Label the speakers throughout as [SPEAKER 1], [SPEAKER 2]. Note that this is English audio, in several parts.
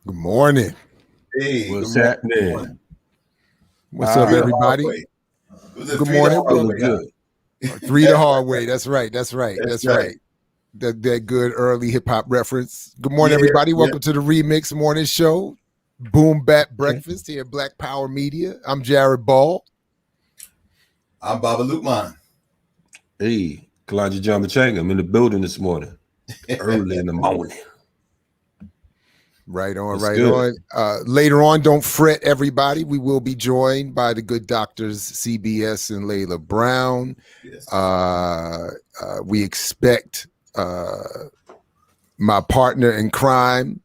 [SPEAKER 1] Good morning.
[SPEAKER 2] Hey,
[SPEAKER 3] What's
[SPEAKER 2] good
[SPEAKER 3] happening?
[SPEAKER 2] morning.
[SPEAKER 1] What's up, everybody?
[SPEAKER 2] Good
[SPEAKER 1] morning.
[SPEAKER 2] Feeling
[SPEAKER 3] good.
[SPEAKER 1] Three the hard way. That's right. That's right.
[SPEAKER 2] That's
[SPEAKER 1] That's
[SPEAKER 2] right.
[SPEAKER 1] right. That good early hip hop reference. Good morning,
[SPEAKER 2] Yeah,
[SPEAKER 1] everybody.
[SPEAKER 2] yeah.
[SPEAKER 1] Welcome to the RemiX Morning Show. Boom Bap Breakfast here at Black Power Media. I'm Jared Ball.
[SPEAKER 2] I'm Baba Lukman.
[SPEAKER 3] Hey, Kalanja Jamachang, I'm in the building this morning, early in the morning.
[SPEAKER 1] Right on,
[SPEAKER 3] That's
[SPEAKER 1] right
[SPEAKER 3] good.
[SPEAKER 1] on. Later on, don't fret, everybody. We will be joined by the good doctors CBS and Layla Brown.
[SPEAKER 2] Yes.
[SPEAKER 1] We expect my partner in crime,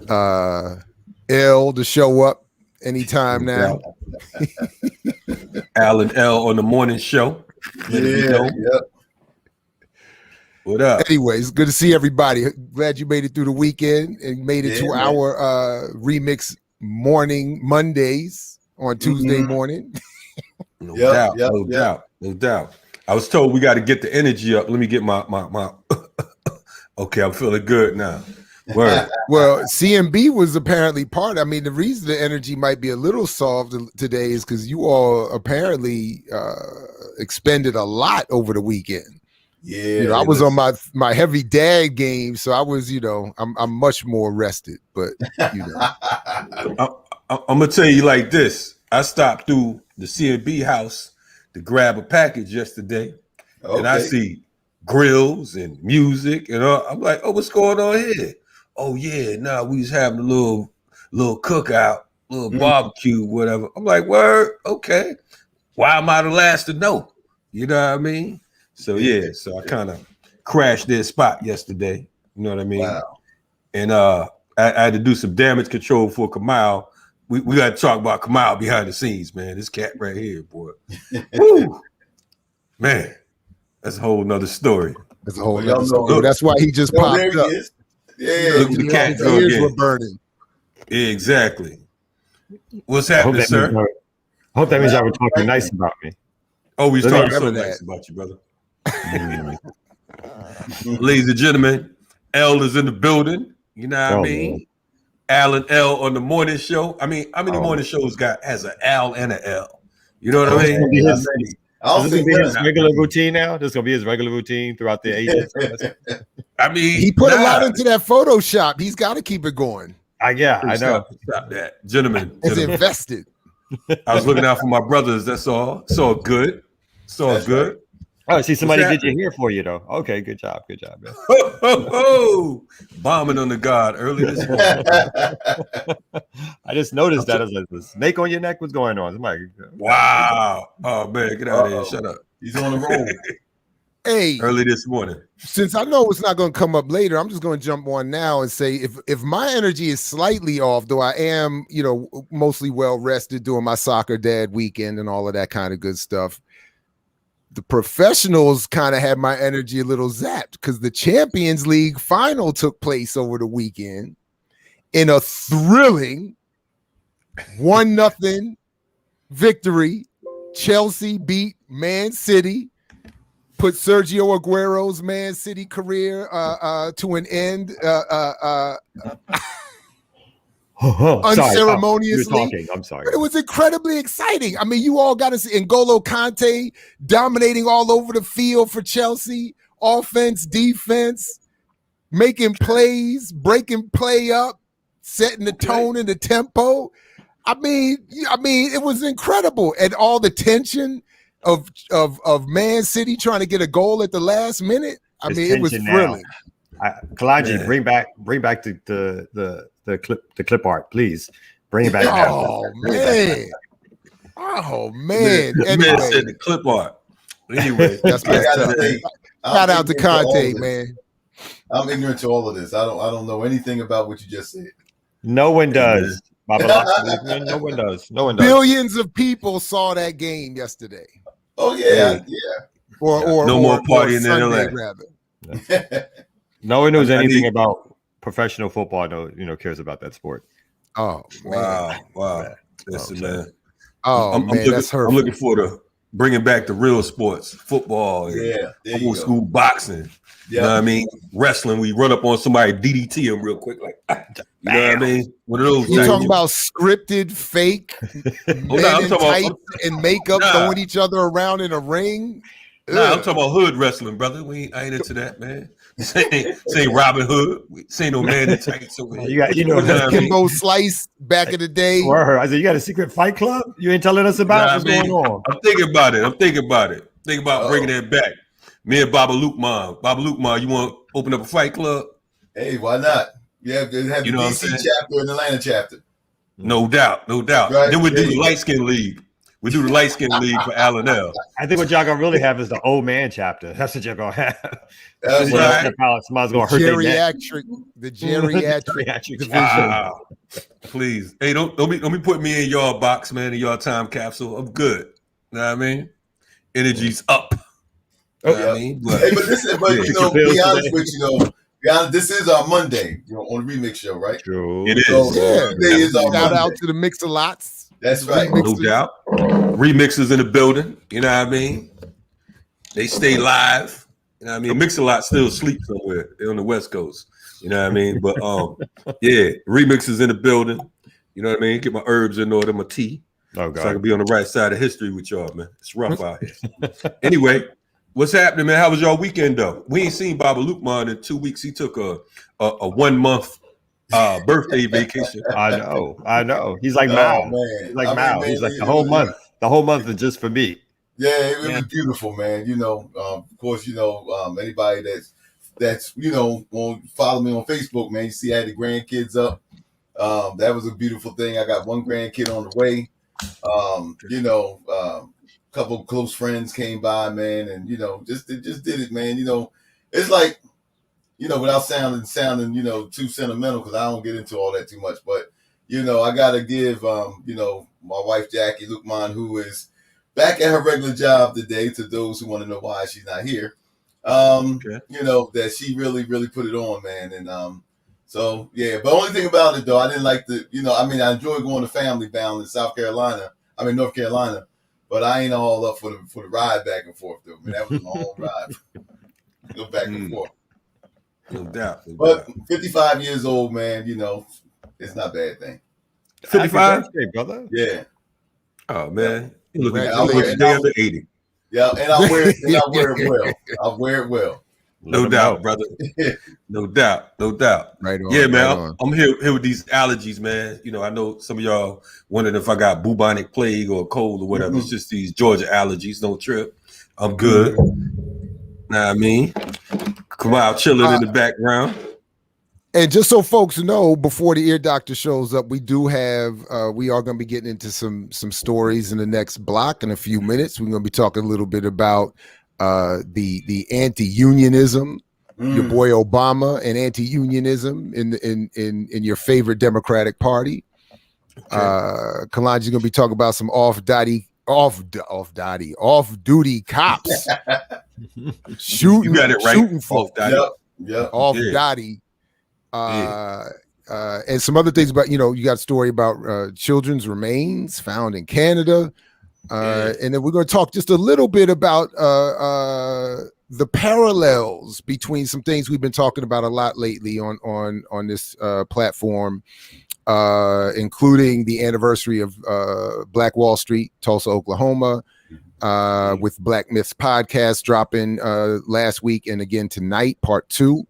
[SPEAKER 1] L, to show up anytime now.
[SPEAKER 3] Alan L on the morning show. Let it be known.
[SPEAKER 2] Yep.
[SPEAKER 3] What up?
[SPEAKER 1] Anyways, good to see everybody. Glad you made it through the weekend and made it to
[SPEAKER 2] man.
[SPEAKER 1] our RemiX morning Mondays on Tuesday morning.
[SPEAKER 3] No
[SPEAKER 2] Yep,
[SPEAKER 3] doubt. I was told we got to get the energy up. Let me get my Okay, I'm feeling good now. Word.
[SPEAKER 1] Well, CMB was apparently part. I mean, the reason the energy might be a little soft today is because you all apparently expended a lot over the weekend.
[SPEAKER 2] Yeah.
[SPEAKER 1] I was on my heavy dad game, so I was, I'm much more rested. But
[SPEAKER 3] I'm gonna tell you like this. I stopped through the CMB house to grab a package yesterday, and I see grills and music, and I'm like, "Oh, what's going on here?" Oh yeah, we was having a little cookout, little barbecue, whatever. I'm like, "Word, okay." Why am I the last to know? You know what I mean? So so I kind of crashed their spot yesterday. You know what I mean?
[SPEAKER 2] Wow.
[SPEAKER 3] And I had to do some damage control for Kamal. We got to talk about Kamal behind the scenes, man. This cat right here, boy. Woo! Man, that's a whole nother story.
[SPEAKER 1] That's a whole nother story. That's why he just popped
[SPEAKER 2] there he
[SPEAKER 1] up.
[SPEAKER 2] is. Yeah,
[SPEAKER 3] Look at the cat.
[SPEAKER 1] His ears were burning.
[SPEAKER 3] Exactly. What's happening, sir?
[SPEAKER 4] I hope that means y'all were talking nice about me.
[SPEAKER 3] Oh, we was talking so nice about you, brother. Ladies and gentlemen, L is in the building. You know what I mean? Man. Alan L on the morning show. I mean, how many morning shows has an Al and an L? You know what I mean?
[SPEAKER 4] Is this going to be his regular routine now? This is going to be his regular routine throughout the ages?
[SPEAKER 3] I mean,
[SPEAKER 1] he put a lot into that Photoshop. He's got to keep it going.
[SPEAKER 4] I know.
[SPEAKER 3] Stop that. Gentlemen.
[SPEAKER 1] It's invested.
[SPEAKER 3] I was looking out for my brothers. That's all. It's all good. It's all good. Right.
[SPEAKER 4] Oh, see, somebody did you here for you, though. Okay, good job, man.
[SPEAKER 3] Bombing on the God early this morning.
[SPEAKER 4] I just noticed that as a snake on your neck. What's going on? Somebody,
[SPEAKER 3] wow. Oh, man, get out of here. Shut up.
[SPEAKER 2] He's on the roll.
[SPEAKER 3] Hey, early this morning.
[SPEAKER 1] Since I know it's not going to come up later, I'm just going to jump on now and say if my energy is slightly off, though I am, mostly well rested doing my soccer dad weekend and all of that kind of good stuff. The professionals kind of had my energy a little zapped because the Champions League final took place over the weekend in a thrilling 1-0 victory. Chelsea beat Man City, put Sergio Aguero's Man City career to an end unceremoniously.
[SPEAKER 4] I'm sorry.
[SPEAKER 1] But it was incredibly exciting. I mean, you all got to see N'Golo Kante dominating all over the field for Chelsea, offense, defense, making plays, breaking play up, setting the tone and the tempo. I mean, it was incredible. And all the tension of Man City trying to get a goal at the last minute. It was thrilling.
[SPEAKER 4] Kalanja, bring back the clip art, please. Bring it back.
[SPEAKER 1] Oh man.
[SPEAKER 3] Anyway. Man said the clip art. Anyway,
[SPEAKER 1] that's my shout out to Conte, man.
[SPEAKER 2] I'm ignorant to all of this. I don't know anything about what you just said.
[SPEAKER 4] No one does. No one does.
[SPEAKER 1] Billions of people saw that game yesterday.
[SPEAKER 2] Oh yeah.
[SPEAKER 1] Or
[SPEAKER 3] no more partying in LA.
[SPEAKER 1] Rather.
[SPEAKER 4] No one knows anything about professional football. No, cares about that sport.
[SPEAKER 1] Oh man.
[SPEAKER 3] Wow. Listen, man.
[SPEAKER 1] Oh man, that's hurtful.
[SPEAKER 3] I'm looking for bringing back the real sports, football, and old school boxing. You know what I mean? Wrestling, we run up on somebody, DDT them real quick, like, you know what I mean? One of those.
[SPEAKER 1] You talking about scripted, fake men in tights and makeup throwing each other around in a ring?
[SPEAKER 3] Nah, I'm talking about hood wrestling, brother. I ain't into that, man. This ain't Robin Hood. This ain't no man in tights over here.
[SPEAKER 1] Kimbo Slice back in the day.
[SPEAKER 4] I said, you got a secret fight club? You ain't telling us about what's going on.
[SPEAKER 3] I'm thinking about it. Think about bringing that back. Me and Baba Lukman, you want to open up a fight club?
[SPEAKER 2] Hey, why not? You have the DC chapter and Atlanta chapter.
[SPEAKER 3] No doubt. Right? Then we do the light skin league. We do the light skin league for Allen L.
[SPEAKER 4] I think what y'all gonna really have is the old man chapter. That's what y'all gonna have.
[SPEAKER 2] That's right.
[SPEAKER 4] Somebody's gonna hurt
[SPEAKER 1] the geriatric division.
[SPEAKER 3] Please, hey, don't be putting me in your box, man, in your time capsule. I'm good. You know what I mean? Energy's up.
[SPEAKER 2] You know what I mean? But be honest with you, this is our Monday, on the Remix show, right?
[SPEAKER 3] True. It is.
[SPEAKER 2] Today is our
[SPEAKER 1] Shout out to the Mix-a-Lots.
[SPEAKER 2] That's right.
[SPEAKER 3] No doubt. Remixers in the building. You know what I mean? They stay live. You know what I mean? Mix-a-Lot still sleep somewhere on the West Coast. You know what I mean? But remixers in the building. You know what I mean? Get my herbs in order, my tea.
[SPEAKER 4] Oh, God.
[SPEAKER 3] So I can be on the right side of history with y'all, man. It's rough out here. Anyway, what's happening, man? How was y'all weekend, though? We ain't seen Baba Lukman in 2 weeks. He took a 1 month birthday vacation.
[SPEAKER 4] I know. He's like Mao. He's like Mao. He's like the whole month. The whole month is just for me.
[SPEAKER 2] Yeah, it was beautiful, man. Of course, anybody that's follow me on Facebook, man. You see, I had the grandkids up. That was a beautiful thing. I got one grandkid on the way. Couple of close friends came by, man, and just did it, man. It's like, without sounding, too sentimental, because I don't get into all that too much. But, I got to give, my wife, Jackie Lukman, who is back at her regular job today, to those who want to know why she's not here, that she really, really put it on, man. And but the only thing about it, though, I didn't like I enjoy going to Family Bound in North Carolina, but I ain't all up for the ride back and forth, though. I mean, that was a long ride. Go back and forth.
[SPEAKER 3] No doubt.
[SPEAKER 2] But 55 years old, man, it's not a bad thing.
[SPEAKER 3] 55?
[SPEAKER 4] Brother?
[SPEAKER 2] Yeah.
[SPEAKER 3] Oh, man. You look
[SPEAKER 2] at
[SPEAKER 3] 80.
[SPEAKER 2] Yeah, and I wear it well. I wear it well.
[SPEAKER 3] No doubt, brother. No doubt.
[SPEAKER 1] Right on.
[SPEAKER 3] Yeah, man. I'm here with these allergies, man. I know some of y'all wondering if I got bubonic plague or a cold or whatever. It's just these Georgia allergies. Don't trip. I'm good. Know what I mean? Come out chilling in the background.
[SPEAKER 1] And just so folks know, before the ear doctor shows up, we are going to be getting into some stories in the next block in a few minutes. We're going to be talking a little bit about the anti-unionism, your boy Obama, and anti-unionism in your favorite Democratic Party. Kalanji's going to be talking about some off-duty cops shooting.
[SPEAKER 3] You got it right.
[SPEAKER 1] Shooting folks.
[SPEAKER 2] Off-duty.
[SPEAKER 1] And some other things about, you got a story about children's remains found in Canada. And then we're going to talk just a little bit about the parallels between some things we've been talking about a lot lately on this platform, including the anniversary of Black Wall Street, Tulsa, Oklahoma, with Black Myths podcast dropping last week and again tonight, part 2.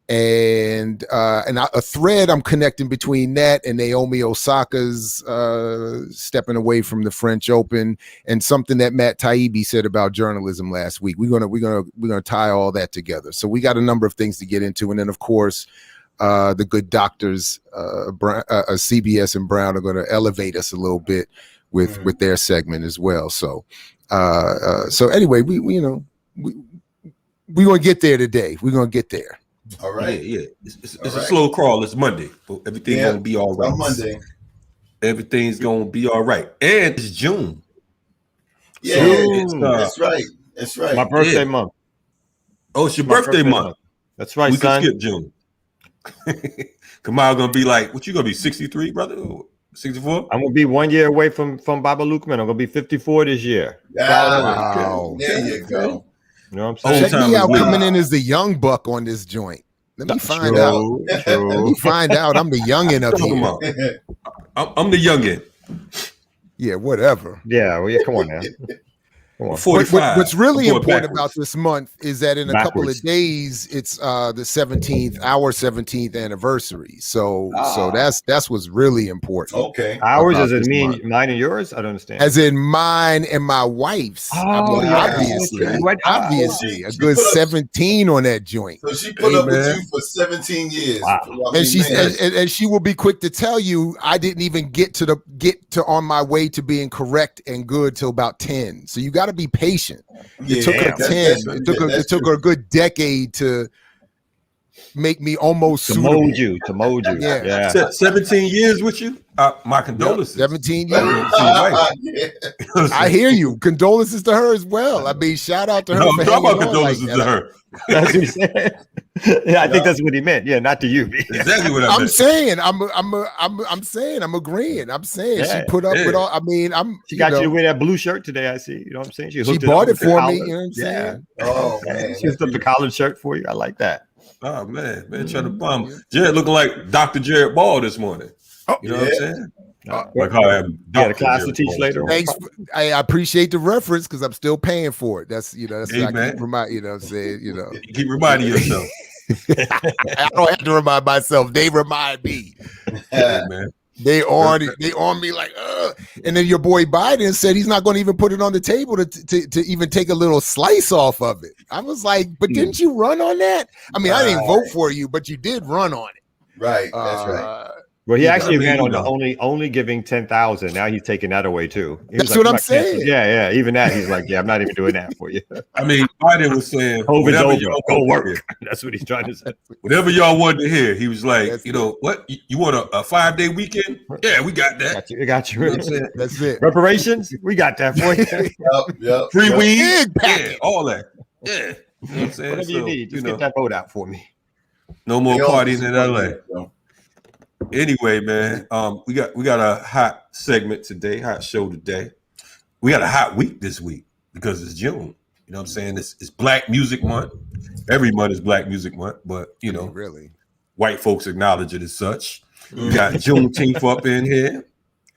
[SPEAKER 1] And a thread I'm connecting between that and Naomi Osaka's stepping away from the French Open, and something that Matt Taibbi said about journalism last week. We're gonna tie all that together. So we got a number of things to get into, and then of course the good doctors, CBS and Brown, are going to elevate us a little bit with their segment as well. So anyway, we're gonna get there today. We're gonna get there.
[SPEAKER 2] All right.
[SPEAKER 3] Yeah. It's a slow crawl. It's Monday, but everything's gonna be all right.
[SPEAKER 2] Monday.
[SPEAKER 3] Everything's gonna be all right. And it's June.
[SPEAKER 2] Yeah, that's right. That's right.
[SPEAKER 4] My birthday month.
[SPEAKER 3] Oh, it's your birthday month.
[SPEAKER 4] That's right,
[SPEAKER 3] we
[SPEAKER 4] son.
[SPEAKER 3] can skip June. Kamal gonna be like, what you gonna be, 63, brother? 64?
[SPEAKER 4] I'm gonna be 1 year away from Baba Lukman. I'm gonna be 54 this year.
[SPEAKER 1] Wow.
[SPEAKER 2] There you go.
[SPEAKER 4] You know what I'm saying?
[SPEAKER 1] Check me out
[SPEAKER 3] Wow.
[SPEAKER 1] coming in as the young buck on this joint. Let me find out.
[SPEAKER 4] True.
[SPEAKER 1] Let me find out. I'm the youngin' up here.
[SPEAKER 3] I'm the youngin.
[SPEAKER 1] Yeah, whatever.
[SPEAKER 4] Yeah, well, yeah, come on now. Come on.
[SPEAKER 3] 45.
[SPEAKER 1] What's really
[SPEAKER 3] I'm going
[SPEAKER 1] important
[SPEAKER 3] backwards.
[SPEAKER 1] about this month is that in a couple of days, it's the 17th, our 17th anniversary. So that's what's really important.
[SPEAKER 2] Okay.
[SPEAKER 4] Ours, does it
[SPEAKER 1] this
[SPEAKER 4] mean
[SPEAKER 1] month.
[SPEAKER 4] mine and yours? I don't understand.
[SPEAKER 1] As in mine and my wife's. I mean,
[SPEAKER 2] yeah.
[SPEAKER 1] obviously, a
[SPEAKER 2] She
[SPEAKER 1] good
[SPEAKER 2] put up-
[SPEAKER 1] 17 on that joint.
[SPEAKER 2] So she put up with you for 17 years.
[SPEAKER 4] Wow.
[SPEAKER 1] And and she will be quick to tell you I didn't even get to on my way to being correct and good till about 10. So you got to be patient. It took her 10. It took her a good decade to make me almost
[SPEAKER 4] to
[SPEAKER 1] suitable.
[SPEAKER 4] mold you. Yeah.
[SPEAKER 3] 17 years with you? My condolences.
[SPEAKER 1] 17 years.
[SPEAKER 2] Yeah.
[SPEAKER 1] I hear you. Condolences to her as well. I mean, shout out to her.
[SPEAKER 3] No,
[SPEAKER 1] for
[SPEAKER 3] talk about
[SPEAKER 1] hanging on like
[SPEAKER 3] condolences
[SPEAKER 1] that.
[SPEAKER 3] to her.
[SPEAKER 4] That's what he said. Yeah, I think that's what he meant. Yeah, not to you.
[SPEAKER 3] Exactly what I
[SPEAKER 1] I'm
[SPEAKER 3] meant.
[SPEAKER 1] saying, I'm saying, I'm agreeing. I'm saying she put up with all. I mean,
[SPEAKER 4] She got you to wear that blue shirt today. I see. You know what I'm saying?
[SPEAKER 1] She bought it for me. You know what I'm saying?
[SPEAKER 4] Yeah.
[SPEAKER 2] Oh man.
[SPEAKER 4] She hooked up the collared shirt for you. I like that.
[SPEAKER 3] Oh man, trying to bum. Jared looking like Dr. Jared Ball this morning. You know what I'm saying? Like how I am.
[SPEAKER 4] Yeah, the class to teach later.
[SPEAKER 1] Thanks. I appreciate the reference because I'm still paying for it. That's that's
[SPEAKER 3] Hey,
[SPEAKER 1] I
[SPEAKER 3] man.
[SPEAKER 1] keep remind. You know what I'm saying? You know,
[SPEAKER 3] You keep reminding yourself.
[SPEAKER 1] I don't have to remind myself. They remind me.
[SPEAKER 3] Hey, man.
[SPEAKER 1] They on me like, and then your boy Biden said he's not going to even put it on the table to even take a little slice off of it. I was like, but didn't you run on that? I mean, I didn't vote for you, but you did run on it.
[SPEAKER 2] Right. That's right.
[SPEAKER 4] Well, he
[SPEAKER 3] Yeah,
[SPEAKER 4] actually
[SPEAKER 3] I mean,
[SPEAKER 4] ran
[SPEAKER 3] you
[SPEAKER 4] on
[SPEAKER 3] know.
[SPEAKER 4] the only giving 10,000. Now he's taking that away too. He was
[SPEAKER 1] That's what I'm saying.
[SPEAKER 4] Yeah. Even that, he's like, yeah, I'm not even doing that for you.
[SPEAKER 3] I mean, Biden was saying,
[SPEAKER 4] COVID's
[SPEAKER 3] whatever
[SPEAKER 4] over.
[SPEAKER 3] y'all
[SPEAKER 4] Go
[SPEAKER 3] wanted to
[SPEAKER 4] work. That's what he's trying to say.
[SPEAKER 3] hear. Whatever y'all wanted to hear, he was like,
[SPEAKER 1] That's
[SPEAKER 3] you know, what? You want a 5-day weekend? Yeah, we got that.
[SPEAKER 4] I got you.
[SPEAKER 3] You know what I'm saying?
[SPEAKER 1] That's it.
[SPEAKER 4] Reparations, we got that for you.
[SPEAKER 2] Yep.
[SPEAKER 3] Free weed,
[SPEAKER 1] Big packet.
[SPEAKER 3] yeah, all that. Yeah, you know what I'm saying?
[SPEAKER 4] Whatever you need, just
[SPEAKER 3] know,
[SPEAKER 4] get that vote out for me.
[SPEAKER 3] no more parties in LA. Anyway, man, we got a hot segment today, hot show today. We got a hot week this week because it's June. You know what I'm saying? It's Black Music Month. Every month is Black Music Month, but you know,
[SPEAKER 1] Really,
[SPEAKER 3] white folks acknowledge it as such. We got Juneteenth up in here.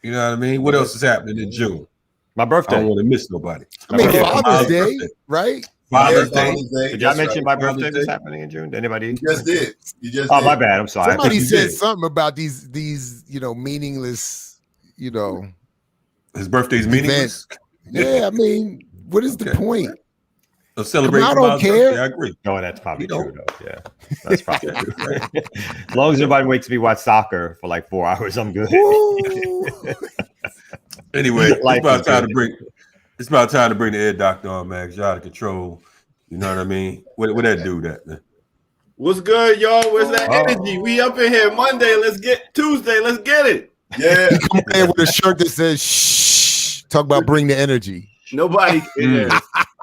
[SPEAKER 3] You know what I mean? What else is happening in June?
[SPEAKER 4] My
[SPEAKER 3] I
[SPEAKER 4] birthday.
[SPEAKER 3] don't want to miss nobody.
[SPEAKER 1] I mean,
[SPEAKER 3] Yeah,
[SPEAKER 1] Father's Day,
[SPEAKER 3] birthday.
[SPEAKER 1] right?
[SPEAKER 3] Father's Day.
[SPEAKER 4] Did y'all mention my
[SPEAKER 3] Father's
[SPEAKER 4] birthday was
[SPEAKER 3] Day.
[SPEAKER 4] happening in June? Did anybody?
[SPEAKER 2] You just did.
[SPEAKER 4] Oh, my bad. I'm sorry.
[SPEAKER 1] Somebody
[SPEAKER 3] you
[SPEAKER 1] said
[SPEAKER 3] did.
[SPEAKER 1] something about these meaningless,
[SPEAKER 3] His birthday's meaningless.
[SPEAKER 1] Yeah, I mean, what is the
[SPEAKER 3] Okay.
[SPEAKER 1] point?
[SPEAKER 3] A celebration.
[SPEAKER 1] I don't
[SPEAKER 3] Miles'
[SPEAKER 1] care.
[SPEAKER 3] birthday, I agree.
[SPEAKER 4] No, that's probably
[SPEAKER 3] You know.
[SPEAKER 4] true, though. Yeah, that's probably true. As long as everybody makes me watch soccer for like 4 hours, I'm good.
[SPEAKER 1] Woo.
[SPEAKER 3] Anyway, it's
[SPEAKER 4] Life
[SPEAKER 3] about
[SPEAKER 4] is
[SPEAKER 3] time
[SPEAKER 4] good.
[SPEAKER 3] to bring. It's about time to bring the Ed Doctor on, man. 'Cause y'all out of control. You know what I mean? What that dude at, man?
[SPEAKER 5] What's good, y'all? Where's that energy? We up in here Monday. Let's get Tuesday. Let's get it.
[SPEAKER 2] Yeah.
[SPEAKER 1] He come in with a shirt that says "Shh." Talk about bring the energy.
[SPEAKER 5] Nobody cares.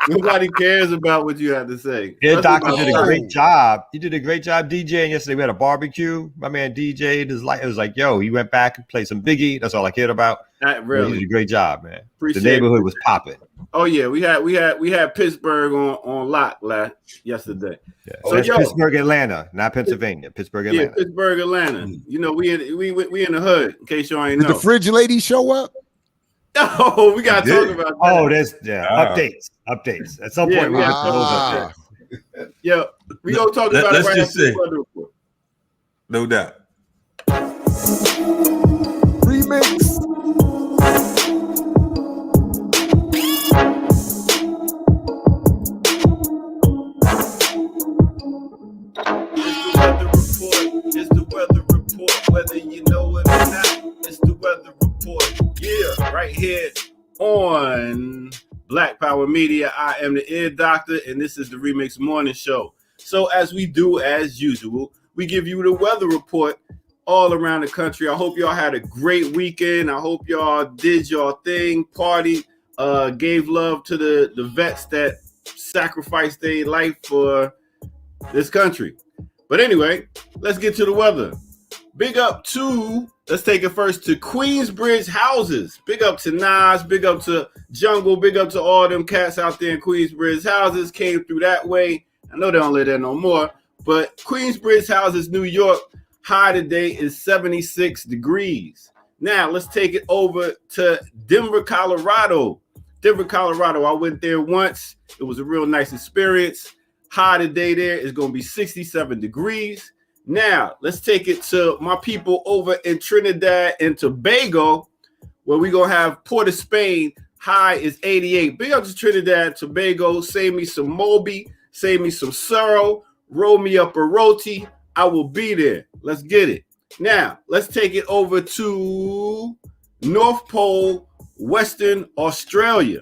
[SPEAKER 5] Nobody cares about what you have to say.
[SPEAKER 4] Yeah,
[SPEAKER 5] That's
[SPEAKER 4] Doctor
[SPEAKER 5] about
[SPEAKER 4] did a
[SPEAKER 5] us.
[SPEAKER 4] great job. You did a great job DJing yesterday. We had a barbecue. My man DJ'd his light. It was like, yo, he went back and played some Biggie. That's all I cared about.
[SPEAKER 5] Not
[SPEAKER 4] You
[SPEAKER 5] really.
[SPEAKER 4] did a great job, man.
[SPEAKER 5] Appreciate
[SPEAKER 4] the neighborhood was popping.
[SPEAKER 5] Oh yeah, we had Pittsburgh on lock yesterday.
[SPEAKER 4] Yeah.
[SPEAKER 5] So,
[SPEAKER 4] That's
[SPEAKER 5] yo.
[SPEAKER 4] Pittsburgh, Atlanta, not Pennsylvania. Pittsburgh,
[SPEAKER 5] Yeah,
[SPEAKER 4] Atlanta.
[SPEAKER 5] Pittsburgh, Atlanta. You know, we in the hood. In case y'all ain't
[SPEAKER 1] Did
[SPEAKER 5] know.
[SPEAKER 1] the fridge lady show up?
[SPEAKER 5] Oh, we gotta talk about that.
[SPEAKER 4] Oh, there's
[SPEAKER 3] Ah.
[SPEAKER 4] updates. At some
[SPEAKER 5] Yeah,
[SPEAKER 4] point, we
[SPEAKER 5] we
[SPEAKER 4] have
[SPEAKER 5] got
[SPEAKER 4] to those
[SPEAKER 1] Ah.
[SPEAKER 4] updates.
[SPEAKER 5] Yeah, we gonna talk about
[SPEAKER 3] Let's
[SPEAKER 5] it right
[SPEAKER 3] just
[SPEAKER 5] after the
[SPEAKER 3] say-
[SPEAKER 5] weather report.
[SPEAKER 3] No doubt.
[SPEAKER 1] Remix.
[SPEAKER 5] It's the weather report, whether you know it or not. It's the weather report. Yeah, right here on Black Power Media. I am the Ear Doctor, and this is the Remix Morning Show. So as we do as usual, we give you the weather report all around the country. I hope y'all had a great weekend. I hope y'all did your thing, party, gave love to the vets that sacrificed their life for this country. But anyway, let's get to the weather. Big up to let's take it first to Queensbridge Houses. Big up to Nas, big up to Jungle, big up to all them cats out there in Queensbridge Houses. Came through that way. I know they don't live there no more, but Queensbridge Houses, New York, high today is 76 degrees. Now let's take it over to Denver, Colorado. Denver, Colorado. I went there once. It was a real nice experience. High today there is going to be 67 degrees. Now, let's take it to my people over in Trinidad and Tobago, where we're going to have Port of Spain. High is 88. Big up to Trinidad and Tobago. Save me some Moby. Save me some Sorrow. Roll me up a roti. I will be there. Let's get it. Now, let's take it over to North Pole, Western Australia.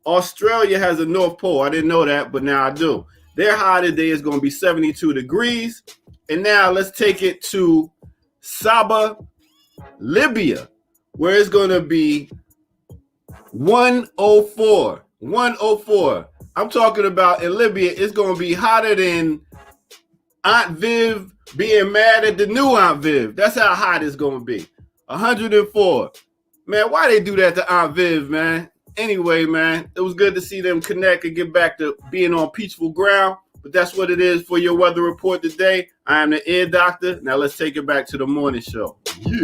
[SPEAKER 5] Australia has a North Pole. I didn't know that, but now I do. Their high today is going to be 72 degrees. And now let's take it to Sabah, Libya, where it's going to be 104. 104. I'm talking about in Libya, it's going to be hotter than Aunt Viv being mad at the new Aunt Viv. That's how hot it's going to be. 104. Man, why they do that to Aunt Viv, man? Anyway, man, it was good to see them connect and get back to being on peaceful ground. But that's what it is for your weather report today. I am the Ear Doctor. Now let's take it back to the morning show. Yeah.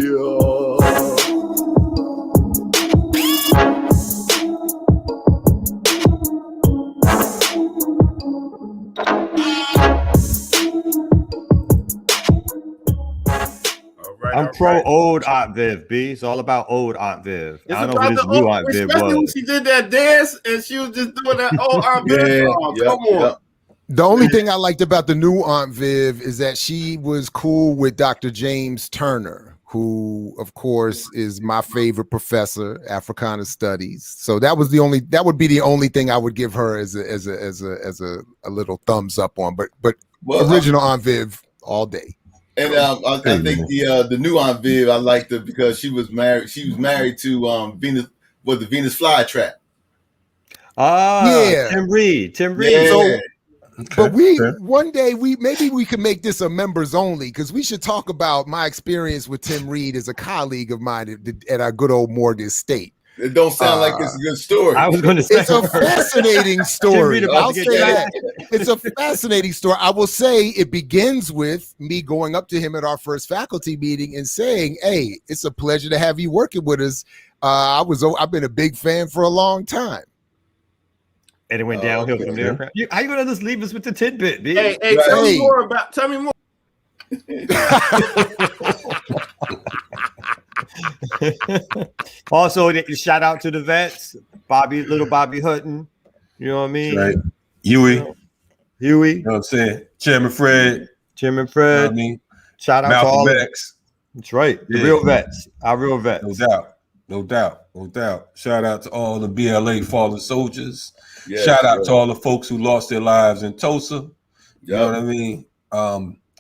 [SPEAKER 4] I'm pro old Aunt Viv, B. It's all about old Aunt Viv.
[SPEAKER 5] It's
[SPEAKER 4] I don't know who this new Aunt Viv
[SPEAKER 5] especially when
[SPEAKER 4] was.
[SPEAKER 5] she did that dance and she was just doing that old Aunt Viv. Come on.
[SPEAKER 1] The only thing I liked about the new Aunt Viv is that she was cool with Dr. James Turner, who, of course, is my favorite professor, Africana Studies. So that would be the only thing I would give her as a little thumbs up on. But original Aunt Viv all day.
[SPEAKER 2] And I think the new Aunt Viv, I liked her because she was married. She was married to Venus, the Venus flytrap.
[SPEAKER 1] Yeah,
[SPEAKER 4] Tim Reed.
[SPEAKER 2] Yeah.
[SPEAKER 1] So, but one day maybe we could make this a members only, because we should talk about my experience with Tim Reed as a colleague of mine at our good old Morgan State.
[SPEAKER 2] It don't sound like it's a good story.
[SPEAKER 4] I was going to say
[SPEAKER 1] it's a fascinating story. I'll say that. It's a fascinating story. I will say it begins with me going up to him at our first faculty meeting and saying, "Hey, it's a pleasure to have you working with us. I've been a big fan for a long time."
[SPEAKER 4] And it went downhill from there. How you going to just leave us with the tidbit, B?
[SPEAKER 5] Hey, tell me more. Tell me more.
[SPEAKER 4] Also, shout out to the vets, little Bobby Hutton. You know what I mean?
[SPEAKER 3] Right. Huey.
[SPEAKER 4] You know
[SPEAKER 3] what I'm saying? Chairman Fred.
[SPEAKER 4] You know what I
[SPEAKER 3] mean?
[SPEAKER 4] Shout out
[SPEAKER 3] Malcolm
[SPEAKER 4] to all
[SPEAKER 3] X.
[SPEAKER 4] That's right. The real vets. Our real vets.
[SPEAKER 3] No doubt. Shout out to all the BLA fallen soldiers. Yes, shout out to all the folks who lost their lives in Tulsa. You know what I mean?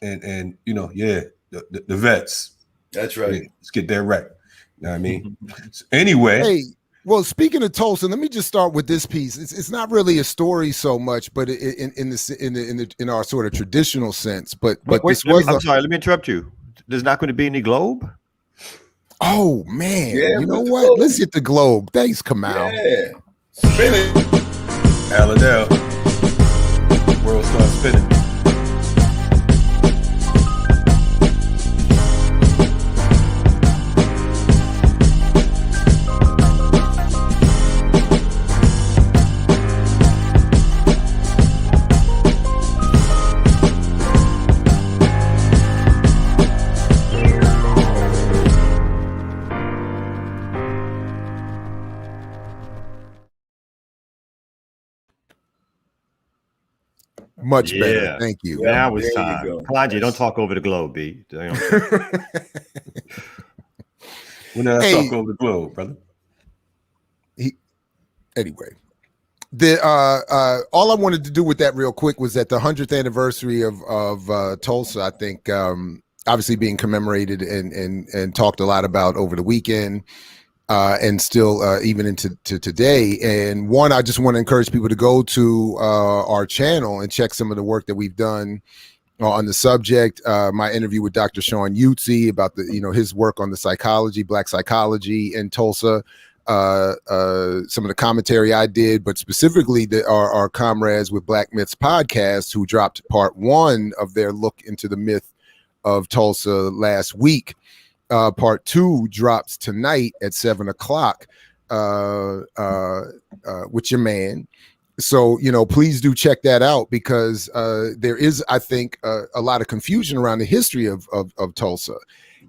[SPEAKER 3] And the vets.
[SPEAKER 2] That's right.
[SPEAKER 3] Yeah, let's get that right. You know what I mean? So anyway.
[SPEAKER 1] Hey, well, speaking of Tulsa, let me just start with this piece. It's not really a story so much, but in our sort of traditional sense. But
[SPEAKER 4] wait, I'm sorry. Let me interrupt you. There's not going to be any globe.
[SPEAKER 1] Oh man! You know what? Let's hit the globe. Thanks, Kamal.
[SPEAKER 2] Yeah, spin it.
[SPEAKER 3] Aladell. World starts spinning.
[SPEAKER 1] Much better. Thank you.
[SPEAKER 4] Now it's time. Kalanje, don't talk over the globe, B.
[SPEAKER 3] We're not talking over the globe, brother.
[SPEAKER 1] Anyway, all I wanted to do with that real quick was that the 100th anniversary of Tulsa, I think, obviously being commemorated and talked a lot about over the weekend. And still even into today. And one, I just want to encourage people to go to our channel and check some of the work that we've done on the subject. My interview with Dr. Sean Utzi about his work on the psychology, Black psychology in Tulsa. Some of the commentary I did, but specifically our comrades with Black Myths podcast who dropped part 1 of their look into the myth of Tulsa last week. Part 2 drops tonight at 7:00 with your man. So, please do check that out, because there is, I think, a lot of confusion around the history of Tulsa.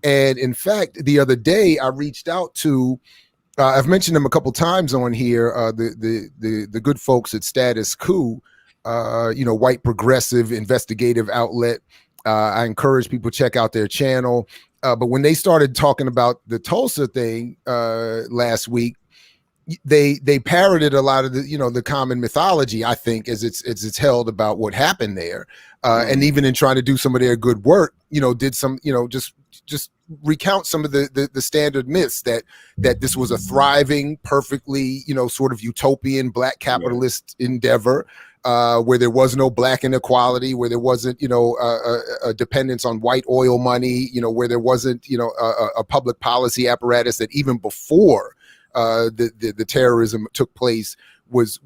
[SPEAKER 1] And in fact, the other day I reached out to, I've mentioned them a couple times on here, the good folks at Status Coup, white progressive investigative outlet. I encourage people to check out their channel. But when they started talking about the Tulsa thing last week, they parroted a lot of the common mythology, I think, as it's held about what happened there, and even in trying to do some of their good work, did some just recount some of the standard myths that this was a thriving, perfectly sort of utopian Black capitalist endeavor, where there was no Black inequality, where there wasn't a dependence on white oil money, where there wasn't a public policy apparatus that even before the terrorism took place was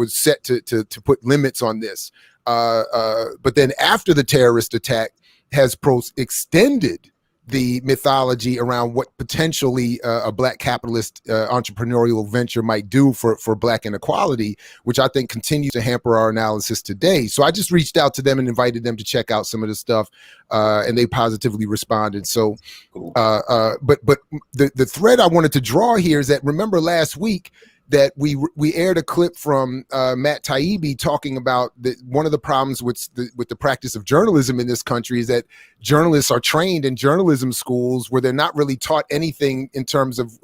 [SPEAKER 1] set to put limits on this. But then after the terrorist attack has extended the mythology around what potentially a Black capitalist entrepreneurial venture might do for Black inequality, which I think continues to hamper our analysis today. So I just reached out to them and invited them to check out some of the stuff, and they positively responded. So, cool. But the thread I wanted to draw here is that, remember last week that we aired a clip from Matt Taibbi talking about one of the problems with the practice of journalism in this country is that journalists are trained in journalism schools where they're not really taught anything in terms of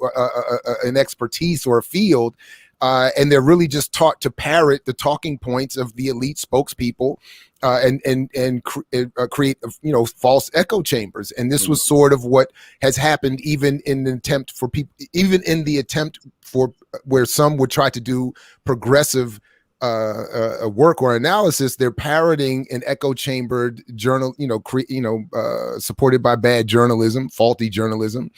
[SPEAKER 1] an expertise or a field, and they're really just taught to parrot the talking points of the elite spokespeople and create false echo chambers. And this was sort of what has happened even in the attempt for where some would try to do progressive work or analysis. They're parroting an echo chambered journal, supported by bad journalism, faulty journalism,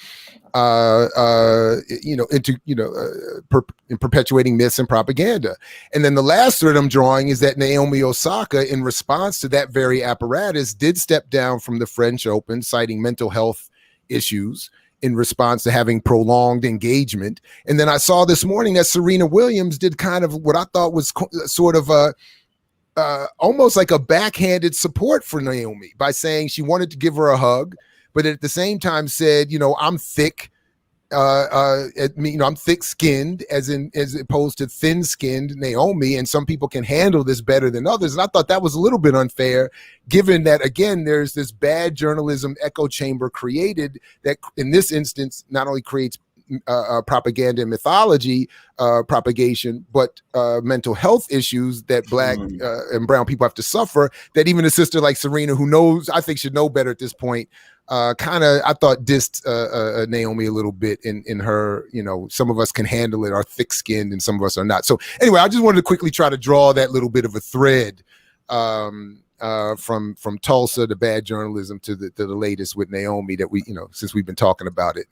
[SPEAKER 1] in perpetuating myths and propaganda. And then the last thread I'm drawing is that Naomi Osaka, in response to that very apparatus, did step down from the French Open, citing mental health issues in response to having prolonged engagement. And then I saw this morning that Serena Williams did kind of what I thought was sort of almost like a backhanded support for Naomi by saying she wanted to give her a hug, but at the same time said, I'm thick. I'm thick-skinned, as opposed to thin-skinned Naomi, and some people can handle this better than others. And I thought that was a little bit unfair, given that, again, there's this bad journalism echo chamber created that, in this instance, not only creates propaganda and mythology propagation, but mental health issues that Black and brown people have to suffer, that even a sister like Serena, who I think should know better at this point, kind of, I thought, dissed Naomi a little bit in her, some of us can handle it, are thick-skinned, and some of us are not. So anyway, I just wanted to quickly try to draw that little bit of a thread from Tulsa to bad journalism to the latest with Naomi that we, since we've been talking about it.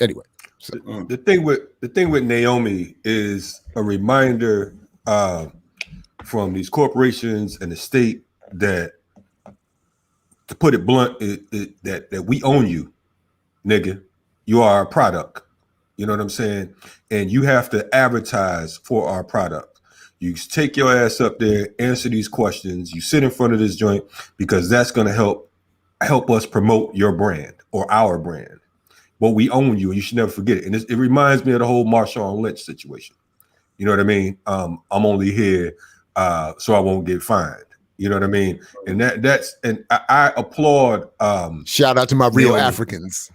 [SPEAKER 1] Anyway. So.
[SPEAKER 3] The thing with Naomi is a reminder from these corporations and the state that, to put it blunt, that we own you, nigga. You are our product. You know what I'm saying? And you have to advertise for our product. You take your ass up there, answer these questions. You sit in front of this joint, because that's going to help us promote your brand or our brand. But we own you, and you should never forget it. And it reminds me of the whole Marshawn Lynch situation. You know what I mean? I'm only here so I won't get fined. You know what I mean? And I applaud.
[SPEAKER 1] Shout out to my real
[SPEAKER 3] Naomi.
[SPEAKER 1] Africans.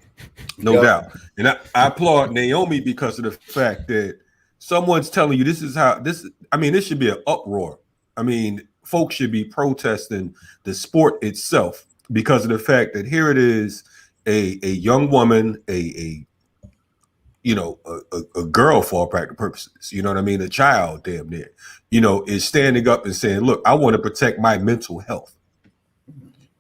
[SPEAKER 3] No doubt. And I applaud Naomi because of the fact that someone's telling you this should be an uproar. I mean, folks should be protesting the sport itself because of the fact that here it is, a young woman, a girl for all practical purposes, you know what I mean? A child, damn near, is standing up and saying, look, I want to protect my mental health.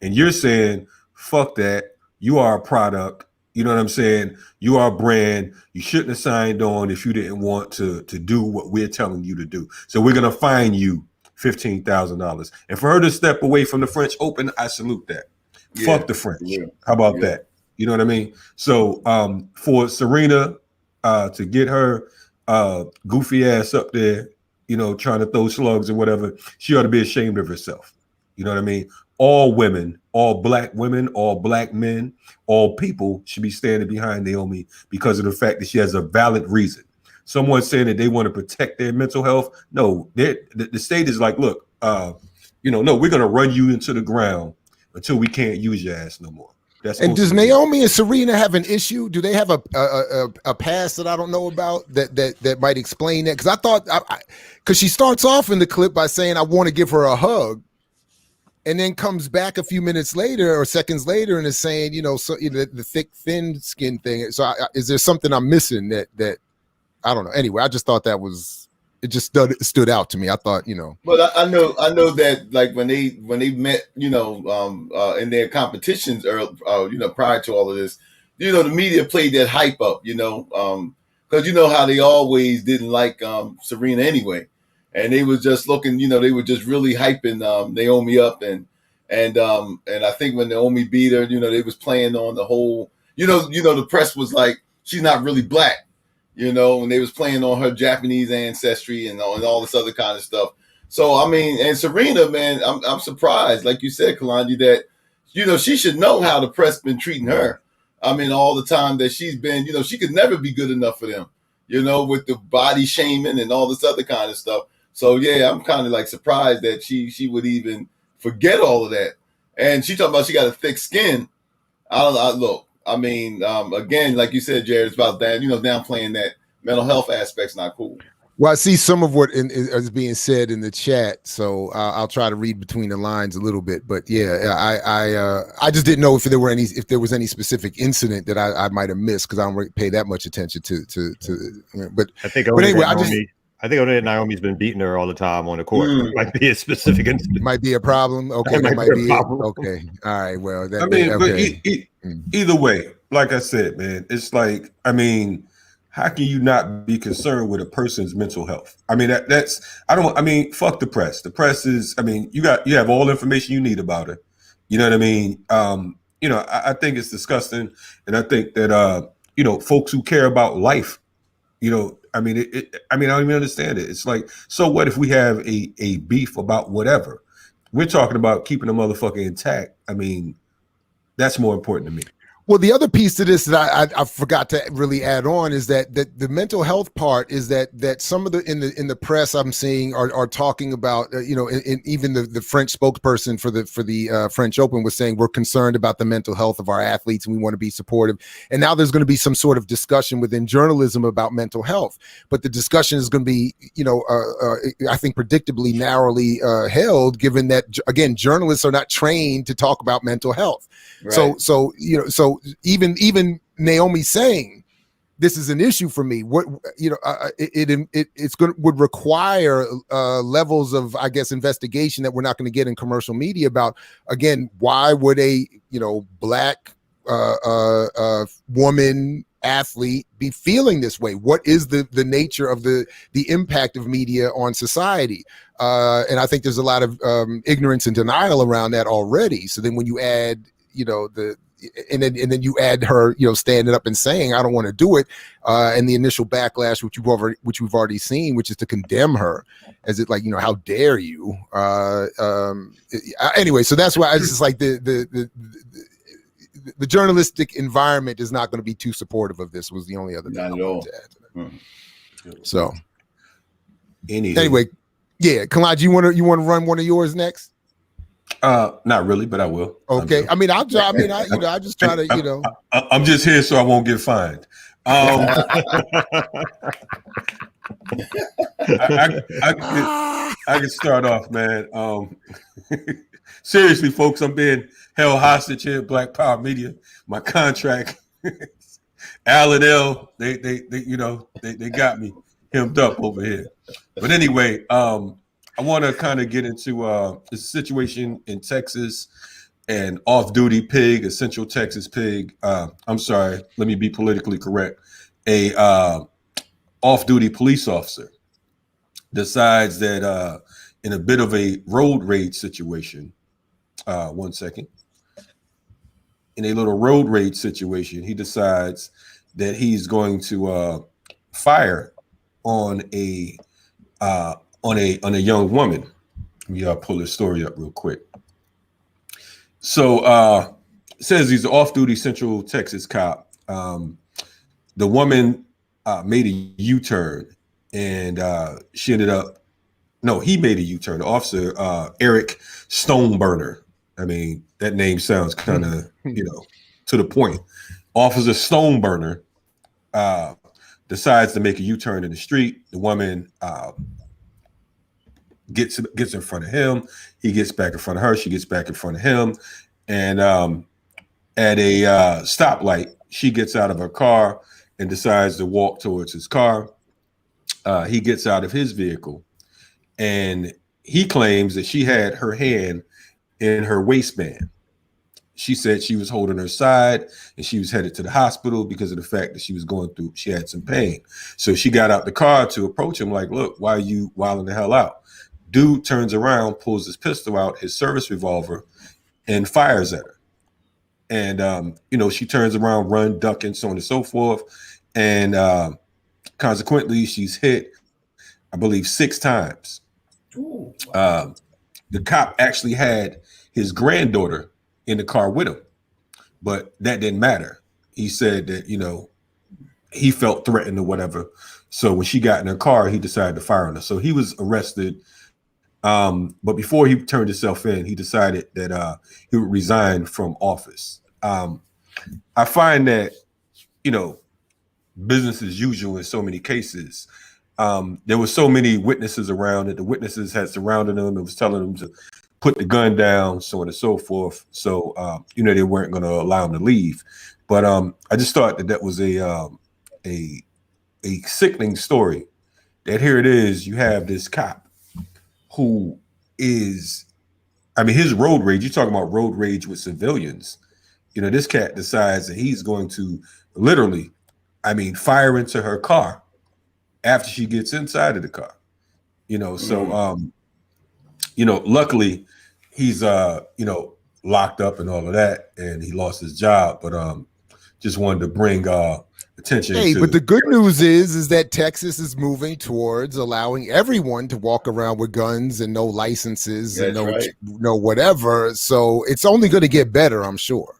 [SPEAKER 3] And you're saying, fuck that. You are a product. You know what I'm saying? You are a brand. You shouldn't have signed on if you didn't want to do what we're telling you to do. So we're going to fine you $15,000. And for her to step away from the French Open, I salute that. Yeah, fuck the French. Yeah. How about that? You know what I mean? So for Serena to get her goofy ass up there, you know, trying to throw slugs or whatever, she ought to be ashamed of herself. You know what I mean? All women, all black women, all black men, all people should be standing behind Naomi because of the fact that she has a valid reason. Someone saying that they want to protect their mental health. No, the state is like, look, you know, no, we're going to run you into the ground until we can't use your ass no more.
[SPEAKER 1] And does Naomi and Serena have an issue? Do they have a past that I don't know about that might explain that? Because I thought, because she starts off in the clip by saying, I want to give her a hug. And then comes back a few minutes later or seconds later and is saying, you know, so the thick, thin skin thing. So is there something I'm missing that I don't know? Anyway, I just thought it just stood out to me. I thought, you know.
[SPEAKER 2] But I know that like when they met, you know, in their competitions, you know, prior to all of this, you know, the media played that hype up, you know, because you know how they always didn't like Serena anyway. And they was just looking, you know, they were just really hyping Naomi up, and I think when Naomi beat her, you know, they was playing on the whole, you know, the press was like, she's not really black, you know, and they was playing on her Japanese ancestry and all this other kind of stuff. So I mean, and Serena, man, I'm surprised, like you said, Kalani, that you know she should know how the press been treating her. I mean, all the time that she's been, you know, she could never be good enough for them, you know, with the body shaming and all this other kind of stuff. So yeah, I'm kind of like surprised that she would even forget all of that. And she talking about she got a thick skin. Look, I mean, again, like you said, Jared, it's about that, you know, downplaying that mental health aspect's not cool.
[SPEAKER 1] Well, I see some of what is being said in the chat, so I'll try to read between the lines a little bit. But yeah, I just didn't know if there was any specific incident that I might have missed because I don't really pay that much attention to. But
[SPEAKER 4] I think anyway, I think Naomi's been beating her all the time on the court. It might be a specific incident.
[SPEAKER 1] Might be a problem. Okay, that might be it. Okay, all right. Well,
[SPEAKER 3] I mean, okay. But either way, like I said, man, it's like, I mean, how can you not be concerned with a person's mental health? I mean, fuck the press. The press is, I mean, you have all the information you need about her. You know what I mean? You know, I think it's disgusting. And I think that, you know, folks who care about life, you know, I mean, I don't even understand it. It's like, so what if we have a beef about whatever? We're talking about keeping the motherfucker intact. I mean, that's more important to me.
[SPEAKER 1] Well, the other piece to this that I forgot to really add on is that the mental health part is that some of the in the press I'm seeing are talking about you know, and even the French spokesperson for the French Open was saying we're concerned about the mental health of our athletes and we want to be supportive. And now there's going to be some sort of discussion within journalism about mental health, but the discussion is going to be, you know, I think predictably narrowly held, given that again journalists are not trained to talk about mental health. Right. So you know, so even Naomi saying this is an issue for me, what, you know, it's going would require levels of, I guess, investigation that we're not going to get in commercial media about, again, why would a, you know, black woman athlete be feeling this way? What is the nature of the impact of media on society? And I think there's a lot of ignorance and denial around that already. So then when you add, you know, and then you add her, you know, standing up and saying, I don't want to do it. And the initial backlash, which we've already seen, which is to condemn her as it like, you know, how dare you? Anyway, so that's why it's just like the journalistic environment is not going to be too supportive of this was the only other thing I wanted to add to that. So anyway, yeah, Kalaj, you want to run one of yours next?
[SPEAKER 3] Not really, but I will.
[SPEAKER 1] Okay. I just try to, you know.
[SPEAKER 3] I'm just here so I won't get fined. I can start off, man. Seriously, folks, I'm being held hostage here at Black Power Media. My contract, Al and L, they got me hemmed up over here. But anyway, I want to kind of get into the situation in Texas an off-duty pig, a Central Texas pig. I'm sorry, let me be politically correct. A off-duty police officer decides that in a bit of a road rage situation, one second. In a little road rage situation, he decides that he's going to fire on a young woman. Let me pull this story up real quick. So it says he's an off-duty Central Texas cop. The woman made a U-turn, and she ended up. No, he made a U-turn. The officer, Eric Stoneburner. I mean, that name sounds kind of, to the point. Officer Stoneburner decides to make a U-turn in the street. The woman gets in front of him. He gets back in front of her. She gets back in front of him. And at a stoplight, she gets out of her car and decides to walk towards his car. He gets out of his vehicle, and he claims that she had her hand in her waistband. She said she was holding her side and she was headed to the hospital because of the fact that she had some pain. So she got out the car to approach him like, look, why are you wilding the hell out? Dude turns around, pulls his pistol out, his service revolver, and fires at her. And, she turns around, run, ducking, so on and so forth. And consequently, she's hit, I believe, 6 times.
[SPEAKER 2] Ooh.
[SPEAKER 3] The cop actually had his granddaughter in the car with him, but that didn't matter. He said that, he felt threatened or whatever. So when she got in her car, he decided to fire on her. So he was arrested. But before he turned himself in, he decided that he would resign from office. I find that, business as usual in so many cases. There were so many witnesses around that the witnesses had surrounded him and was telling him to put the gun down, so on and so forth. So, they weren't going to allow him to leave. But I just thought that was a sickening story. That here it is, you have this cop who is, his road rage, you're talking about road rage with civilians. This cat decides that he's going to literally, fire into her car after she gets inside of the car. Luckily he's locked up and all of that, and he lost his job, but just wanted to bring attention to.
[SPEAKER 1] But the good news is that Texas is moving towards allowing everyone to walk around with guns and no licenses and no whatever. So it's only going to get better, I'm sure.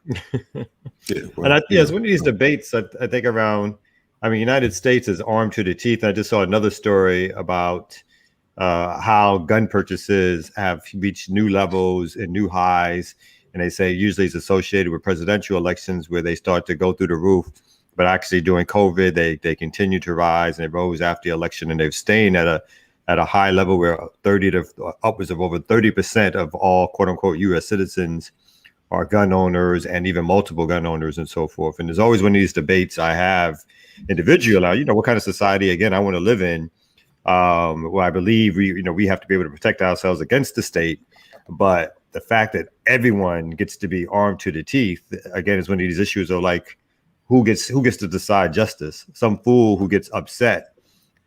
[SPEAKER 4] It's one of these debates I think around. United States is armed to the teeth. I just saw another story about how gun purchases have reached new levels and new highs. And they say usually it's associated with presidential elections where they start to go through the roof. But actually during COVID, they continue to rise, and they rose after the election, and they've stayed at a high level where upwards of over 30% of all quote unquote U.S. citizens are gun owners, and even multiple gun owners and so forth. And there's always one of these debates I have individually, what kind of society, again, I want to live in, where I believe we have to be able to protect ourselves against the state. But the fact that everyone gets to be armed to the teeth, again, is one of these issues of like, who gets to decide justice? Some fool who gets upset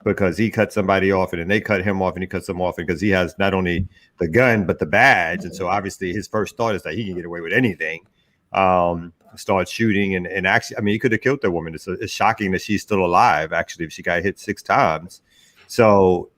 [SPEAKER 4] because he cut somebody off, and then they cut him off, and he cuts them off because he has not only the gun but the badge, and so obviously his first thought is that he can get away with anything. Starts shooting, and actually, he could have killed that woman. It's shocking that she's still alive. Actually, if she got hit 6 times, so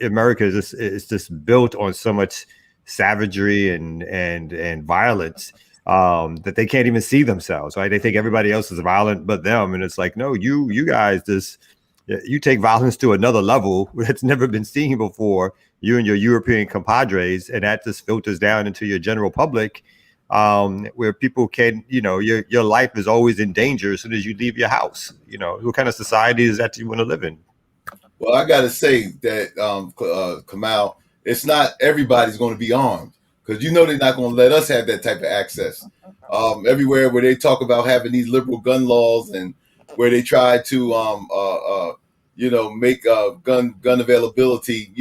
[SPEAKER 4] America is just built on so much savagery and violence. That they can't even see themselves, right? They think everybody else is violent but them, and it's like, no, you guys you take violence to another level that's never been seen before. You and your European compadres, and that just filters down into your general public, where people can, your life is always in danger as soon as you leave your house. What kind of society is that you want to live in?
[SPEAKER 2] Well, I got to say that, Kamal, it's not everybody's going to be armed. Because they're not going to let us have that type of access. Everywhere where they talk about having these liberal gun laws, and where they try to, make gun availability,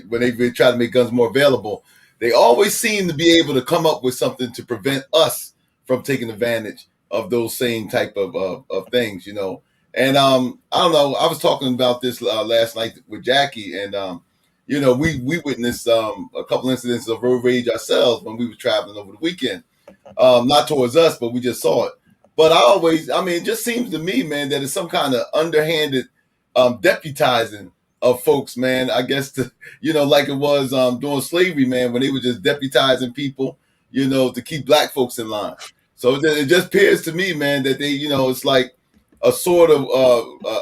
[SPEAKER 2] when they try to make guns more available, they always seem to be able to come up with something to prevent us from taking advantage of those same type of things, you know. And I don't know. I was talking about this last night with Jackie, and you know, we witnessed a couple incidents of road rage ourselves when we were traveling over the weekend. Not towards us, but we just saw it. But I mean, it just seems to me, man, that it's some kind of underhanded deputizing of folks, man. I guess you know, like it was during slavery, man, when they were just deputizing people, you know, to keep black folks in line. So it just appears to me, man, that they, you know, it's like a sort of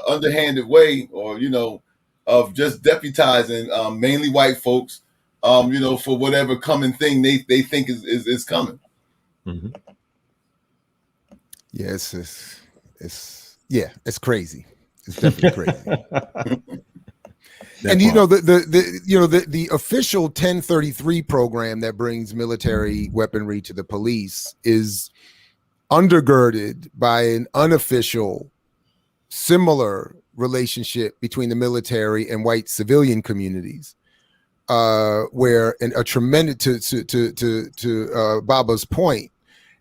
[SPEAKER 2] underhanded way, or you know, of just deputizing mainly white folks, you know, for whatever coming thing they think is coming.
[SPEAKER 4] Mm-hmm.
[SPEAKER 1] Yeah, it's crazy. It's definitely crazy. And you know, the official 1033 program that brings military weaponry to the police is undergirded by an unofficial similar relationship between the military and white civilian communities, where a tremendous to Baba's point,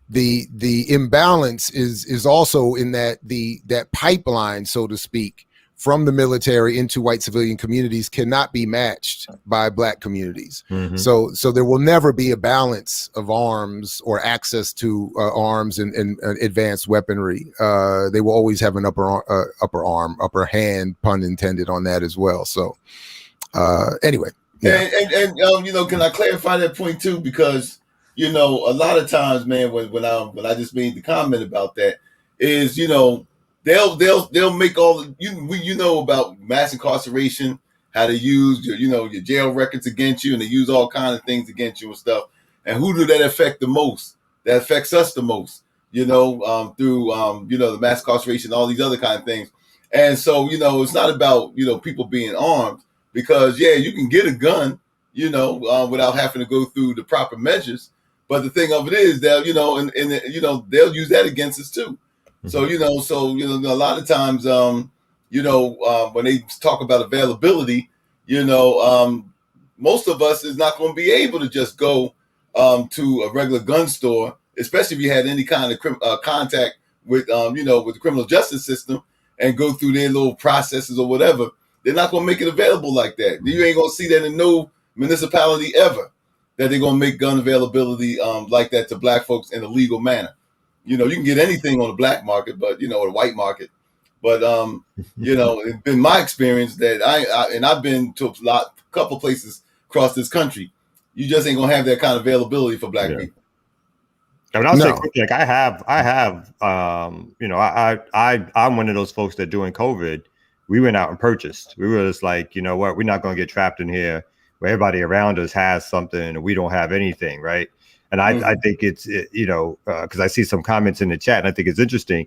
[SPEAKER 1] the imbalance is also in that that pipeline, so to speak, from the military into white civilian communities cannot be matched by black communities.
[SPEAKER 4] Mm-hmm.
[SPEAKER 1] So there will never be a balance of arms or access to arms and advanced weaponry. They will always have an upper hand, pun intended, on that as well. So anyway. Yeah.
[SPEAKER 2] And you know, can I clarify that point too? Because you know, a lot of times, man, when I just made the comment about that, is, you know, they'll make all the, you know about mass incarceration, how they use your jail records against you, and they use all kinds of things against you and stuff. And who do that affect the most? That affects us the most, you know, through you know, the mass incarceration, all these other kind of things. And so, you know, it's not about, you know, people being armed, because yeah, you can get a gun, you know, without having to go through the proper measures. But the thing of it is that, you know, and you know, they'll use that against us too. Mm-hmm. So you know, a lot of times, you know, when they talk about availability, you know, most of us is not going to be able to just go to a regular gun store, especially if you had any kind of contact with, you know, with the criminal justice system, and go through their little processes or whatever. They're not going to make it available like that. You ain't going to see that in no municipality ever, that they're going to make gun availability like that to black folks in a legal manner. You know, you can get anything on the black market, but, you know, or the white market. But, you know, it's been my experience that I've been to a couple places across this country. You just ain't going to have that kind of availability for black people.
[SPEAKER 4] I mean, I'll say quickly, like I have, you know, I'm one of those folks that during COVID, we went out and purchased. We were just like, you know what, we're not going to get trapped in here where everybody around us has something and we don't have anything, right? And I think it's, you know, because I see some comments in the chat, and I think it's interesting.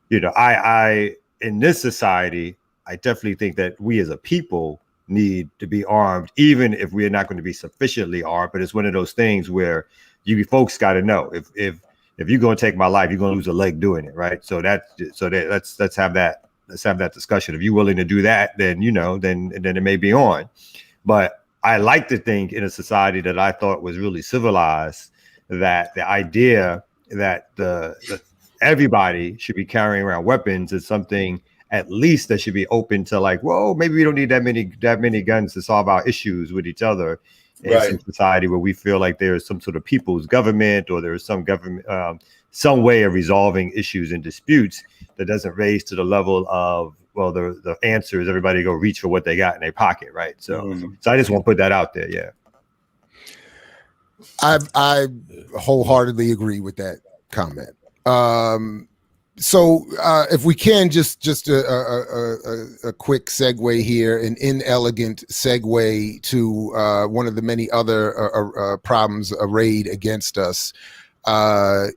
[SPEAKER 4] You know, I in this society, I definitely think that we as a people need to be armed, even if we're not going to be sufficiently armed. But it's one of those things where you folks got to know if you're going to take my life, you're going to lose a leg doing it, right? So let's have that discussion. If you're willing to do that, then you know, then it may be on. But I like to think in a society that I thought was really civilized, that the idea that the everybody should be carrying around weapons is something at least that should be open to, like, whoa, maybe we don't need that many guns to solve our issues with each other in some society where we feel like there's some sort of people's government, or there's some government, some way of resolving issues and disputes that doesn't raise to the level of, well, the answer is everybody go reach for what they got in their pocket, right? So, so I just want to put that out there. Yeah,
[SPEAKER 1] I wholeheartedly agree with that comment. So if we can, just a quick segue here, an inelegant segue to one of the many other problems arrayed against us,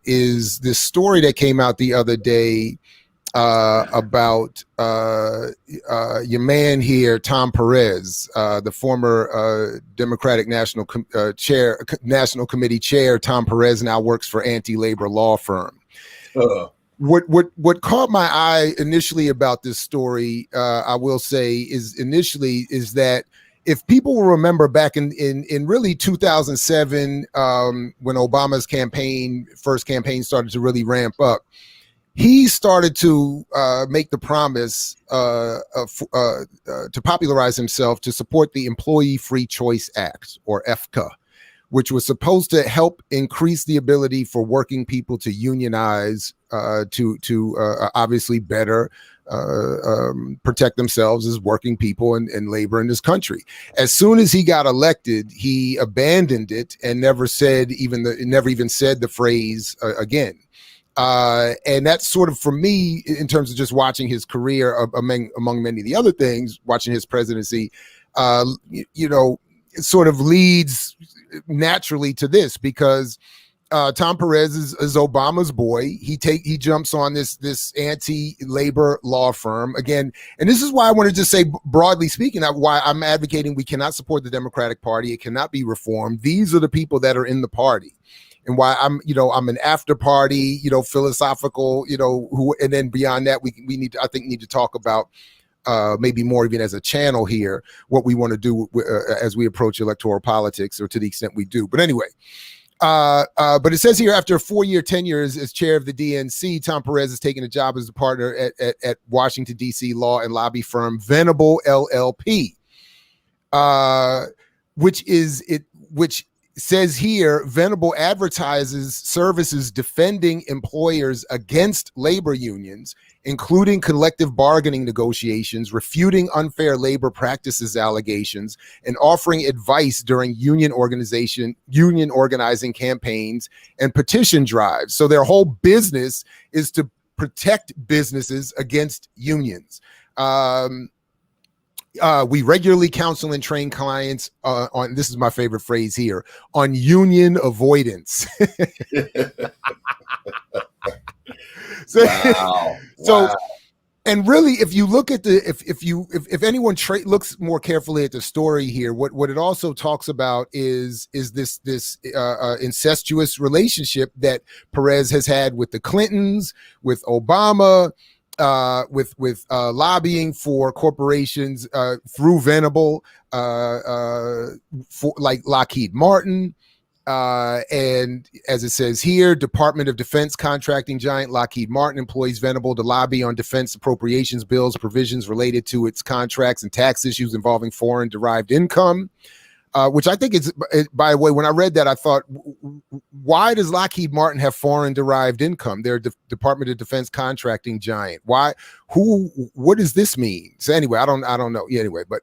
[SPEAKER 1] is this story that came out the other day about your man here, Tom Perez, the former Democratic National Committee chair. Tom Perez now works for anti-labor law firm. What caught my eye initially about this story, I will say, is that if people will remember back in really 2007, when Obama's first campaign started to really ramp up, he started to make the promise to popularize himself to support the Employee Free Choice Act, or EFCA, which was supposed to help increase the ability for working people to unionize, to obviously better protect themselves as working people and labor in this country. As soon as he got elected, he abandoned it and never even said the phrase again. And that's sort of, for me, in terms of just watching his career, among many of the other things, watching his presidency, it sort of leads naturally to this, because Tom Perez is Obama's boy. He jumps on this anti-labor law firm again, and this is why I want to just say, broadly speaking, why I'm advocating we cannot support the Democratic Party. It cannot be reformed. These are the people that are in the party, and why I'm an after party, philosophical, and then beyond that, we need to talk about. Maybe more even as a channel here, what we want to do as we approach electoral politics, or to the extent we do. But anyway, but it says here, after a 4-year tenure as chair of the DNC, Tom Perez has taken a job as a partner at Washington, D.C. law and lobby firm Venable LLP, which says here, Venable advertises services defending employers against labor unions, including collective bargaining negotiations, refuting unfair labor practices allegations, and offering advice during union organizing campaigns and petition drives. So their whole business is to protect businesses against unions. We regularly counsel and train clients on, this is my favorite phrase here, on union avoidance. So, and really, if you look at if anyone looks more carefully at the story here, what it also talks about is this incestuous relationship that Perez has had with the Clintons, with Obama, with lobbying for corporations through Venable, for like Lockheed Martin. And as it says here, Department of Defense contracting giant Lockheed Martin employs Venable to lobby on defense appropriations bills, provisions related to its contracts, and tax issues involving foreign derived income. Which I think is, by the way, when I read that, I thought, why does Lockheed Martin have foreign derived income? They're a Department of Defense contracting giant. Why? What does this mean? So anyway, I don't know. Yeah, anyway, but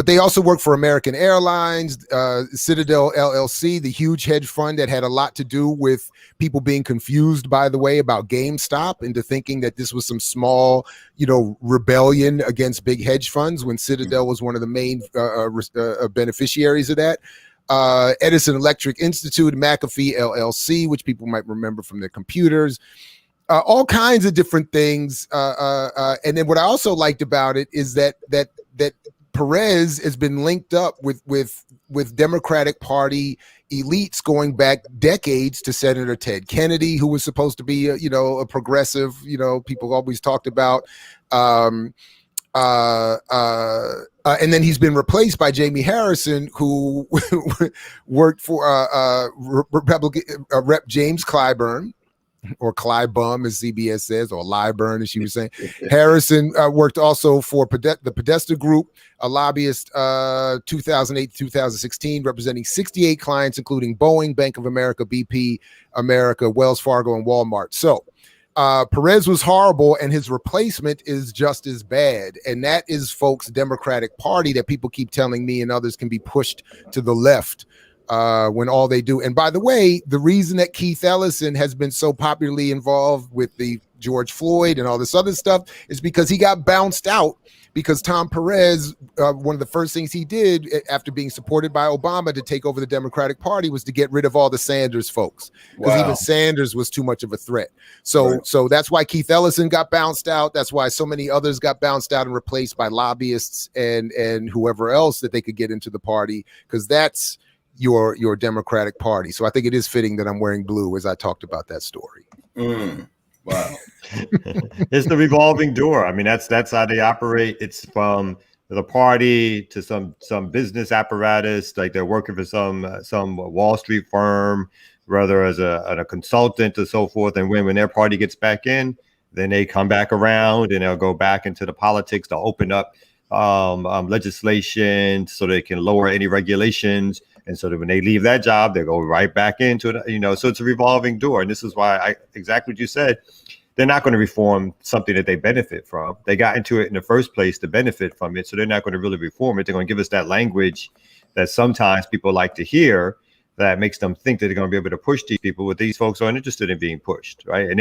[SPEAKER 1] they also work for American Airlines, Citadel LLC, the huge hedge fund that had a lot to do with people being confused, by the way, about GameStop, into thinking that this was some small, rebellion against big hedge funds, when Citadel was one of the main beneficiaries of that. Edison Electric Institute, McAfee LLC, which people might remember from their computers. All kinds of different things. And then what I also liked about it is that Perez has been linked up with Democratic Party elites going back decades to Senator Ted Kennedy, who was supposed to be a progressive, people always talked about. And then he's been replaced by Jamie Harrison, who worked for Republican Rep. James Clyburn, or Clybum, as CBS says, or Lyburn, as she was saying. Harrison worked also for the Podesta Group, a lobbyist, 2008 to 2016, representing 68 clients, including Boeing, Bank of America, BP America, Wells Fargo, and Walmart. So Perez was horrible, and his replacement is just as bad. And that is, folks, Democratic Party that people keep telling me and others can be pushed to the left. When all they do, and by the way, the reason that Keith Ellison has been so popularly involved with the George Floyd and all this other stuff is because he got bounced out, because Tom Perez, one of the first things he did after being supported by Obama to take over the Democratic Party was to get rid of all the Sanders folks, because even Sanders was too much of a threat. So that's why Keith Ellison got bounced out. That's why so many others got bounced out and replaced by lobbyists and whoever else that they could get into the party, because that's your Democratic Party. So I think it is fitting that I'm wearing blue as I talked about that story.
[SPEAKER 2] Wow.
[SPEAKER 4] It's the revolving door. I mean, that's how they operate. It's from the party to some business apparatus, like they're working for some Wall Street firm, rather as a consultant or so forth. And when their party gets back in, then they come back around and they'll go back into the politics to open up legislation so they can lower any regulations. And so that when they leave that job, they go right back into it, so it's a revolving door. And this is why exactly what you said, they're not going to reform something that they benefit from. They got into it in the first place to benefit from it. So they're not going to really reform it. They're going to give us that language that sometimes people like to hear that makes them think that they're going to be able to push these people, but these folks aren't interested in being pushed, right? And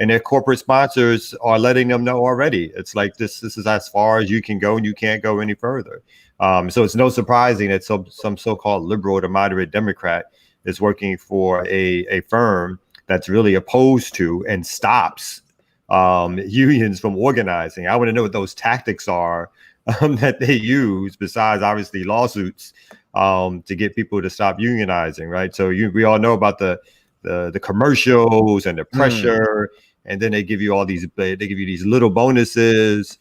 [SPEAKER 4] their corporate sponsors are letting them know already. It's like this is as far as you can go and you can't go any further. So it's no surprising that some so-called liberal to moderate Democrat is working for a firm that's really opposed to and stops unions from organizing. I want to know what those tactics are that they use, besides obviously lawsuits, to get people to stop unionizing, right? So we all know about the commercials and the pressure, and then they give you these little bonuses.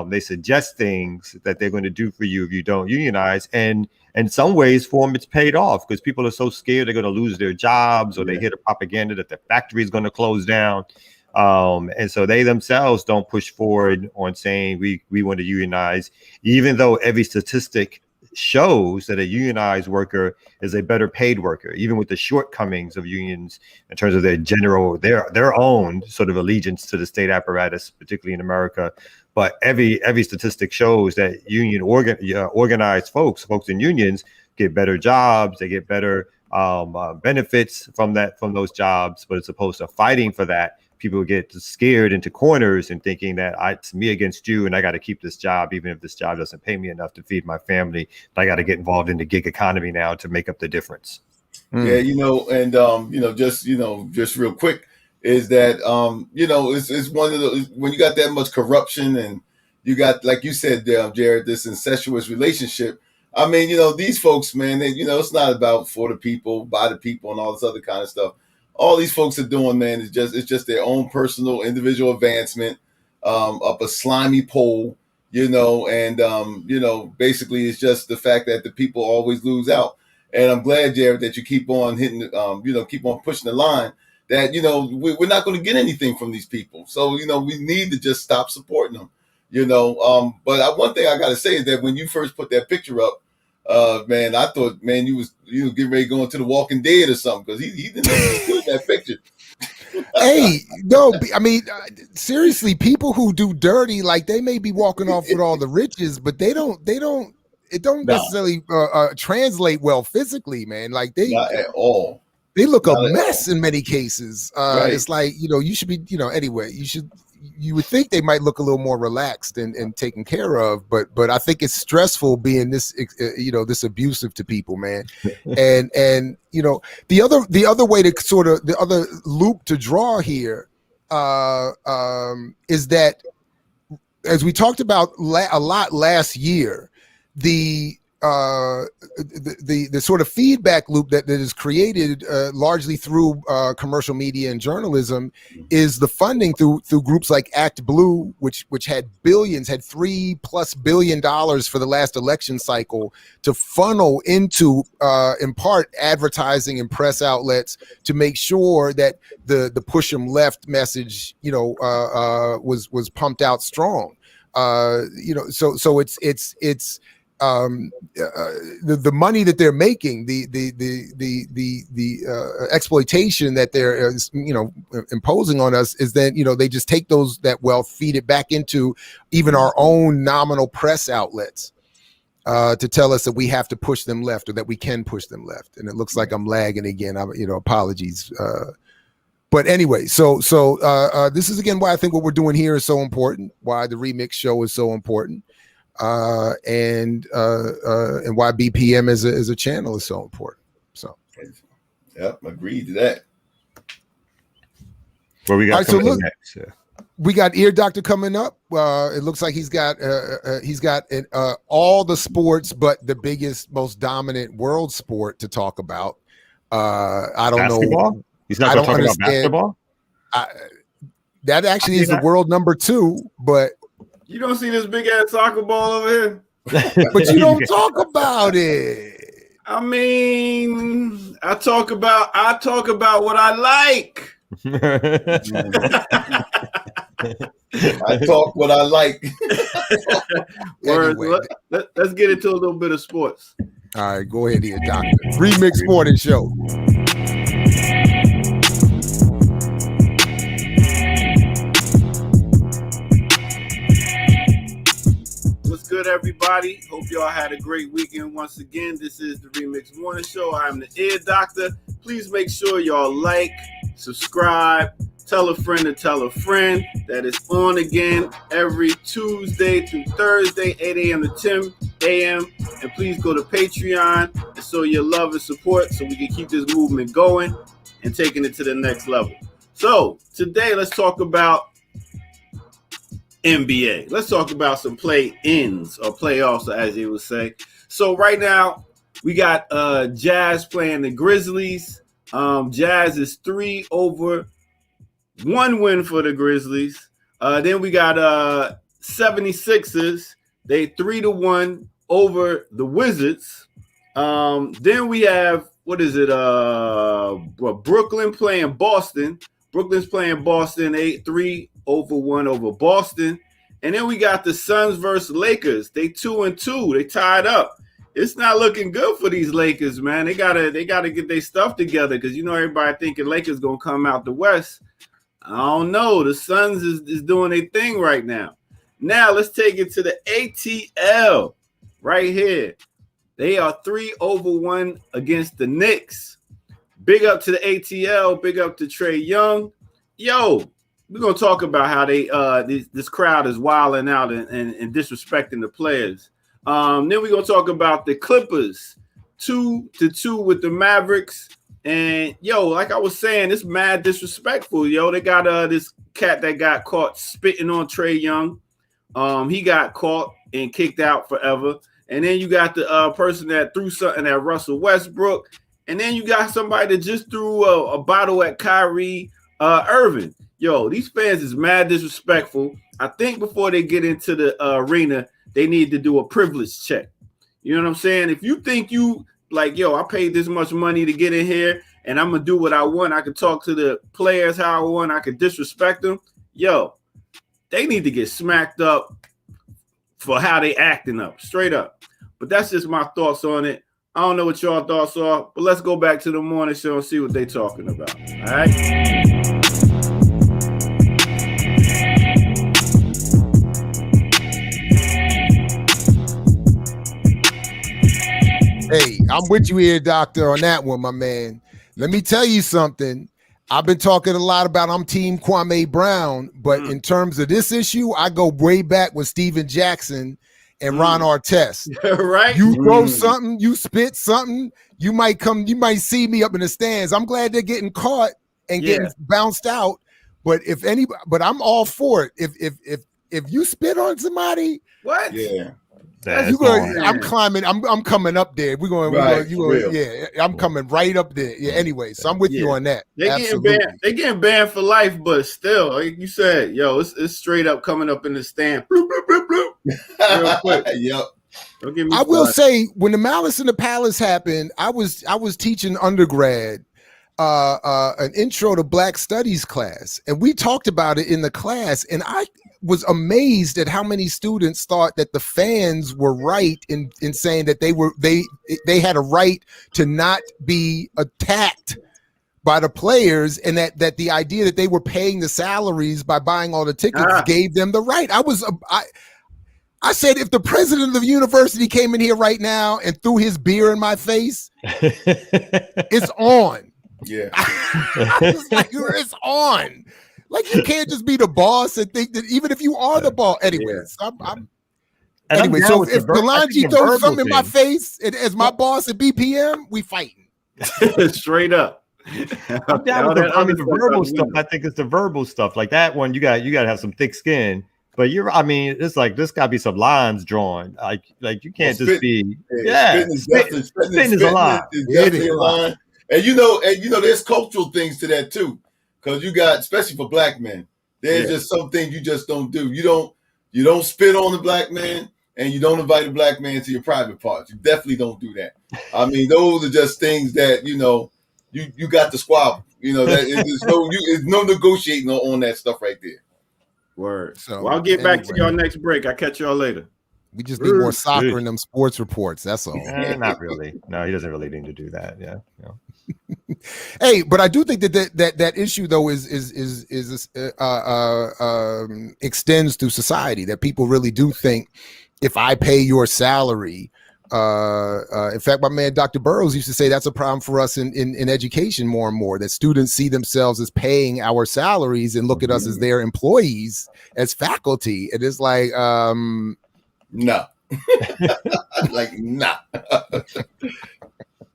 [SPEAKER 4] They suggest things that they're going to do for you if you don't unionize, and in some ways for them it's paid off because people are so scared they're going to lose their jobs, or they hear the propaganda that the factory is going to close down. And so they themselves don't push forward on saying we want to unionize, even though every statistic shows that a unionized worker is a better paid worker, even with the shortcomings of unions in terms of their own sort of allegiance to the state apparatus, particularly in America. But every statistic shows that organized folks in unions get better jobs, they get better benefits from those jobs. But as opposed to fighting for that, people get scared into corners and thinking that it's me against you, and I got to keep this job, even if this job doesn't pay me enough to feed my family. I got to get involved in the gig economy now to make up the difference.
[SPEAKER 2] Yeah, and just real quick is that it's one of those, when you got that much corruption and you got, like you said, Jared, this incestuous relationship. I mean, these folks, man, it's not about for the people, by the people, and all this other kind of stuff. All these folks are doing, man, it's just their own personal individual advancement up a slimy pole, and basically it's just the fact that the people always lose out. And I'm glad, Jared, that you keep on hitting, keep on pushing the line that, we're not going to get anything from these people. So, we need to just stop supporting them, but one thing I got to say is that when you first put that picture up, man, I thought, man, you was getting ready to go into The Walking Dead or something, because he didn't put that picture.
[SPEAKER 1] Hey, no, I mean, seriously, people who do dirty, like, they may be walking off with all the riches, but it don't necessarily translate well physically, man. Like,
[SPEAKER 2] not at all.
[SPEAKER 1] They look a mess in many cases. Right. It's like, you should be, anyway, you would think they might look a little more relaxed and taken care of, but I think it's stressful being this, this abusive to people, man. and the other way to sort of, the other loop to draw here is that, as we talked about a lot last year, the sort of feedback loop that is created largely through commercial media and journalism is the funding through groups like Act Blue, which had $3+ billion for the last election cycle to funnel into in part advertising and press outlets to make sure that the push 'em left message was pumped out strong. So it's the money that they're making, the exploitation that they're imposing on us is that they just take that wealth, feed it back into even our own nominal press outlets to tell us that we have to push them left, or that we can push them left. And it looks like I'm lagging again. Apologies. But anyway, so this is again why I think what we're doing here is so important. Why the RemiX show is so important. And why BPM as a channel is so important. So,
[SPEAKER 2] yep, agreed to that.
[SPEAKER 4] Well, we got next. Yeah.
[SPEAKER 1] We got Ear Doctor coming up. It looks like he's got all the sports, but the biggest, most dominant world sport to talk about. I don't know.
[SPEAKER 4] He's not going to talk about basketball.
[SPEAKER 1] That actually is the world number 2, but.
[SPEAKER 5] You don't see this big ass soccer ball over here?
[SPEAKER 1] But you don't talk about it.
[SPEAKER 5] I mean, I talk about what I like.
[SPEAKER 2] I talk what I like.
[SPEAKER 5] Anyway. Let's get into a little bit of sports.
[SPEAKER 1] All right, go ahead here, Doctor. RemiX Morning Show.
[SPEAKER 5] What's good, everybody? Hope y'all had a great weekend once again. This is the RemiX Morning Show. I'm the Ear Doctor. Please make sure y'all like, subscribe, tell a friend to tell a friend that it's on again every Tuesday through Thursday, 8 a.m. to 10 a.m. And please go to Patreon and show your love and support so we can keep this movement going and taking it to the next level. So today, let's talk about NBA. Let's talk about some play-ins or playoffs, as you would say. So right now, we got Jazz playing the Grizzlies. Jazz is 3-1 win for the Grizzlies. Then we got 76ers. They 3-1 over the Wizards. Then we have, Brooklyn playing Boston. Brooklyn's playing Boston 8-3 1 over Boston. And then we got the Suns versus Lakers. They 2-2. They tied up. It's not looking good for these Lakers, man. They gotta get their stuff together because everybody thinking Lakers gonna come out the West. I don't know. The Suns is doing their thing right now. Now let's take it to the ATL right here. They are 3-1 against the Knicks. Big up to the ATL. Big up to Trae Young. Yo, we're gonna talk about how they this crowd is wilding out and disrespecting the players. Then we're gonna talk about the Clippers 2-2 with the Mavericks. And yo, like I was saying, it's mad disrespectful. Yo, they got this cat that got caught spitting on Trae Young. He got caught and kicked out forever. And then you got the person that threw something at Russell Westbrook. And then you got somebody that just threw a bottle at Kyrie Irving. Yo, these fans is mad disrespectful. I think before they get into the arena, they need to do a privilege check. You know what I'm saying? If you think you like, yo, I paid this much money to get in here and I'm going to do what I want. I can talk to the players how I want. I can disrespect them. Yo, they need to get smacked up for how they acting up, straight up. But that's just my thoughts on it. I don't know what y'all thoughts are, but let's go back to the morning show and see what they talking about. All right.
[SPEAKER 1] Hey, I'm with you here, Doctor, on that one, my man. Let me tell you something. I've been talking a lot about I'm Team Kwame Brown, but in terms of this issue, I go way back with Steven Jackson and Ron Artest.
[SPEAKER 5] Right?
[SPEAKER 1] You throw something, you spit something, you might see me up in the stands. I'm glad they're getting caught and getting bounced out. But I'm all for it. If you spit on somebody,
[SPEAKER 5] what?
[SPEAKER 2] Yeah.
[SPEAKER 1] I'm climbing. I'm coming up there. I'm coming right up there. Yeah. Anyway, so I'm with you on that.
[SPEAKER 5] They getting banned for life, but still, like you said, yo, it's straight up coming up in the stand. Bloop, bloop, bloop, bloop. Real quick.
[SPEAKER 2] Yep.
[SPEAKER 1] I will say, when the Malice in the Palace happened, I was teaching undergrad an intro to Black Studies class, and we talked about it in the class, and I was amazed at how many students thought that the fans were right in saying that they had a right to not be attacked by the players, and that the idea that they were paying the salaries by buying all the tickets gave them the right. I said, if the president of the university came in here right now and threw his beer in my face, it's on.
[SPEAKER 2] Yeah.
[SPEAKER 1] It's on. Like, you can't just be the boss and think that even if you are the boss. Anyways, so if Belangi throws something in my face as my boss at BPM, we fighting.
[SPEAKER 5] Straight up.
[SPEAKER 4] I'm down with the verbal stuff. I think it's the verbal stuff. Like that one, you got to have some thick skin. But it's like there's got to be some lines drawn. Like you can't just be spitting is a lie.
[SPEAKER 2] And there's cultural things to that too, because you got, especially for Black men, there's just some things you just don't do. You don't You don't spit on the black man, and you don't invite a black man to your private parts. You definitely don't do that. I mean, those are just things that, you know, you got to squabble. You know, that there's no negotiating on that stuff right there.
[SPEAKER 5] Word.
[SPEAKER 1] So,
[SPEAKER 5] well, I'll get back to y'all next break. I'll catch y'all later.
[SPEAKER 1] We just need more soccer in them sports reports. That's all.
[SPEAKER 4] Not really. No, he doesn't really need to do that. Yeah.
[SPEAKER 1] Hey, but I do think that issue though is extends through society. That people really do think if I pay your salary. In fact, my man Dr. Burroughs used to say that's a problem for us in education more and more. That students see themselves as paying our salaries and look at us as their employees, as faculty. And it's like,
[SPEAKER 2] no. Like, nah.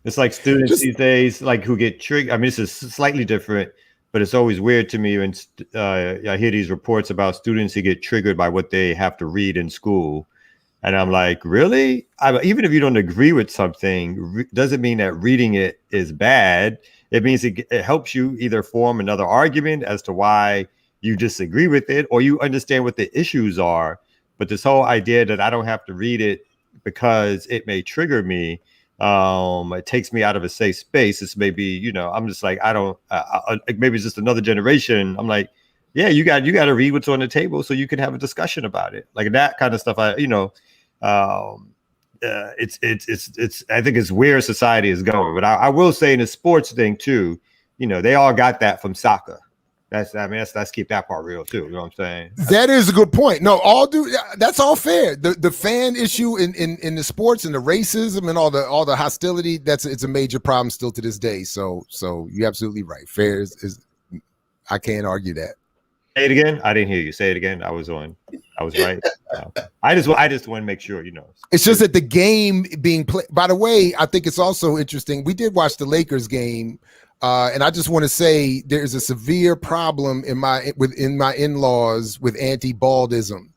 [SPEAKER 4] It's like students these days, like who get triggered. I mean, this is slightly different, but it's always weird to me when I hear these reports about students who get triggered by what they have to read in school. And I'm like, really? Even if you don't agree with something, doesn't mean that reading it is bad. It means it helps you either form another argument as to why you disagree with it, or you understand what the issues are. But this whole idea that I don't have to read it because it may trigger me, it takes me out of a safe space. It's maybe, you know, I'm just like, maybe it's just another generation. I'm like, yeah, you got to read what's on the table so you can have a discussion about it. Like that kind of stuff. It's I think it's where society is going. But I will say in the sports thing too, you know, they all got that from soccer. Let's keep that part real too. You know what I'm saying?
[SPEAKER 1] That is a good point. No, that's all fair. The fan issue in the sports and the racism and all the hostility, it's a major problem still to this day. So you're absolutely right. Fair is I can't argue that.
[SPEAKER 4] Say it again. I didn't hear you. Say it again. I was right. I just want to make sure, you know.
[SPEAKER 1] It's just that the game being played. By the way, I think it's also interesting. We did watch the Lakers game, and I just want to say there's a severe problem within my in-laws with anti-baldism,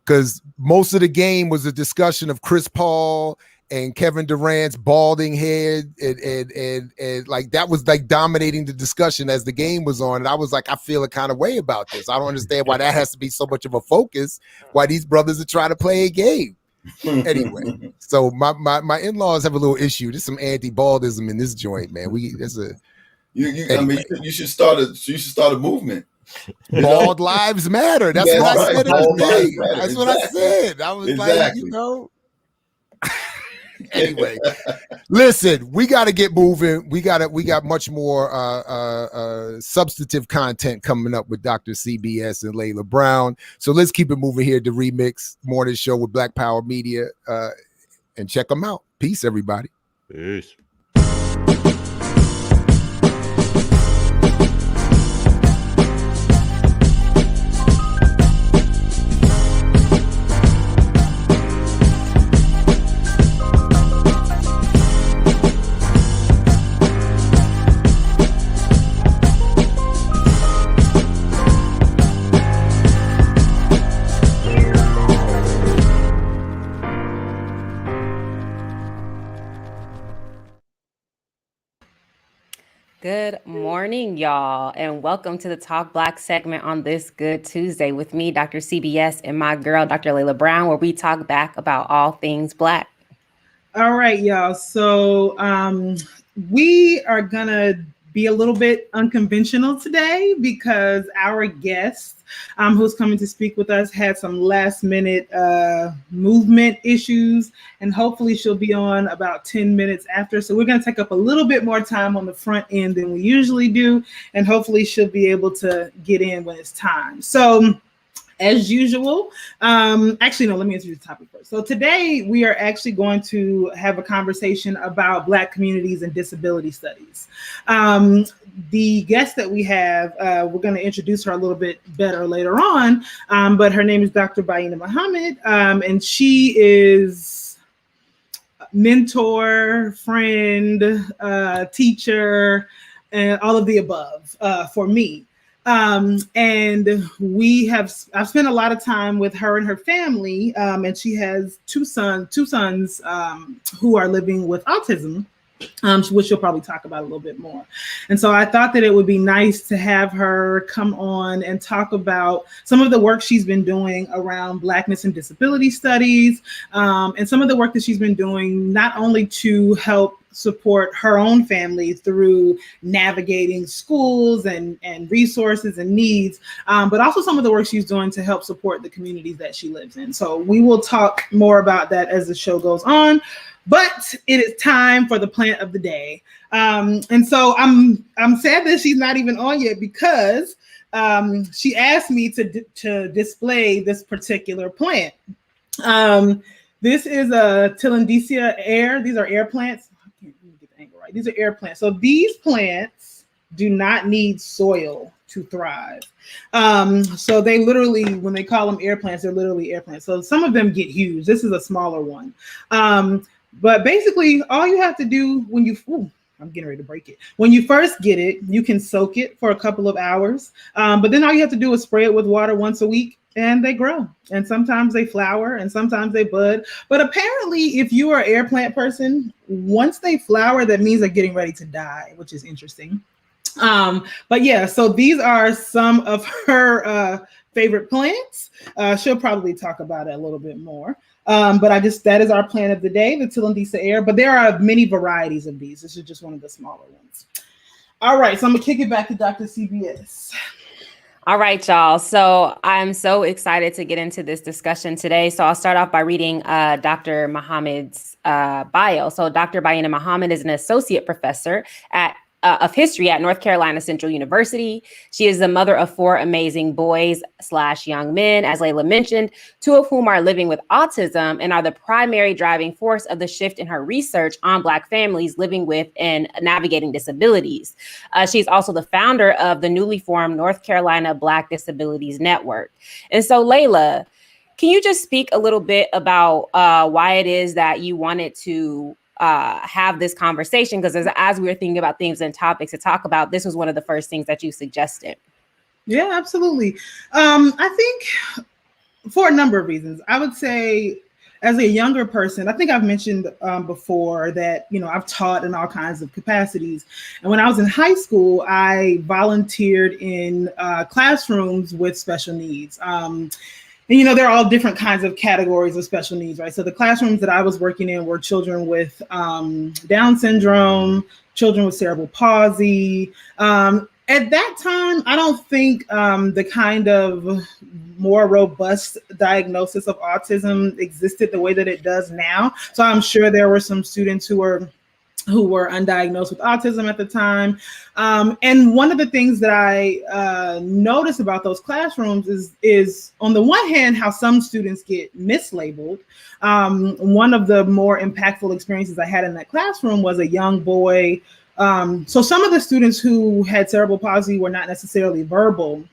[SPEAKER 1] because most of the game was a discussion of Chris Paul and Kevin Durant's balding head, and like that was like dominating the discussion as the game was on. And I was like, I feel a kind of way about this. I don't understand why that has to be so much of a focus. Why these brothers are trying to play a game. Anyway, so my in-laws have a little issue. There's some anti-baldism in this joint, man.
[SPEAKER 2] I mean, you should start a movement.
[SPEAKER 1] Bald lives matter. That's what I said. That's what I said. I was like, you know. Anyway, listen, we got to get moving. We got much more substantive content coming up with Dr. CBS and Layla Brown. So let's keep it moving here to Remix Morning Show with Black Power Media, and check them out. Peace, everybody.
[SPEAKER 4] Peace.
[SPEAKER 6] Good morning, y'all, and welcome to the Talk Black segment on this Good Tuesday with me, Dr. CBS, and my girl, Dr. Layla Brown, where we talk back about all things Black.
[SPEAKER 7] All right, y'all. So we are going to be a little bit unconventional today because our guest who's coming to speak with us had some last minute movement issues, and hopefully she'll be on about 10 minutes after. So we're going to take up a little bit more time on the front end than we usually do, and hopefully she'll be able to get in when it's time. So as usual, actually, no, let me introduce the topic first. So today we are actually going to have a conversation about Black communities and disability studies. The guest that we have, we're going to introduce her a little bit better later on, but her name is Dr. Baina Muhammad, and she is mentor, friend, teacher, and all of the above for me. And I've spent a lot of time with her and her family, and she has two sons who are living with autism. which she'll probably talk about a little bit more. And so I thought that it would be nice to have her come on and talk about some of the work she's been doing around Blackness and disability studies, and some of the work that she's been doing not only to help support her own family through navigating schools and resources and needs, but also some of the work she's doing to help support the communities that she lives in. So we will talk more about that as the show goes on. But it is time for the plant of the day. And so I'm sad that she's not even on yet, because she asked me to display this particular plant. This is a Tillandsia air. These are air plants. I can't even get the angle right. These are air plants. So these plants do not need soil to thrive. So they literally, when they call them air plants, they're literally air plants. So some of them get huge. This is a smaller one. But basically, all you have to do when I'm getting ready to break it. When you first get it, you can soak it for a couple of hours. But then all you have to do is spray it with water once a week, and they grow. And sometimes they flower, and sometimes they bud. But apparently, if you are an air plant person, once they flower, that means they're getting ready to die, which is interesting. But yeah, so these are some of her favorite plants. She'll probably talk about it a little bit more. But that is our plant of the day, the Tillandsia air. But there are many varieties of these. This is just one of the smaller ones. All right, so I'm gonna kick it back to Dr. CBS.
[SPEAKER 6] All right, y'all. So I'm so excited to get into this discussion today. So I'll start off by reading Dr. Muhammad's bio. So Dr. Baina Muhammad is an associate professor of history at North Carolina Central University. She is the mother of 4 amazing boys/young men, as Layla mentioned, 2 of whom are living with autism and are the primary driving force of the shift in her research on Black families living with and navigating disabilities. She's also the founder of the newly formed North Carolina Black Disabilities Network. And so, Layla, can you just speak a little bit about why it is that you wanted to have this conversation? Because as we were thinking about themes and topics to talk about, this was one of the first things that you suggested.
[SPEAKER 7] Yeah, absolutely. I think for a number of reasons. I would say, as a younger person, I think I've mentioned before that, I've taught in all kinds of capacities. And when I was in high school, I volunteered in classrooms with special needs. And, there are all different kinds of categories of special needs, right? So the classrooms that I was working in were children with Down syndrome, children with cerebral palsy. At that time, I don't think the kind of more robust diagnosis of autism existed the way that it does now. So I'm sure there were some students who were undiagnosed with autism at the time. And one of the things that I notice about those classrooms is on the one hand, how some students get mislabeled. One of the more impactful experiences I had in that classroom was a young boy. So some of the students who had cerebral palsy were not necessarily verbal.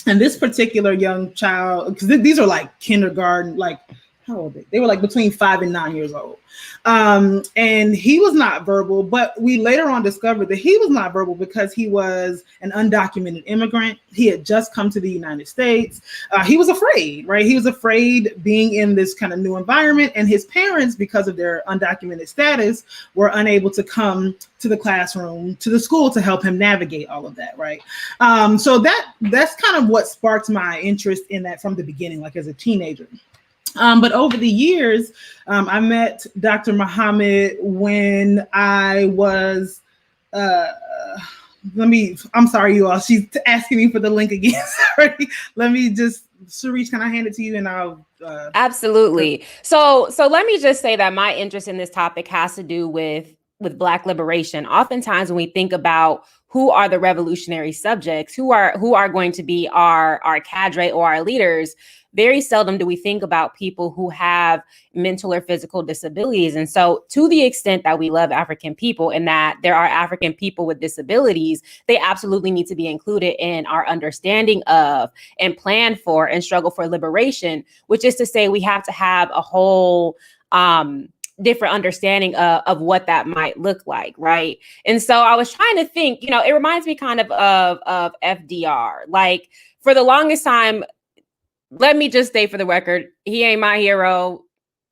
[SPEAKER 7] And this particular young child, because these are like kindergarten, like, how old are they? They were like between 5 and 9 years old. And he was not verbal, but we later on discovered that he was not verbal because he was an undocumented immigrant. He had just come to the United States. He was afraid, right? He was afraid being in this kind of new environment, and his parents, because of their undocumented status, were unable to come to the classroom, to the school, to help him navigate all of that, right? So that's kind of what sparked my interest in that from the beginning, like as a teenager. But over the years, I met Dr. Muhammad when I was, I'm sorry, you all, she's asking me for the link again. Sorry. Let me just, Sharice, can I hand it to you and I'll.
[SPEAKER 6] Absolutely. So let me just say that my interest in this topic has to do with Black liberation. Oftentimes when we think about who are the revolutionary subjects, who are going to be our cadre or our leaders, very seldom do we think about people who have mental or physical disabilities. And so to the extent that we love African people and that there are African people with disabilities, they absolutely need to be included in our understanding of and plan for and struggle for liberation, which is to say we have to have a whole different understanding of what that might look like, right? And so I was trying to think, it reminds me kind of FDR. Like for the longest time, let me just say for the record, he ain't my hero,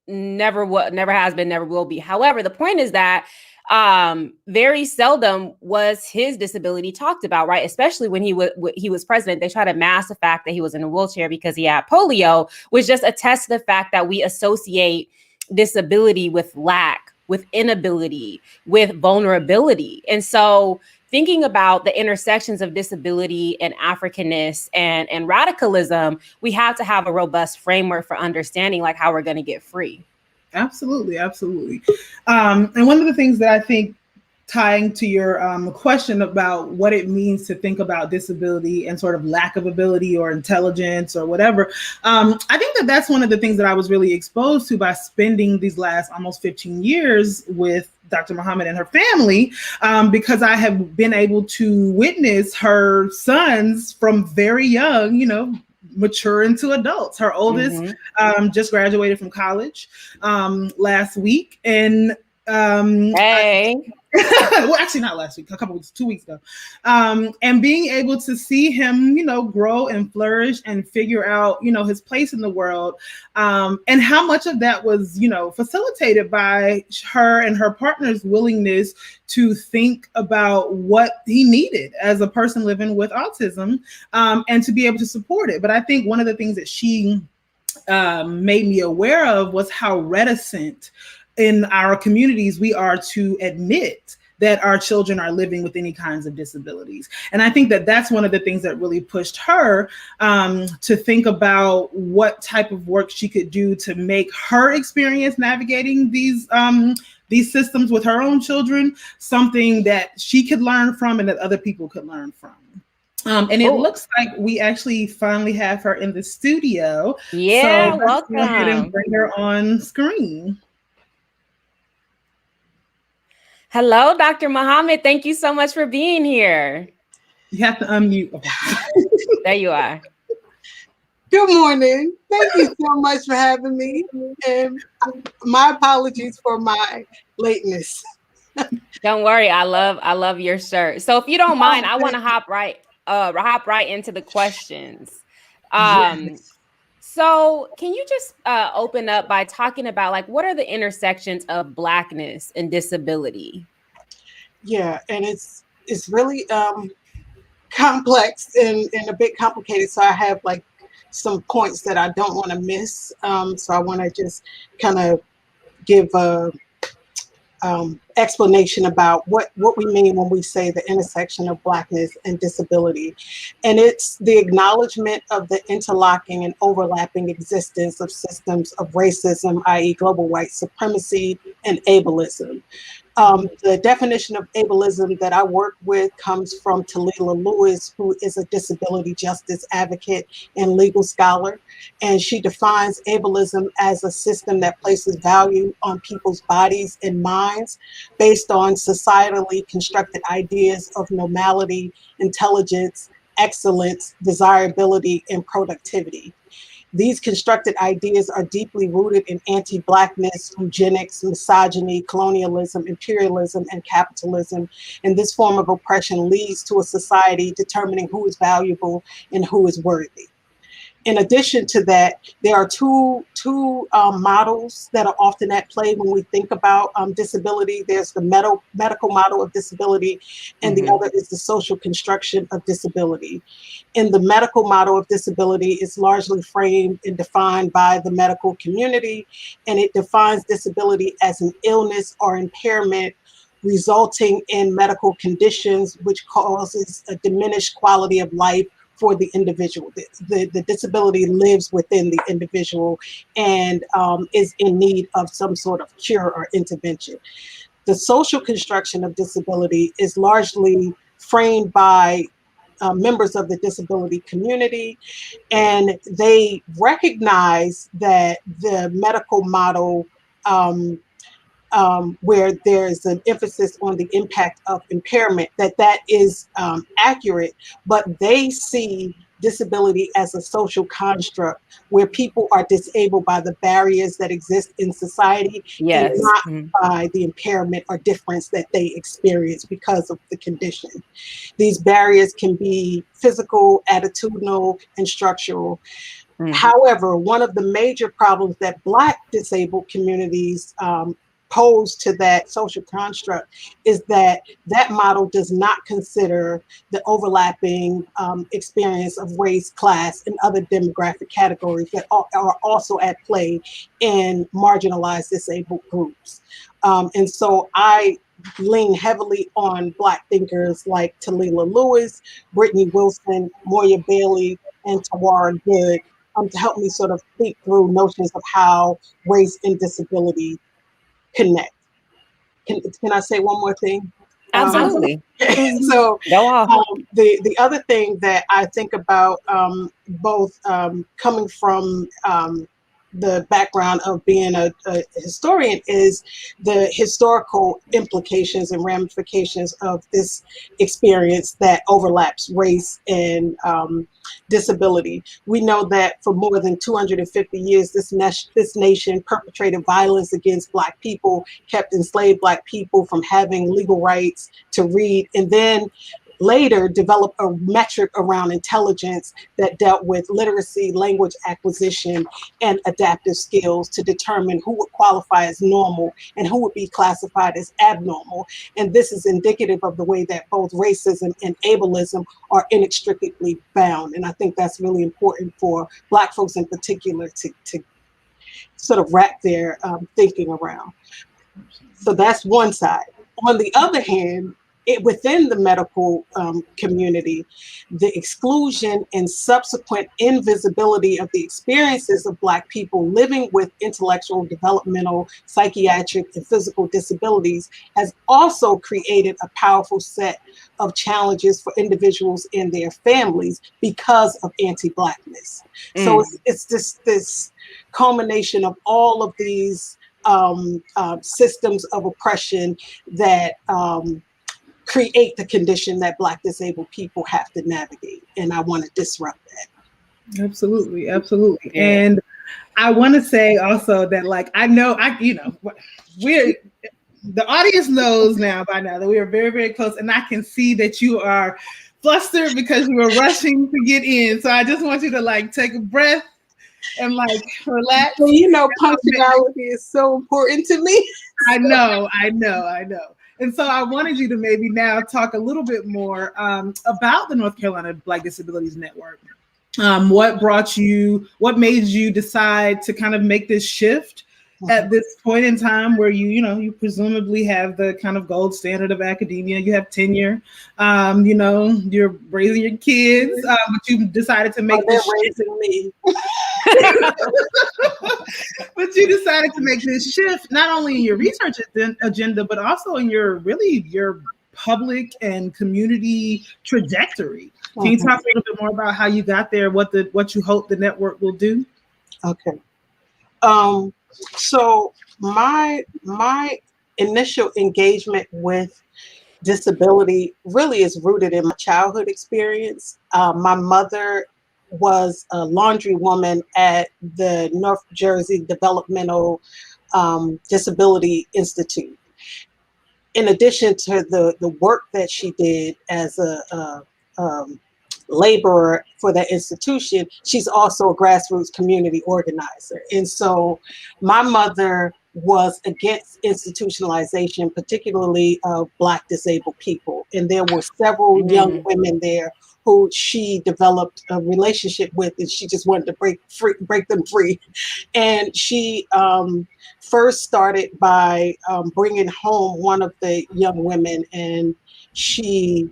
[SPEAKER 6] never has been, never will be. However, the point is that very seldom was his disability talked about, right? Especially when he was president. They try to mask the fact that he was in a wheelchair because he had polio, which just attests to the fact that we associate disability with lack, with inability, with vulnerability. And so thinking about the intersections of disability and Africanness and radicalism, we have to have a robust framework for understanding like how we're going to get free.
[SPEAKER 7] Absolutely. And one of the things that I think, tying to your question about what it means to think about disability and sort of lack of ability or intelligence or whatever, I think that that's one of the things that I was really exposed to by spending these last almost 15 years with Dr. Muhammad and her family, because I have been able to witness her sons from very young, mature into adults. Her oldest just graduated from college last week, and well, actually not last week, 2 weeks ago. And being able to see him, grow and flourish and figure out, his place in the world. And how much of that was, facilitated by her and her partner's willingness to think about what he needed as a person living with autism, and to be able to support it. But I think one of the things that she made me aware of was how reticent in our communities we are to admit that our children are living with any kinds of disabilities. And I think that that's one of the things that really pushed her to think about what type of work she could do to make her experience navigating these systems with her own children something that she could learn from and that other people could learn from. And it looks like we actually finally have her in the studio.
[SPEAKER 6] Yeah,
[SPEAKER 7] so
[SPEAKER 6] welcome.
[SPEAKER 7] Go ahead and bring her on screen.
[SPEAKER 6] Hello, Dr. Muhammad. Thank you so much for being here.
[SPEAKER 7] You have to unmute.
[SPEAKER 6] There you are.
[SPEAKER 8] Good morning. Thank you so much for having me. And my apologies for my lateness.
[SPEAKER 6] Don't worry. I love your shirt. So if you don't mind, I want to hop right into the questions.
[SPEAKER 8] Yes.
[SPEAKER 6] So can you just open up by talking about like what are the intersections of Blackness and disability?
[SPEAKER 8] Yeah, and it's really complex and a bit complicated. So I have like some points that I don't want to miss. So I want to just kind of give a explanation about what we mean when we say the intersection of Blackness and disability. And it's the acknowledgement of the interlocking and overlapping existence of systems of racism, i.e. global white supremacy and ableism. The definition of ableism that I work with comes from Talila Lewis, who is a disability justice advocate and legal scholar. And she defines ableism as a system that places value on people's bodies and minds based on societally constructed ideas of normality, intelligence, excellence, desirability, and productivity. These constructed ideas are deeply rooted in anti-Blackness, eugenics, misogyny, colonialism, imperialism, and capitalism. And this form of oppression leads to a society determining who is valuable and who is worthy. In addition to that, there are two models that are often at play when we think about disability. There's the medical model of disability, and the other is the social construction of disability. In the medical model of disability, it's largely framed and defined by the medical community, and it defines disability as an illness or impairment resulting in medical conditions which causes a diminished quality of life for the individual. The disability lives within the individual and is in need of some sort of cure or intervention. The social construction of disability is largely framed by members of the disability community, and they recognize that the medical model where there's an emphasis on the impact of impairment, that is accurate, but they see disability as a social construct where people are disabled by the barriers that exist in society, and not by the impairment or difference that they experience because of the condition. These barriers can be physical, attitudinal, and structural. However, one of the major problems that Black disabled communities posed to that social construct is that that model does not consider the overlapping experience of race, class, and other demographic categories that are also at play in marginalized disabled groups. And so I lean heavily on Black thinkers like Talila Lewis, Brittany Wilson, Moya Bailey, and Tawara Good to help me sort of think through notions of how race and disability connect. Can I say one more thing?
[SPEAKER 6] Absolutely.
[SPEAKER 8] So
[SPEAKER 6] go off.
[SPEAKER 8] The other thing that I think about, both coming from the background of being a historian, is the historical implications and ramifications of this experience that overlaps race and disability. We know that for more than 250 years, this nation perpetrated violence against Black people, kept enslaved Black people from having legal rights to read, and then later developed a metric around intelligence that dealt with literacy, language acquisition, and adaptive skills to determine who would qualify as normal and who would be classified as abnormal. And this is indicative of the way that both racism and ableism are inextricably bound. And I think that's really important for Black folks in particular to sort of wrap their thinking around. So that's one side. On the other hand, within the medical community, the exclusion and subsequent invisibility of the experiences of Black people living with intellectual, developmental, psychiatric, and physical disabilities has also created a powerful set of challenges for individuals and their families because of anti-Blackness. So it's this culmination of all of these systems of oppression that create the condition that Black disabled people have to navigate. And I want to disrupt that.
[SPEAKER 7] Absolutely. Absolutely. Yeah. And I want to say also that, like, we're, the audience knows now by now that we are very, very close, and I can see that you are flustered because you are rushing to get in. So I just want you to, like, take a breath and, like, relax.
[SPEAKER 8] Well, punctuality is so important to me.
[SPEAKER 7] I know. And so I wanted you to maybe now talk a little bit more about the North Carolina Black Disabilities Network. What made you decide to kind of make this shift at this point in time where you presumably have the kind of gold standard of academia, you have tenure, you're raising your kids, but you decided to make this shift.
[SPEAKER 8] Raising me.
[SPEAKER 7] But you decided to make this shift, not only in your research agenda, but also in your public and community trajectory. Can you talk a little bit more about how you got there, what you hope the network will do?
[SPEAKER 8] Okay. So my initial engagement with disability really is rooted in my childhood experience. My mother was a laundry woman at the North Jersey Developmental Disability Institute. In addition to the work that she did as a laborer for that institution, she's also a grassroots community organizer. And so my mother was against institutionalization, particularly of Black disabled people. And there were several young women there who she developed a relationship with, and she just wanted to break them free. And she first started by bringing home one of the young women, and she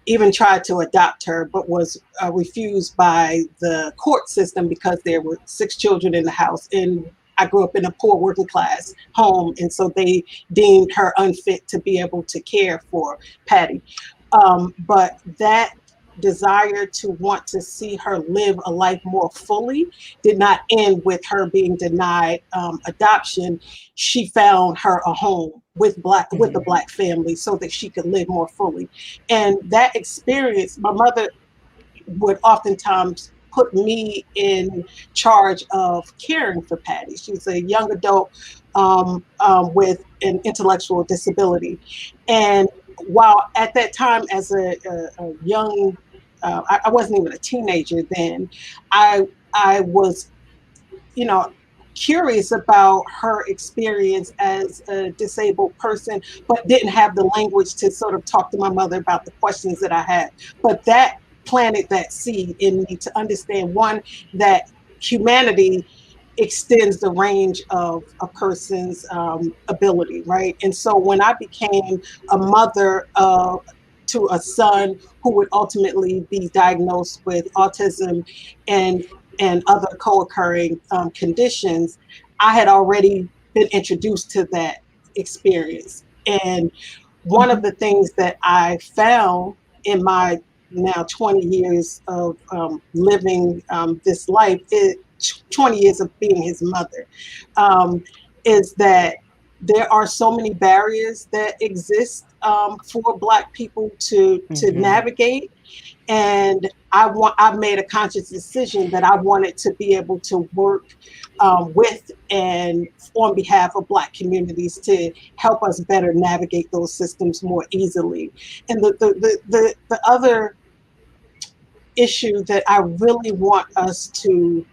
[SPEAKER 8] even tried to adopt her, but was refused by the court system because there were 6 children in the house. And I grew up in a poor working class home, and so they deemed her unfit to be able to care for Patty. But that desire to want to see her live a life more fully did not end with her being denied adoption. She found her a home with a Black family so that she could live more fully. And that experience, my mother would oftentimes put me in charge of caring for Patty. She was a young adult with an intellectual disability. And while at that time, as a young, I wasn't even a teenager then, I was, curious about her experience as a disabled person, but didn't have the language to sort of talk to my mother about the questions that I had. But that planted that seed in me to understand, one, that humanity extends the range of a person's ability, right? And so when I became a mother to a son who would ultimately be diagnosed with autism and other co-occurring conditions, I had already been introduced to that experience. And one of the things that I found in my now 20 years of living this life, 20 years of being his mother, is that there are so many barriers that exist for Black people to navigate. And I've made a conscious decision that I wanted to be able to work with and on behalf of Black communities to help us better navigate those systems more easily. And the other issue that I really want us to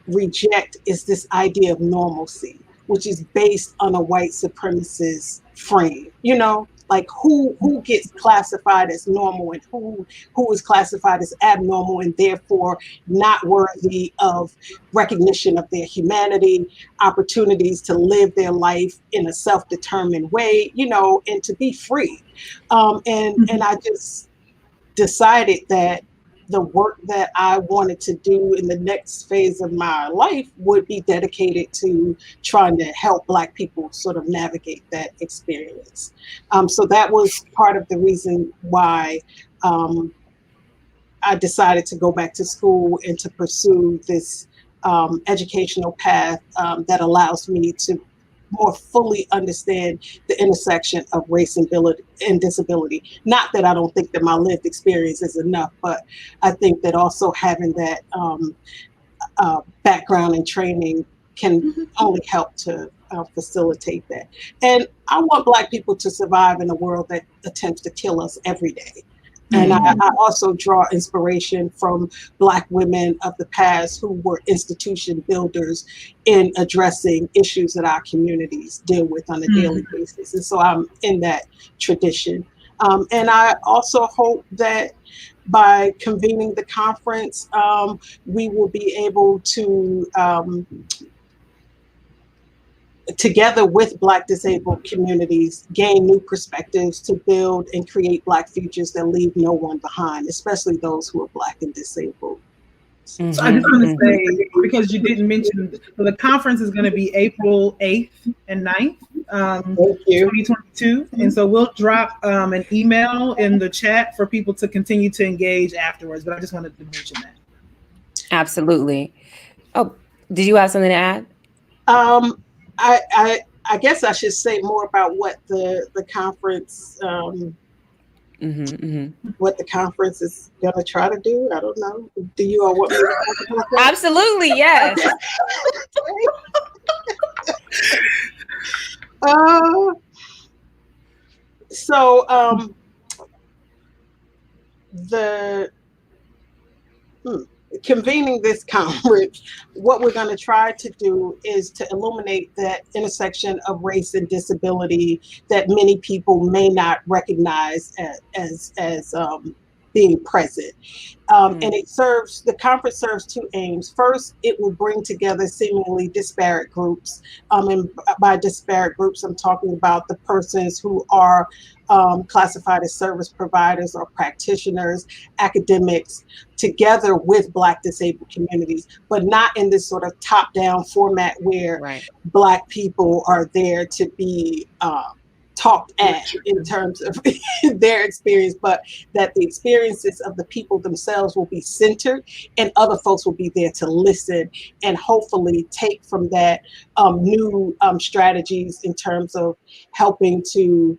[SPEAKER 8] reject is this idea of normalcy, which is based on a white supremacist frame. You know, like who gets classified as normal and who is classified as abnormal and therefore not worthy of recognition of their humanity, opportunities to live their life in a self-determined way, you know, and to be free. And I just decided that the work that I wanted to do in the next phase of my life would be dedicated to trying to help Black people sort of navigate that experience. So that was part of the reason why I decided to go back to school and to pursue this educational path that allows me to more fully understand the intersection of race and disability. Not that I don't think that my lived experience is enough, but I think that also having that background and training can only help to facilitate that. And I want Black people to survive in a world that attempts to kill us every day. And I also draw inspiration from Black women of the past who were institution builders in addressing issues that our communities deal with on a daily basis. And so I'm in that tradition. And I also hope that by convening the conference, we will be able to together with Black disabled communities, gain new perspectives to build and create Black futures that leave no one behind, especially those who are Black and disabled.
[SPEAKER 7] So I just want to say, because you didn't mention, so the conference is going to be April 8th and 9th, 2022. And so we'll drop an email in the chat for people to continue to engage afterwards. But I just wanted to mention that.
[SPEAKER 6] Absolutely. Oh, did you have something to add?
[SPEAKER 8] I guess I should say more about what the conference what the conference is going to try to do. I don't know. Do you all want me to talk about that?
[SPEAKER 6] Absolutely, yes.
[SPEAKER 8] Convening this conference, what we're going to try to do is to illuminate that intersection of race and disability that many people may not recognize as being present. And the conference serves two aims. First, it will bring together seemingly disparate groups. And by disparate groups, I'm talking about the persons who are classified as service providers or practitioners, academics, together with Black disabled communities, but not in this sort of top-down format where Black people are there to be talked at in terms of their experience, but that the experiences of the people themselves will be centered and other folks will be there to listen and hopefully take from that new strategies in terms of helping to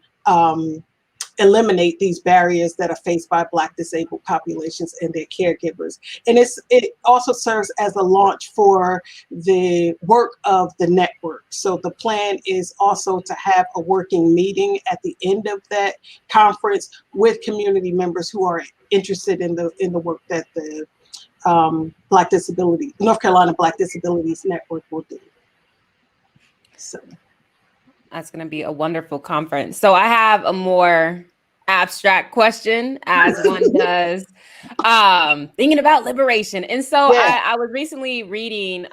[SPEAKER 8] eliminate these barriers that are faced by Black disabled populations and their caregivers. And it also serves as a launch for the work of the network. So the plan is also to have a working meeting at the end of that conference with community members who are interested in the work that the North Carolina Black Disabilities Network will do. So
[SPEAKER 6] that's going to be a wonderful conference. So I have a more abstract question, as one does, thinking about liberation. And so I was recently reading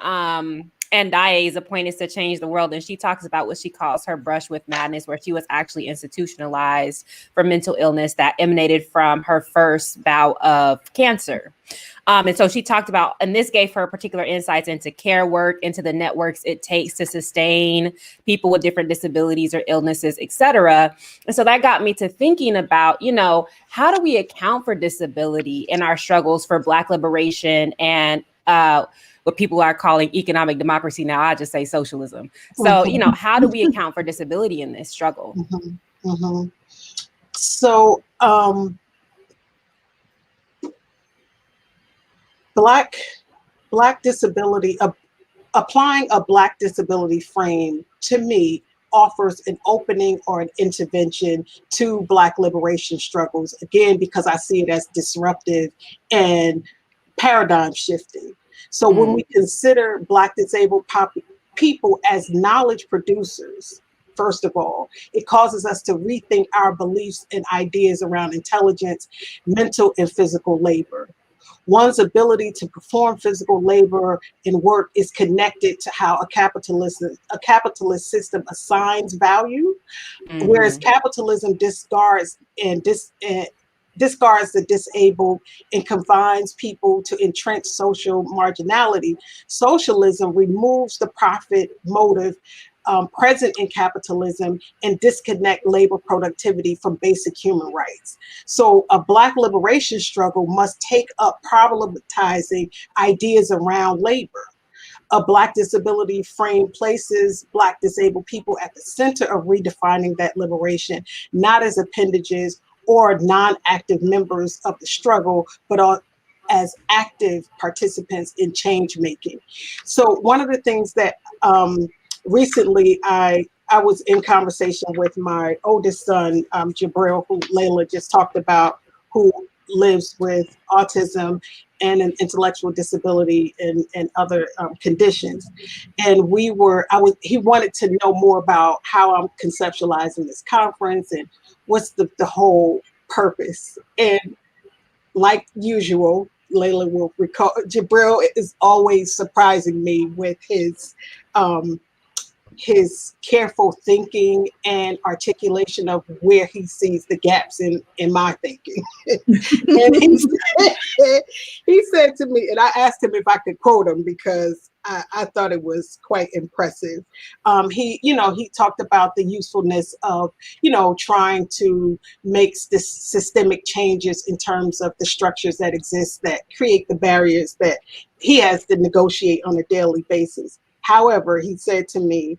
[SPEAKER 6] Ndaye's Appointed to Change the World, and she talks about what she calls her brush with madness, where she was actually institutionalized for mental illness that emanated from her first bout of cancer. And so she talked about, and this gave her particular insights into care work, into the networks it takes to sustain people with different disabilities or illnesses, et cetera. And so that got me to thinking about, how do we account for disability in our struggles for Black liberation and what people are calling economic democracy? Now I just say socialism. So, how do we account for disability in this struggle?
[SPEAKER 8] Mm-hmm. Mm-hmm. So, Black disability, applying a Black disability frame, to me, offers an opening or an intervention to Black liberation struggles, again, because I see it as disruptive and paradigm shifting. So when we consider Black disabled people as knowledge producers, first of all, it causes us to rethink our beliefs and ideas around intelligence, mental and physical labor. One's ability to perform physical labor and work is connected to how a capitalist system assigns value, whereas capitalism discards the disabled and confines people to entrenched social marginality. Socialism removes the profit motive present in capitalism and disconnect labor productivity from basic human rights. So a Black liberation struggle must take up problematizing ideas around labor. A Black disability frame places Black disabled people at the center of redefining that liberation, not as appendages or non-active members of the struggle, but as active participants in change making. So one of the things that recently I was in conversation with my oldest son, Jabril, who Layla just talked about, who lives with autism and an intellectual disability and other conditions. And he wanted to know more about how I'm conceptualizing this conference and what's the whole purpose. And like usual, Layla will recall, Jabril is always surprising me with his careful thinking and articulation of where he sees the gaps in my thinking. And he said to me, and I asked him if I could quote him because I thought it was quite impressive. He talked about the usefulness of, trying to make this systemic changes in terms of the structures that exist that create the barriers that he has to negotiate on a daily basis. However, he said to me,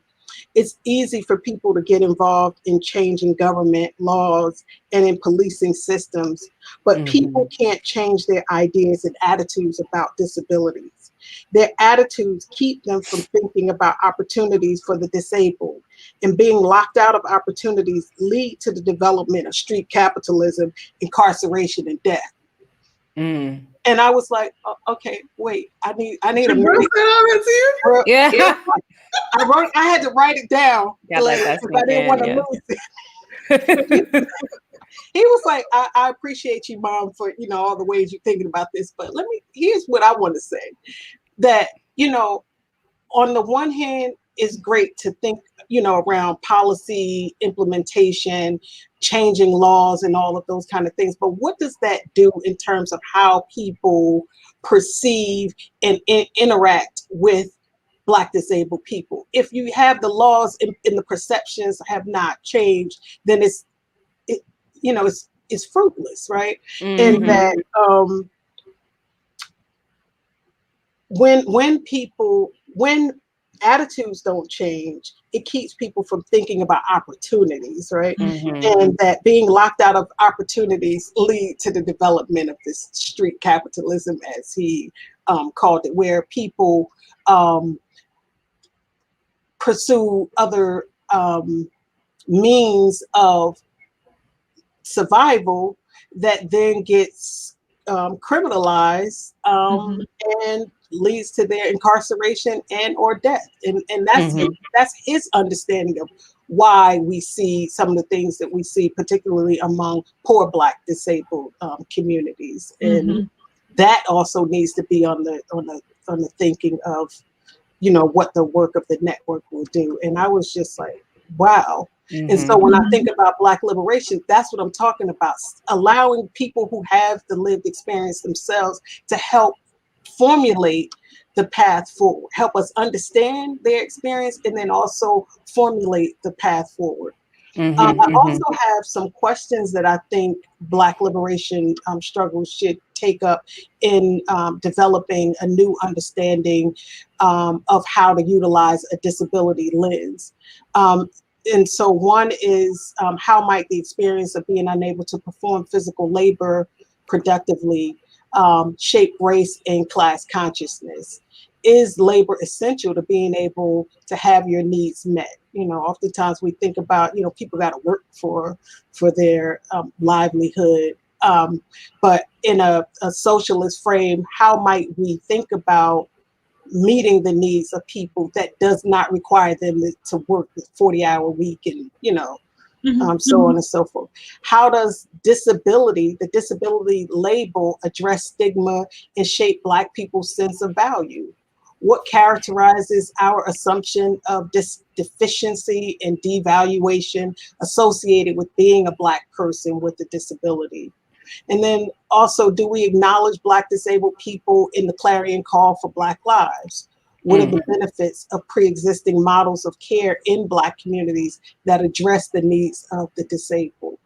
[SPEAKER 8] it's easy for people to get involved in changing government laws and in policing systems, but people can't change their ideas and attitudes about disabilities. Their attitudes keep them from thinking about opportunities for the disabled, and being locked out of opportunities lead to the development of street capitalism, incarceration, and death. And I was like, okay, wait, I need a minute.
[SPEAKER 6] Yeah.
[SPEAKER 8] I had to write it down because I didn't want to lose it. He was like, I appreciate you, Mom, for all the ways you're thinking about this, but here's what I want to say. That, on the one hand, it's great to think, around policy implementation, changing laws and all of those kind of things. But what does that do in terms of how people perceive and interact with Black disabled people? If you have the laws and the perceptions have not changed, then it's fruitless, right? And that when attitudes don't change, it keeps people from thinking about opportunities, right? And that being locked out of opportunities lead to the development of this street capitalism, as he called it, where people pursue other means of survival that then gets criminalized and leads to their incarceration and or death. And that's his understanding of why we see some of the things that we see, particularly among poor Black disabled communities. And that also needs to be on the thinking of, you know, what the work of the network will do. And I was just like, wow. And so when I think about Black liberation, that's what I'm talking about. Allowing people who have the lived experience themselves to help formulate the path forward, help us understand their experience, and then also formulate the path forward. I also have some questions that I think Black liberation struggles should take up in developing a new understanding of how to utilize a disability lens. And so one is, how might the experience of being unable to perform physical labor productively shape race and class consciousness? Is labor essential to being able to have your needs met? You know, oftentimes we think about, you know, people got to work for their livelihood. But in a socialist frame, how might we think about meeting the needs of people that does not require them to work a 40-hour week and, you know, so on and so forth? How does the disability label address stigma and shape Black people's sense of value? What characterizes our assumption of deficiency and devaluation associated with being a Black person with a disability? And then also, do we acknowledge Black disabled people in the clarion call for Black lives? What are the benefits of pre-existing models of care in Black communities that address the needs of the disabled?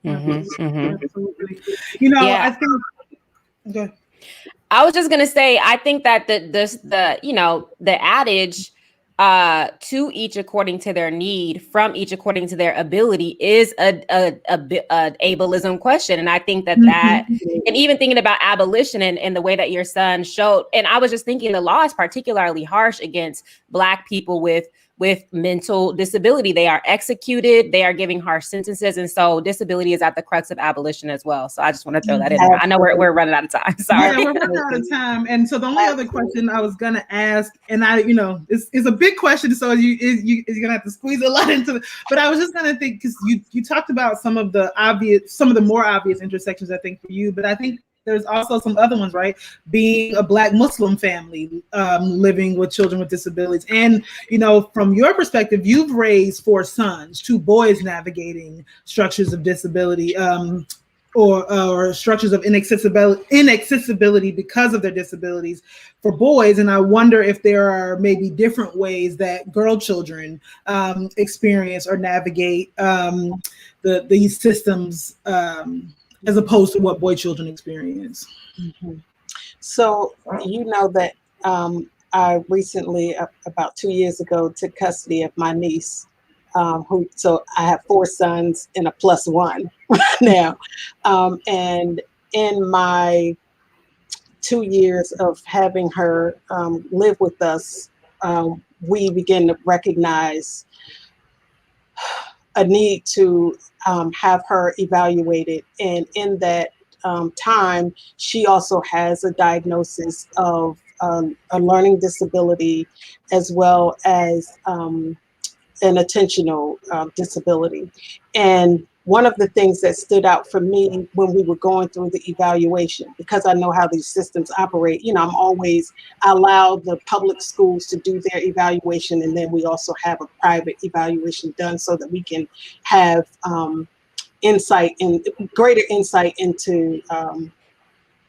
[SPEAKER 7] Absolutely. You know, I think. Okay.
[SPEAKER 6] I was just gonna say, I think that the you know, the adage, to each according to their need, from each according to their ability, is a ableism question. And I think that and even thinking about abolition and the way that your son showed, and I was just thinking the law is particularly harsh against Black people with mental disability. They are executed, they are giving harsh sentences. And so disability is at the crux of abolition as well. So I just want to throw that in there. I know we're running out of time. Sorry.
[SPEAKER 7] Yeah, we're running out of time. And so the only other question I was going to ask, and it's a big question, so you're going to have to squeeze a lot into it. But I was just going to think, because you talked about some of the more obvious intersections, I think, for you, but I think there's also some other ones, right? Being a Black Muslim family, living with children with disabilities. And, you know, from your perspective, you've raised 4 sons, 2 boys navigating structures of disability, or structures of inaccessibility because of their disabilities for boys. And I wonder if there are maybe different ways that girl children experience or navigate these systems, as opposed to what boy children experience.
[SPEAKER 8] So, you know that I recently, about 2 years ago, took custody of my niece, so I have 4 sons and a +1 now. And in my 2 years of having her live with us, we began to recognize a need to have her evaluated. And in that time, she also has a diagnosis of a learning disability, as well as an attentional disability. And one of the things that stood out for me when we were going through the evaluation, because I know how these systems operate, you know, I allow the public schools to do their evaluation, and then we also have a private evaluation done so that we can have greater insight into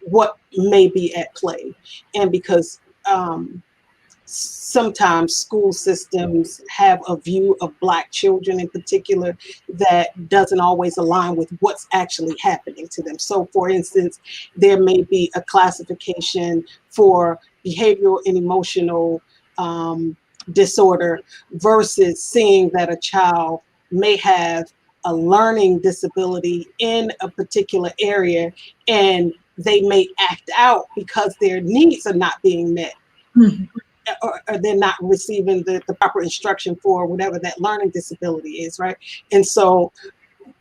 [SPEAKER 8] what may be at play. And because sometimes school systems have a view of Black children in particular that doesn't always align with what's actually happening to them. So for instance, there may be a classification for behavioral and emotional disorder versus seeing that a child may have a learning disability in a particular area, and they may act out because their needs are not being met. Or they're not receiving the proper instruction for whatever that learning disability is, right? And so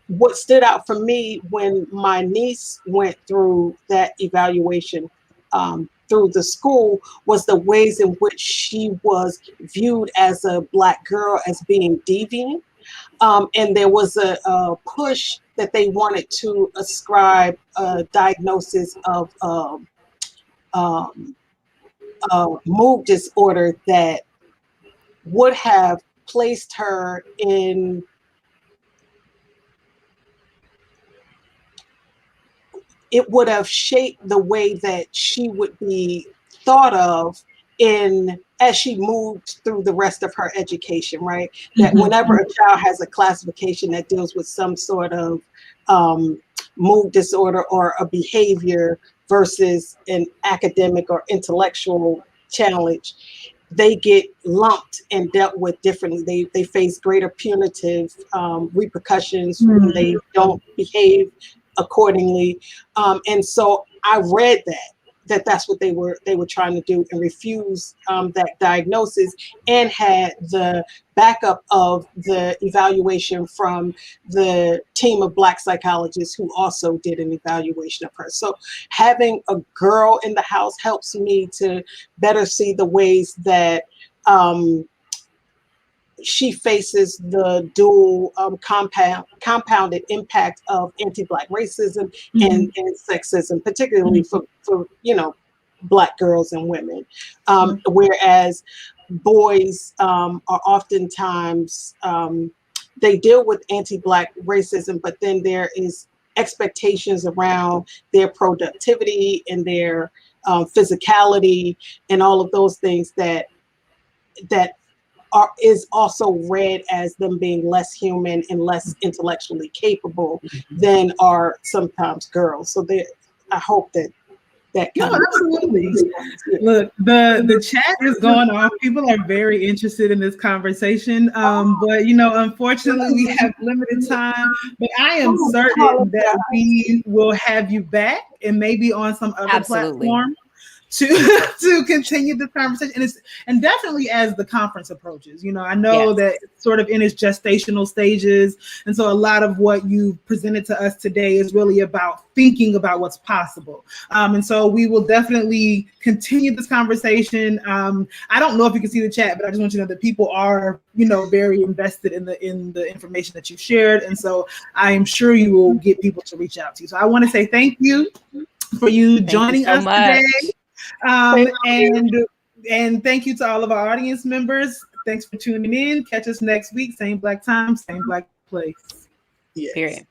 [SPEAKER 8] what stood out for me when my niece went through that evaluation through the school was the ways in which she was viewed as a Black girl as being deviant. And there was a push that they wanted to ascribe a diagnosis of mood disorder that would have placed her in it would have shaped the way that she would be thought of as she moved through the rest of her education, right? That whenever a child has a classification that deals with some sort of mood disorder or a behavior versus an academic or intellectual challenge, they get lumped and dealt with differently. They face greater punitive repercussions when they don't behave accordingly. And so I read that's what they were trying to do, and refuse that diagnosis, and had the backup of the evaluation from the team of Black psychologists who also did an evaluation of her. So having a girl in the house helps me to better see the ways that she faces the dual compounded impact of anti-Black racism and sexism, particularly for Black girls and women. Whereas boys are oftentimes, they deal with anti-Black racism, but then there is expectations around their productivity and their physicality and all of those things that is also read as them being less human and less intellectually capable than are sometimes girls. So I hope that
[SPEAKER 7] absolutely. Look, the chat is going off. People are very interested in this conversation. But unfortunately we have limited time. But I am certain that we will have you back, and maybe on some other platform to continue the conversation, and definitely as the conference approaches. I know that it's sort of in its gestational stages, and so a lot of what you presented to us today is really about thinking about what's possible. And so we will definitely continue this conversation. I don't know if you can see the chat, but I just want you to know that people are very invested in the information that you shared, and so I am sure you will get people to reach out to you. So I want to say thank you for you joining us today. And thank you to all of our audience members. Thanks for tuning in. Catch us next week. Same Black time, same Black place.
[SPEAKER 6] Yes. Period.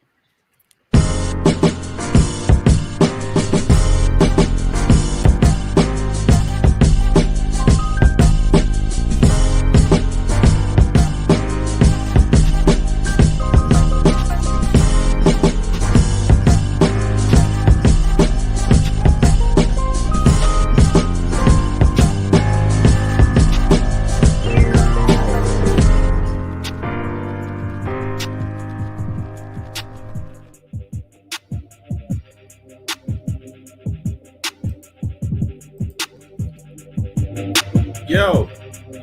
[SPEAKER 5] Yo,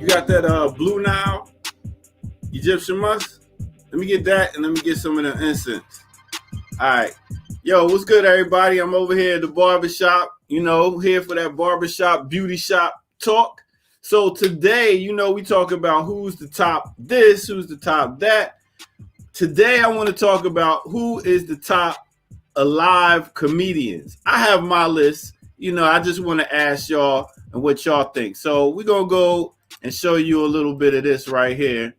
[SPEAKER 5] you got that Blue Nile Egyptian musk? Let me get that, and let me get some of the incense. All right. Yo, what's good, everybody? I'm over here at the barbershop, here for that barbershop, beauty shop talk. So today, we talk about who's the top this, who's the top that. Today, I want to talk about who is the top alive comedians. I have my list. I just want to ask y'all and what y'all think. So we're going to go and show you a little bit of this right here.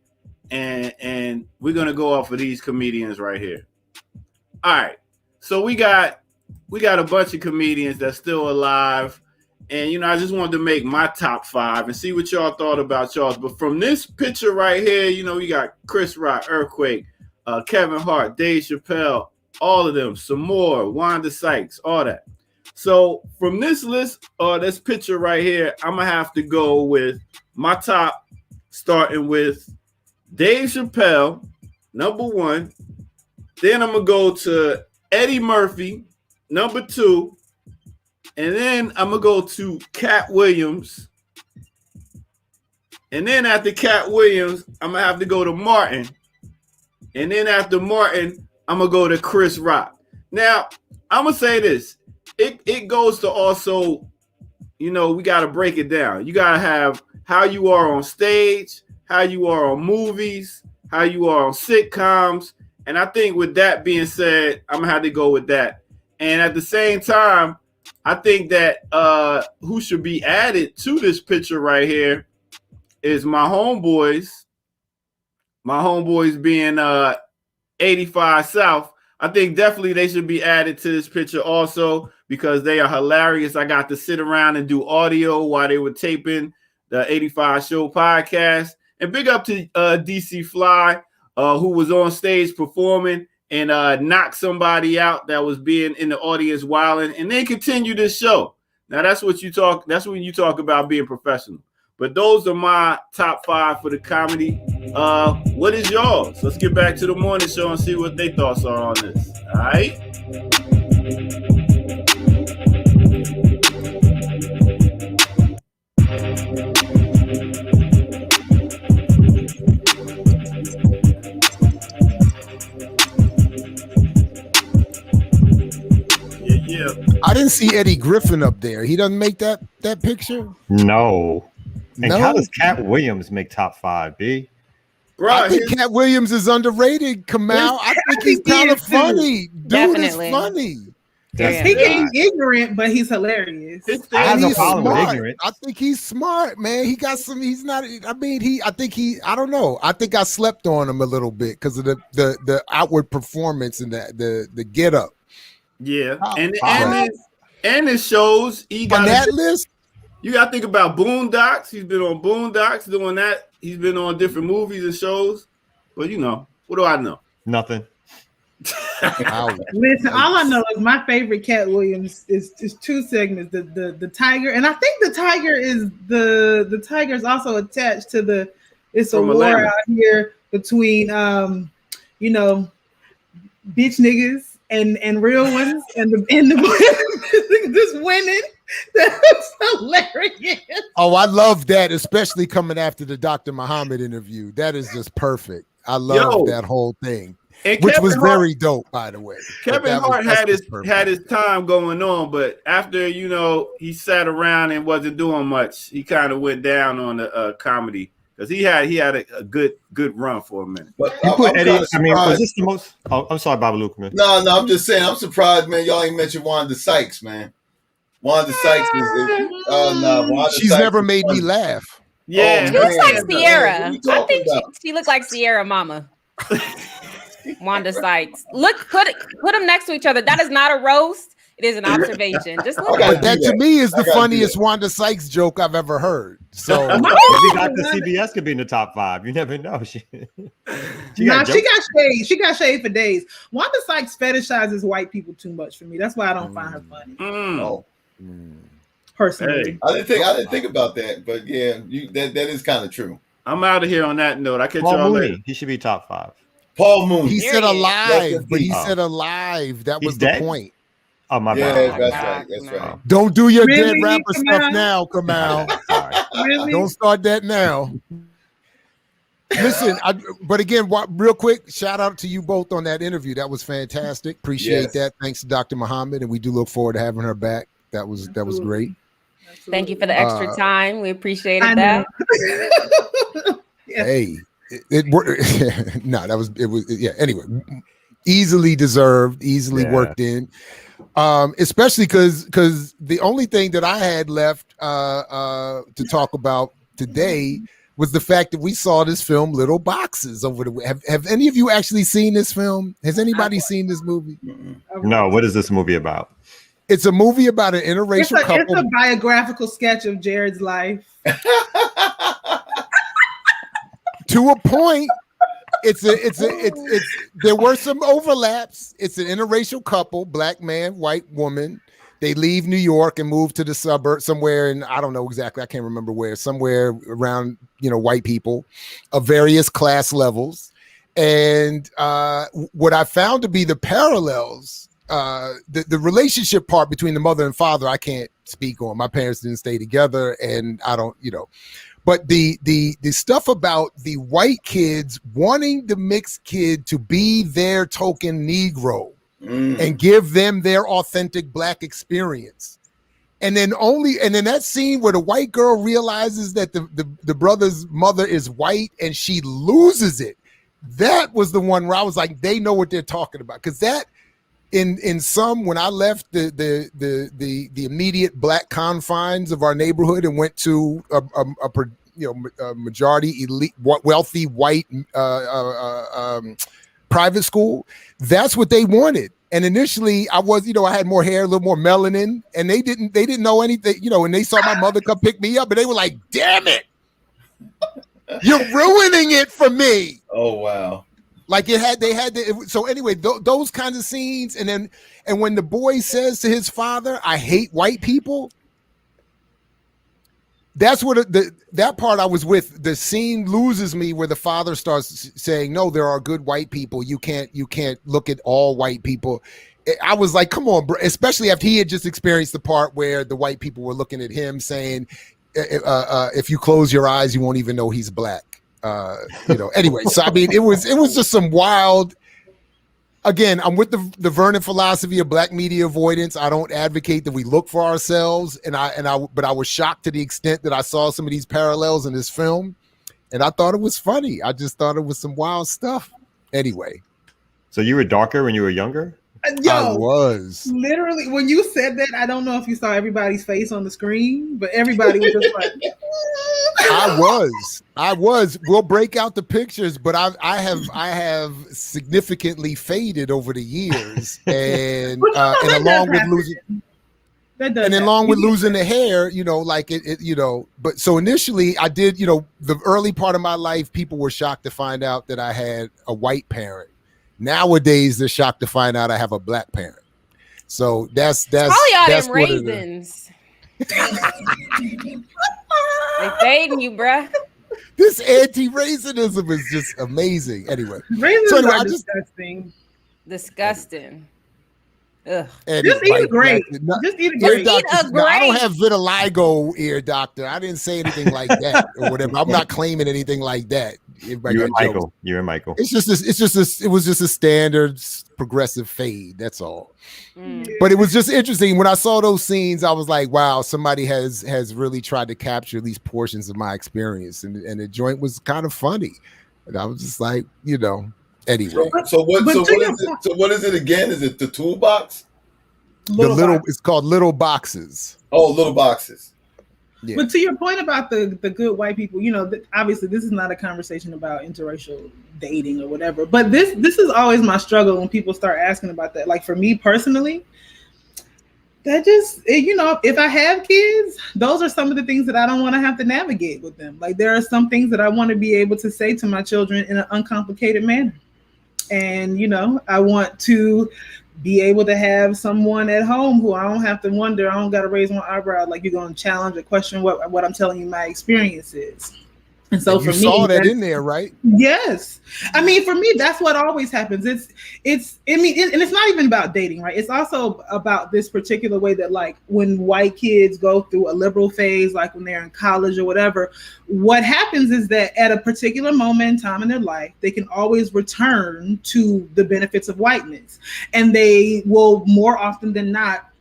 [SPEAKER 5] And we're going to go off of these comedians right here. All right. So we got a bunch of comedians that's still alive. And, I just wanted to make my top 5 and see what y'all thought about y'all. But from this picture right here, we got Chris Rock, Earthquake, Kevin Hart, Dave Chappelle, all of them, some more, Wanda Sykes, all that. So from this list or this picture right here, I'm going to have to go with my top, starting with Dave Chappelle, number 1. Then I'm going to go to Eddie Murphy, number 2. And then I'm going to go to Cat Williams. And then after Cat Williams, I'm going to have to go to Martin. And then after Martin, I'm gonna go to Chris Rock. Now, I'm gonna say this. It goes to also, we gotta break it down. You gotta have how you are on stage, how you are on movies, how you are on sitcoms. And I think with that being said, I'm gonna have to go with that. And at the same time, I think that who should be added to this picture right here is my homeboys. My homeboys being 85 South. I think definitely they should be added to this picture also because they are hilarious. I got to sit around and do audio while they were taping the 85 Show podcast. And big up to DC Fly, who was on stage performing and knocked somebody out that was being in the audience wilding, and then continue this show. Now that's when you talk about being professional. But those are my top 5 for the comedy. What is yours? Let's get back to the morning show and see what their thoughts are on this. All right. Yeah.
[SPEAKER 1] I didn't see Eddie Griffin up there. He doesn't make that picture?
[SPEAKER 4] No. And
[SPEAKER 1] No?
[SPEAKER 4] how does Cat Williams make top 5, B?
[SPEAKER 5] Bro,
[SPEAKER 1] I think Cat Williams is underrated, Kamal. I think he's kind of funny. Dude
[SPEAKER 6] Definitely.
[SPEAKER 1] is funny.
[SPEAKER 6] Yeah.
[SPEAKER 7] He can be ignorant, but he's hilarious.
[SPEAKER 4] I have no
[SPEAKER 1] He's
[SPEAKER 4] problem with
[SPEAKER 1] smart.
[SPEAKER 4] ignorance.
[SPEAKER 1] I think he's smart, man. He got some. He's not. I mean, I don't know. I think I slept on him a little bit because of the outward performance and the get up.
[SPEAKER 5] Yeah,
[SPEAKER 1] Oh,
[SPEAKER 5] and it shows he got
[SPEAKER 1] on that list.
[SPEAKER 5] You got to think about Boondocks. He's been on Boondocks doing that. He's been on different movies and shows. But what do I know?
[SPEAKER 4] Nothing.
[SPEAKER 7] Listen, all I know is my favorite Cat Williams is 2 segments. The tiger, and I think the tiger is also attached to it's a war out here between bitch niggas and real ones and the just winning. That's hilarious.
[SPEAKER 1] Oh, I love that, especially coming after the Dr. Muhammad interview. That is just perfect. I love that whole thing.
[SPEAKER 5] And
[SPEAKER 1] Which
[SPEAKER 5] Kevin
[SPEAKER 1] was
[SPEAKER 5] Hart,
[SPEAKER 1] very dope, by the way.
[SPEAKER 5] Kevin Hart had his time going on, but after he sat around and wasn't doing much, he kind of went down on the comedy because he had a good run for a minute.
[SPEAKER 2] But
[SPEAKER 4] was this the most? Oh, I'm sorry, Babaluka, man.
[SPEAKER 2] No, I'm just saying. I'm surprised, man. Y'all ain't mentioned Wanda Sykes, man. Wanda Sykes Wanda
[SPEAKER 1] She's
[SPEAKER 2] Sykes
[SPEAKER 1] never made me laugh.
[SPEAKER 5] Yeah,
[SPEAKER 6] She looks like Sierra.
[SPEAKER 2] Man,
[SPEAKER 6] I think she looked like Sierra Mama. Wanda Sykes. Put them next to each other. That is not a roast. It is an observation. Just look at
[SPEAKER 1] That to me is the funniest Wanda Sykes joke I've ever heard. So
[SPEAKER 4] maybe Dr. CBS could be in the top 5. You never know. She got
[SPEAKER 7] shade. She got shade for days. Wanda Sykes fetishizes white people too much for me. That's why I don't find her funny. Personally,
[SPEAKER 2] hey. I didn't think about that, but yeah, that is kind of true.
[SPEAKER 5] I'm out of here on that note. I catch
[SPEAKER 4] Paul
[SPEAKER 5] y'all
[SPEAKER 4] Mooney.
[SPEAKER 5] later.
[SPEAKER 4] He should be top 5.
[SPEAKER 2] Paul Mooney.
[SPEAKER 1] He said alive, but he said alive. That was the point.
[SPEAKER 4] Oh my
[SPEAKER 2] bad.
[SPEAKER 4] Yeah,
[SPEAKER 2] that's right.
[SPEAKER 1] Don't do your
[SPEAKER 7] Really,
[SPEAKER 1] dead rapper
[SPEAKER 7] Kamal?
[SPEAKER 1] stuff now, Kamal.
[SPEAKER 7] Really?
[SPEAKER 1] Don't start that now. Listen, but again, real quick, shout out to you both on that interview. That was fantastic. Appreciate that. Thanks to Dr. Muhammad, and we do look forward to having her back. That was great.
[SPEAKER 6] Thank you for the extra time. We appreciated that.
[SPEAKER 1] Hey, it worked. No, it was anyway, easily deserved, easily worked in. Especially because the only thing that I had left to talk about today was the fact that we saw this film Little Boxes over the have any of you actually seen this film? Has anybody seen this movie?
[SPEAKER 4] No, what is this movie about?
[SPEAKER 1] It's a movie about an interracial couple.
[SPEAKER 7] It's a biographical sketch of Jared's life.
[SPEAKER 1] To a point. It's there were some overlaps. It's an interracial couple, black man, white woman. They leave New York and move to the suburbs somewhere, and I don't know exactly. I can't remember where. Somewhere around, white people of various class levels. And what I found to be the parallels, the relationship part between the mother and father, I can't speak on. My parents didn't stay together, and I don't, But the stuff about the white kids wanting the mixed kid to be their token Negro and give them their authentic Black experience. And then that scene where the white girl realizes that the brother's mother is white and she loses it. That was the one where I was like, they know what they're talking about. Because that in some, when I left the immediate Black confines of our neighborhood and went to a majority elite wealthy white private school, that's what they wanted. And initially I was, I had more hair, a little more melanin, and they didn't know anything, and they saw my mother come pick me up and they were like, damn it, you're ruining it for me.
[SPEAKER 2] Oh, wow.
[SPEAKER 1] Like so anyway, those kinds of scenes. And when the boy says to his father, I hate white people, that's what that part I was with. The scene loses me where the father starts saying, no, there are good white people. You can't look at all white people. I was like, come on, bro. Especially after he had just experienced the part where the white people were looking at him saying, if you close your eyes, you won't even know he's Black. Anyway, so I mean, it was just some wild. Again, I'm with the Vernon philosophy of Black media avoidance. I don't advocate that we look for ourselves, but I was shocked to the extent that I saw some of these parallels in this film, and I thought it was funny. I just thought it was some wild stuff. Anyway,
[SPEAKER 4] so you were darker when you were younger?
[SPEAKER 1] I was
[SPEAKER 7] literally, when you said that, I don't know if you saw everybody's face on the screen, but everybody was just like,
[SPEAKER 1] I was. We'll break out the pictures, but I have significantly faded over the years, and along with losing the hair, But so initially, I did. The early part of my life, people were shocked to find out that I had a white parent. Nowadays, they're shocked to find out I have a Black parent. So that's
[SPEAKER 6] all y'all them raisins. They fading you, bruh.
[SPEAKER 1] This anti-racism is just amazing. Anyway,
[SPEAKER 7] raisins are disgusting.
[SPEAKER 6] Disgusting. Ugh.
[SPEAKER 7] Just eat a grape. Just eat a grape.
[SPEAKER 1] I don't have vitiligo, ear doctor. I didn't say anything like that or whatever. I'm not claiming anything like that.
[SPEAKER 4] You're Michael. You're Michael.
[SPEAKER 1] It was just a standard progressive fade. That's all. But it was just interesting when I saw those scenes. I was like, wow, somebody has really tried to capture these portions of my experience, and the joint was kind of funny. And I was just like, anyway.
[SPEAKER 2] So what is it again? Is it the toolbox?
[SPEAKER 1] It's called Little Boxes.
[SPEAKER 2] Oh, Little Boxes.
[SPEAKER 7] Yeah. But to your point about the good white people, obviously this is not a conversation about interracial dating or whatever. But this is always my struggle when people start asking about that. Like for me personally, that just, if I have kids, those are some of the things that I don't want to have to navigate with them. Like there are some things that I want to be able to say to my children in an uncomplicated manner. And, I want to be able to have someone at home who I don't have to wonder, I don't got to raise my eyebrow like you're going to challenge or question what I'm telling you my experience is. And so for me, you saw
[SPEAKER 1] that in there, right?
[SPEAKER 7] Yes. I mean, for me, that's what always happens. And it's not even about dating, right? It's also about this particular way that, like, when white kids go through a liberal phase, like when they're in college or whatever, what happens is that at a particular moment in time in their life, they can always return to the benefits of whiteness. And they will more often than not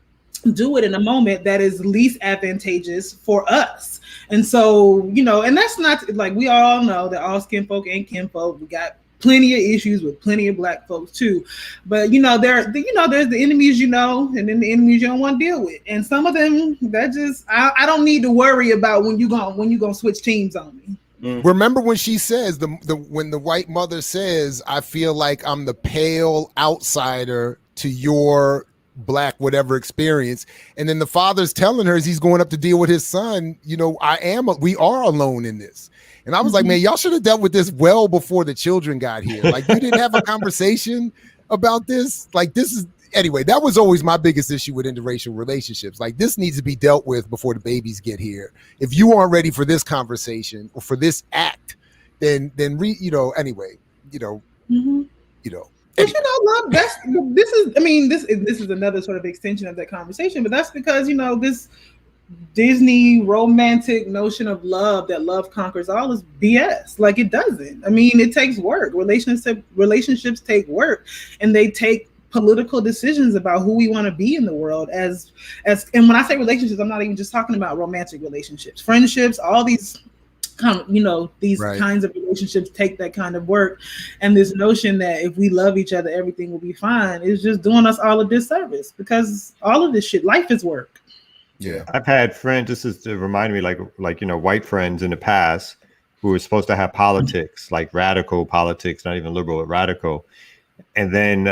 [SPEAKER 7] do it in a moment that is least advantageous for us. And so, and that's not like, we all know that all skin folk ain't kinfolk. We got plenty of issues with plenty of Black folks too. But there's the enemies and then the enemies you don't want to deal with. And some of them that just I don't need to worry about when you gonna switch teams on me.
[SPEAKER 1] Remember when she says when the white mother says, I feel like I'm the pale outsider to your Black whatever experience, and then the father's telling her as he's going up to deal with his son, we are alone in this. And I was like, man, y'all should have dealt with this well before the children got here. Like, you didn't have a conversation about this. Like, this is anyway, that was always my biggest issue with interracial relationships. Like, this needs to be dealt with before the babies get here. If you aren't ready for this conversation or for this act, then anyway.
[SPEAKER 7] But love, this is another sort of extension of that conversation. But that's because Disney romantic notion of love, that love conquers all, is BS. Like, it doesn't. I mean, it takes work. Relationships take work, and they take political decisions about who we want to be in the world as and when I say relationships, I'm not even just talking about romantic relationships, friendships, all these kind of, these kinds of relationships take that kind of work. And this notion that if we love each other, everything will be fine, is just doing us all a disservice, because all of this shit, life is work.
[SPEAKER 2] Yeah.
[SPEAKER 4] I've had friends, this is to remind me, like, white friends in the past who were supposed to have politics, like radical politics, not even liberal, but radical. And then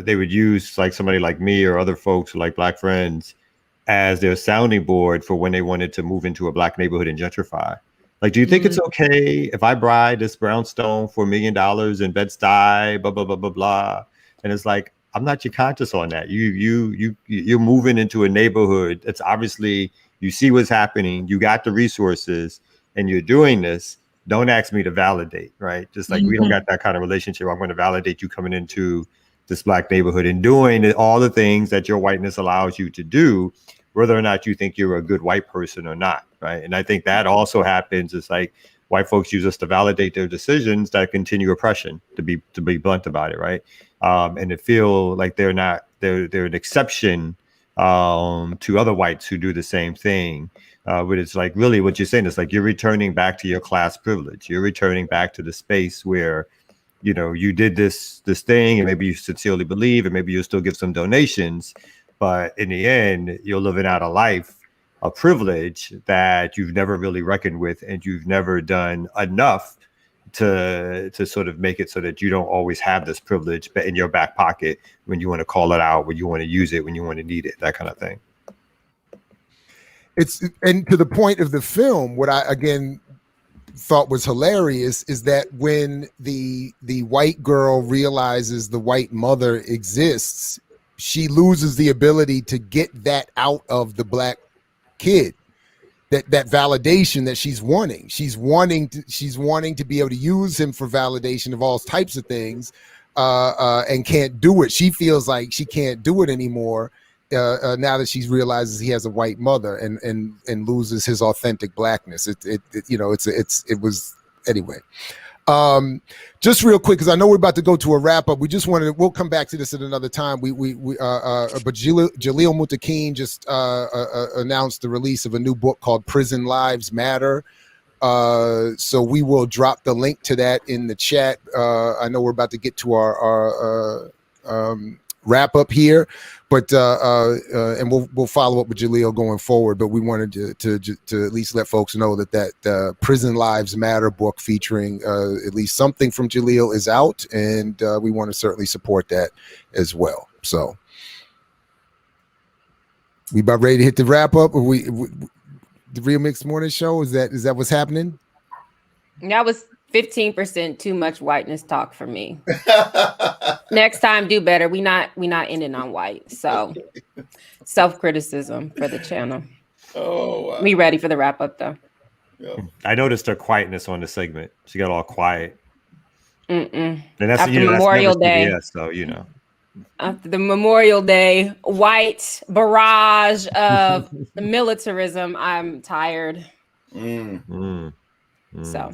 [SPEAKER 4] they would use like somebody like me or other folks like black friends as their sounding board for when they wanted to move into a black neighborhood and gentrify. Like, do you think it's okay if I buy this brownstone for $1 million in Bed-Stuy, blah, blah, blah, blah, blah? And it's like, I'm not your conscious on that. You're moving into a neighborhood. It's obviously, you see what's happening. You got the resources and you're doing this. Don't ask me to validate, right? Just like we don't got that kind of relationship. I'm going to validate you coming into this black neighborhood and doing all the things that your whiteness allows you to do, whether or not you think you're a good white person or not, right? And I think that also happens. It's like white folks use us to validate their decisions that continue oppression, to be blunt about it, right? And to feel like they're an exception to other whites who do the same thing. But it's like, really what you're saying is like, you're returning back to your class privilege. You're returning back to the space where, you did this thing, and maybe you sincerely believe, and maybe you'll still give some donations, but in the end, you're living out a life, a privilege that you've never really reckoned with, and you've never done enough to sort of make it so that you don't always have this privilege but in your back pocket when you want to call it out, when you want to use it, when you want to need it, that kind of thing.
[SPEAKER 1] And to the point of the film, what I again thought was hilarious is that when the white girl realizes the white mother exists, she loses the ability to get that out of the black kid. That validation that she's wanting. She's wanting to be able to use him for validation of all types of things, and can't do it. She feels like she can't do it anymore now that she realizes he has a white mother, and loses his authentic blackness. It was anyway. Just real quick, because I know we're about to go to a wrap up. We'll come back to this at another time. But Jalil Muttaqeen just announced the release of a new book called Prison Lives Matter. So we will drop the link to that in the chat. I know we're about to get to our wrap up here, but and we'll follow up with Jalil going forward. But we wanted to at least let folks know that Prison Lives Matter book featuring at least something from Jalil is out, and we want to certainly support that as well. So we about ready to hit the wrap up. Or the RemiX Morning Show, is that what's happening?
[SPEAKER 6] That was 15% too much whiteness talk for me. Next time, do better. We not ending on white. So self-criticism for the channel.
[SPEAKER 2] Oh, wow.
[SPEAKER 6] We ready for the wrap up though.
[SPEAKER 2] Yeah.
[SPEAKER 4] I noticed her quietness on the segment. She got all quiet.
[SPEAKER 6] And
[SPEAKER 4] that's
[SPEAKER 6] after Memorial Day.
[SPEAKER 4] CBS, so
[SPEAKER 6] After the Memorial Day white barrage of militarism, I'm tired. So.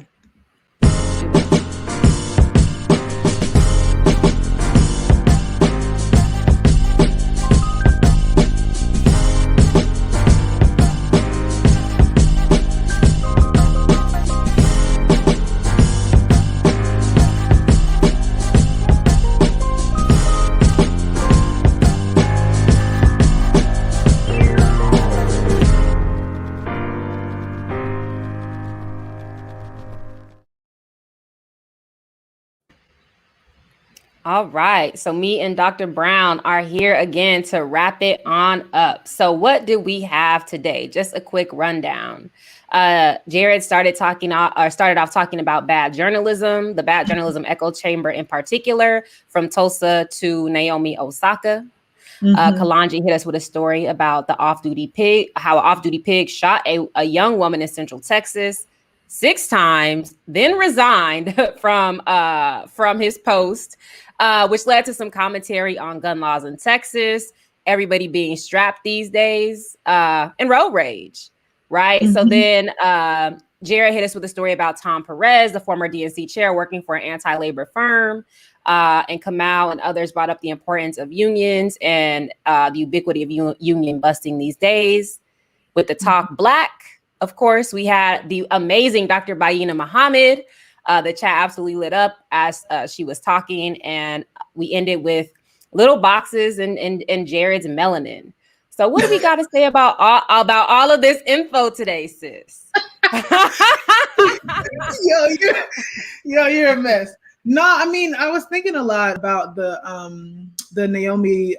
[SPEAKER 6] All right. So me and Dr. Brown are here again to wrap it on up. So what do we have today? Just a quick rundown. Jared started off talking about bad journalism, the bad journalism echo chamber in particular, from Tulsa to Naomi Osaka. Kalanji hit us with a story about how an off-duty pig shot a young woman in Central Texas 6 times, then resigned from his post, which led to some commentary on gun laws in Texas. everybody being strapped these days, and road rage, right? So then Jared hit us with a story about Tom Perez, the former DNC chair working for an anti-labor firm. And Kamal and others brought up the importance of unions and the ubiquity of union busting these days. With the Talk Black, of course, we had the amazing Dr. Baina Muhammad. The chat absolutely lit up as she was talking, and we ended with little boxes and Jared's melanin. So what do we got to say about all of this info today, sis?
[SPEAKER 7] You're a mess. No, I mean, I was thinking a lot about the Naomi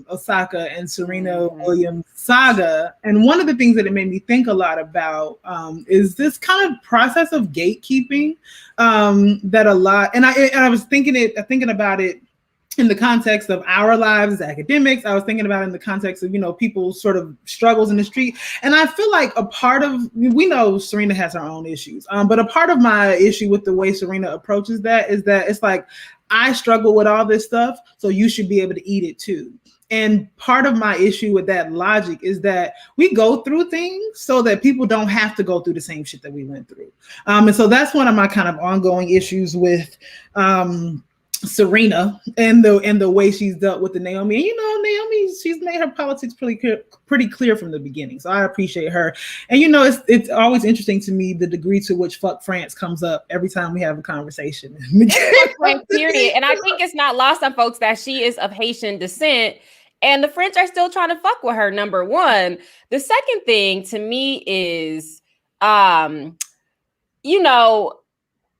[SPEAKER 7] Osaka and Serena Williams saga, and one of the things that it made me think a lot about is this kind of process of gatekeeping that a lot. And I was thinking about it in the context of our lives as academics. I was thinking about it in the context of, people's sort of struggles in the street. And I feel like we know Serena has her own issues, but a part of my issue with the way Serena approaches that is that it's like, I struggle with all this stuff, so you should be able to eat it too. And part of my issue with that logic is that we go through things so that people don't have to go through the same shit that we went through. And so that's one of my kind of ongoing issues with Serena and the way she's dealt with the Naomi. And Naomi, she's made her politics pretty clear from the beginning. So I appreciate her. And it's always interesting to me the degree to which fuck France comes up every time we have a conversation.
[SPEAKER 6] Period. And I think it's not lost on folks that she is of Haitian descent. And the French are still trying to fuck with her, number one. The second thing to me is,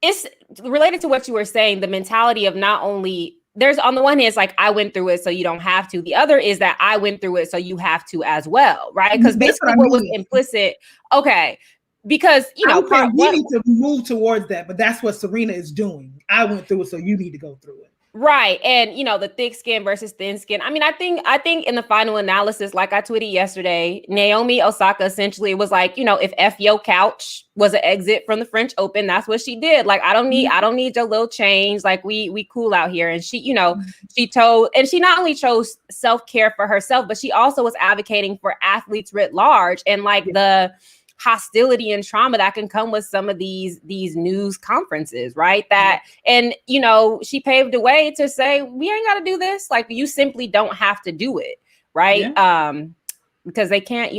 [SPEAKER 6] it's related to what you were saying, the mentality of not only there's on the one hand, it's like, I went through it, so you don't have to. The other is that I went through it, so you have to as well, right? Because basically what was implicit, okay, because,
[SPEAKER 7] we need to move towards that, but that's what Serena is doing. I went through it, so you need to go through it.
[SPEAKER 6] Right. And, the thick skin versus thin skin. I mean, I think in the final analysis, like I tweeted yesterday, Naomi Osaka essentially was like, if F your couch was an exit from the French Open, that's what she did. Like, I don't need your little change. Like we cool out here. And she, she not only chose self-care for herself, but she also was advocating for athletes writ large and the hostility and trauma that can come with some of these news conferences, right? And she paved the way to say, we ain't got to do this. Like, you simply don't have to do it, right? Yeah. Because they can't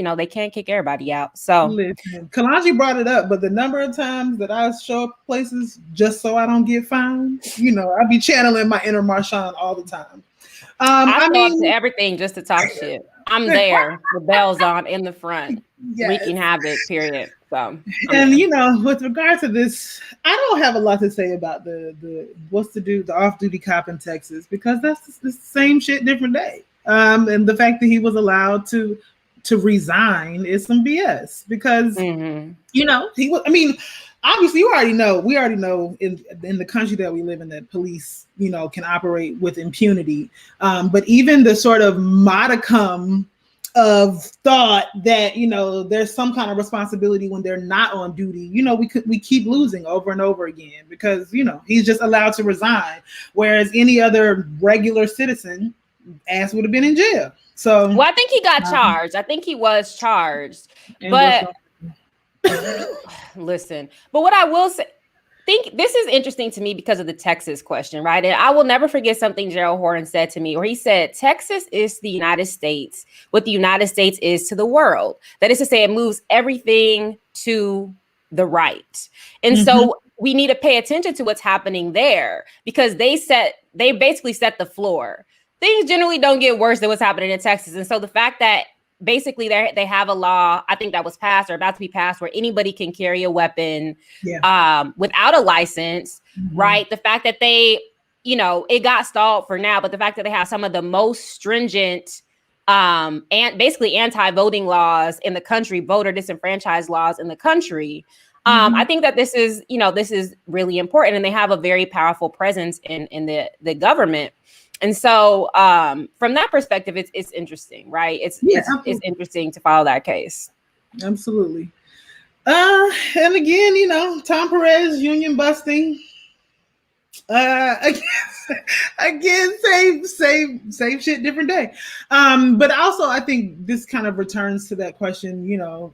[SPEAKER 6] kick everybody out. So
[SPEAKER 7] listen, Kalanji brought it up, but the number of times that I show up places just so I don't get fined, I be channeling my inner Marshawn all the time.
[SPEAKER 6] I mean, to everything just to talk shit. I'm there, the bells on in the front, wreaking havoc, period. So,
[SPEAKER 7] with regard to this, I don't have a lot to say about the off-duty cop in Texas, because that's the same shit, different day. And the fact that he was allowed to resign is some BS, because he was. I mean, obviously, we already know in the country that we live in that police, can operate with impunity. But even the sort of modicum of thought that, there's some kind of responsibility when they're not on duty, we keep losing over and over again, because, he's just allowed to resign. Whereas any other regular citizen ass would have been in jail. So,
[SPEAKER 6] well, I think he got charged. I think he was charged, but listen, but what I will say, think this is interesting to me because of the Texas question, right? And I will never forget something Gerald Horton said to me, where he said, Texas is the United States, what the United States is to the world. That is to say, it moves everything to the right. And so we need to pay attention to what's happening there, because they basically set the floor. Things generally don't get worse than what's happening in Texas. And so the fact that basically they have a law, I think that was passed or about to be passed, where anybody can carry a weapon without a license, right? The fact that they, it got stalled for now, but the fact that they have some of the most stringent and basically anti-voting laws in the country, voter disenfranchised laws in the country. I think that this is really important, and they have a very powerful presence in the government. And so from that perspective, it's interesting, right? It's interesting to follow that case.
[SPEAKER 7] Absolutely. And again, Tom Perez, union busting. Again, same shit, different day. But also I think this kind of returns to that question,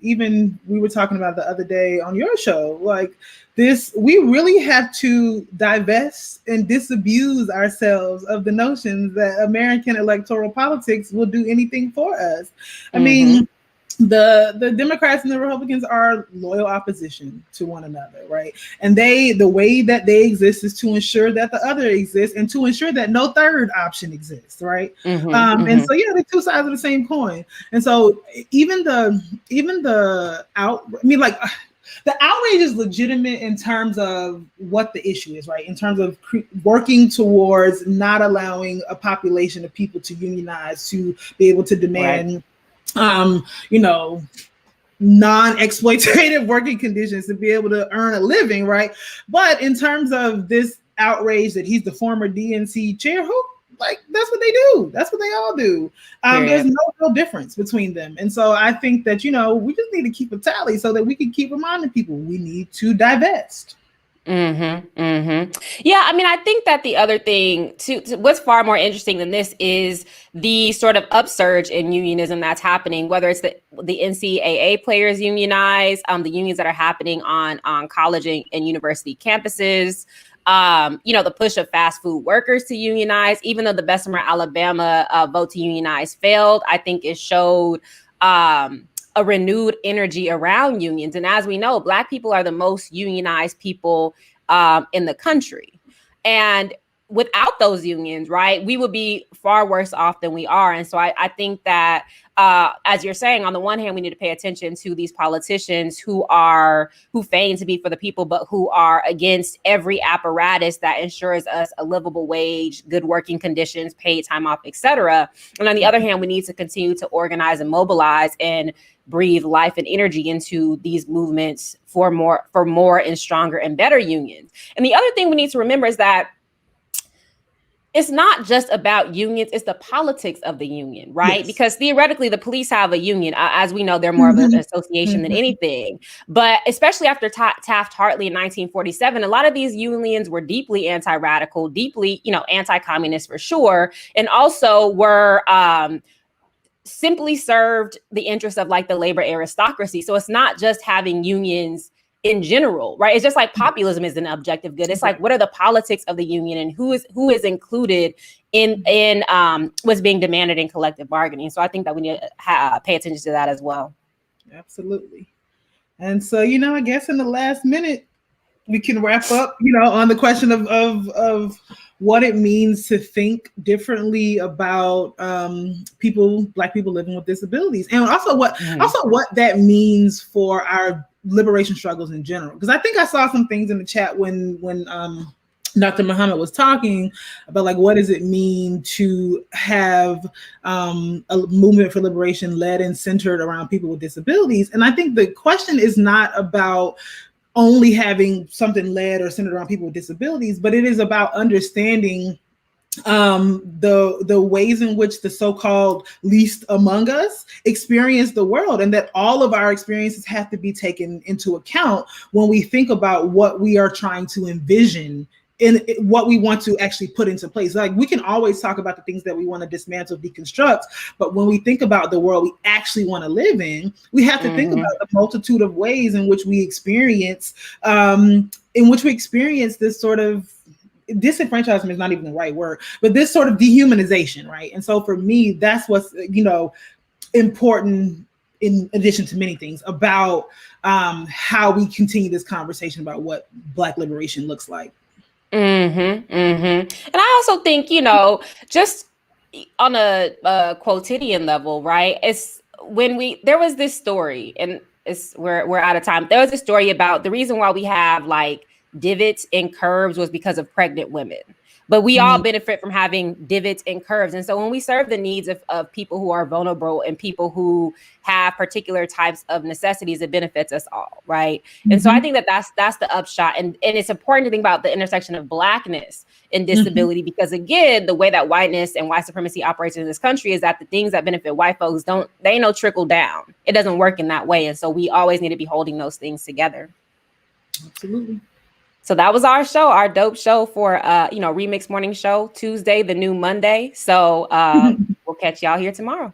[SPEAKER 7] even we were talking about the other day on your show, like this, we really have to divest and disabuse ourselves of the notions that American electoral politics will do anything for us. I mean, the Democrats and the Republicans are loyal opposition to one another, right? And the way that they exist is to ensure that the other exists and to ensure that no third option exists, right? And so they're two sides of the same coin. And so the outrage is legitimate in terms of what the issue is, right? In terms of working towards not allowing a population of people to unionize, to be able to demand non-exploitative working conditions, to be able to earn a living, right? But in terms of this outrage that he's the former DNC chair, that's what they do. That's what they all do. There's no real difference between them. And so I think that, we just need to keep a tally so that we can keep reminding people we need to divest.
[SPEAKER 6] Yeah, I mean, I think that the other thing to what's far more interesting than this is the sort of upsurge in unionism that's happening, whether it's the NCAA players unionize, the unions that are happening on college and university campuses, the push of fast food workers to unionize. Even though the Bessemer, Alabama vote to unionize failed, I think it showed a renewed energy around unions. And as we know, Black people are the most unionized people in the country. And without those unions, right, we would be far worse off than we are. And so I think that, as you're saying, on the one hand, we need to pay attention to these politicians who feign to be for the people, but who are against every apparatus that ensures us a livable wage, good working conditions, paid time off, etc. And on the other hand, we need to continue to organize and mobilize and breathe life and energy into these movements for more and stronger and better unions. And the other thing we need to remember is that it's not just about unions, it's the politics of the union, right? Yes. Because theoretically, the police have a union. As we know, they're more of an association than anything. But especially after Taft-Hartley in 1947, a lot of these unions were deeply anti-radical, deeply, anti-communist for sure, and also were simply served the interests of like the labor aristocracy. So it's not just having unions in general, right? It's just like populism is an objective good. It's like, what are the politics of the union and who is included in what's being demanded in collective bargaining? So I think that we need to pay attention to that as well.
[SPEAKER 7] Absolutely. And so, I guess in the last minute, we can wrap up, on the question of what it means to think differently about Black people living with disabilities, and also what that means for our liberation struggles in general. Because I think I saw some things in the chat when Dr. Muhammad was talking about like, what does it mean to have a movement for liberation led and centered around people with disabilities? And I think the question is not about only having something led or centered around people with disabilities, but it is about understanding the ways in which the so-called least among us experience the world, and that all of our experiences have to be taken into account when we think about what we are trying to envision in what we want to actually put into place. Like, we can always talk about the things that we want to dismantle, deconstruct, but when we think about the world we actually want to live in, we have to think about the multitude of ways in which we experience this sort of disenfranchisement is not even the right word, but this sort of dehumanization, right? And so for me, that's what's important, in addition to many things, about how we continue this conversation about what Black liberation looks like. And
[SPEAKER 6] I also think, just on a quotidian level, right? It's when there was this story, and we're out of time. There was a story about the reason why we have like divots and curves was because of pregnant women. But we all benefit from having divots and curves. And so when we serve the needs of people who are vulnerable and people who have particular types of necessities, it benefits us all, right? And so I think that that's the upshot. And it's important to think about the intersection of Blackness and disability, because again, the way that whiteness and white supremacy operates in this country is that the things that benefit white folks they ain't no trickle down. It doesn't work in that way. And so we always need to be holding those things together.
[SPEAKER 7] Absolutely.
[SPEAKER 6] So that was our show, our dope show for RemiX Morning Show, Tuesday, the new Monday. So we'll catch y'all here tomorrow.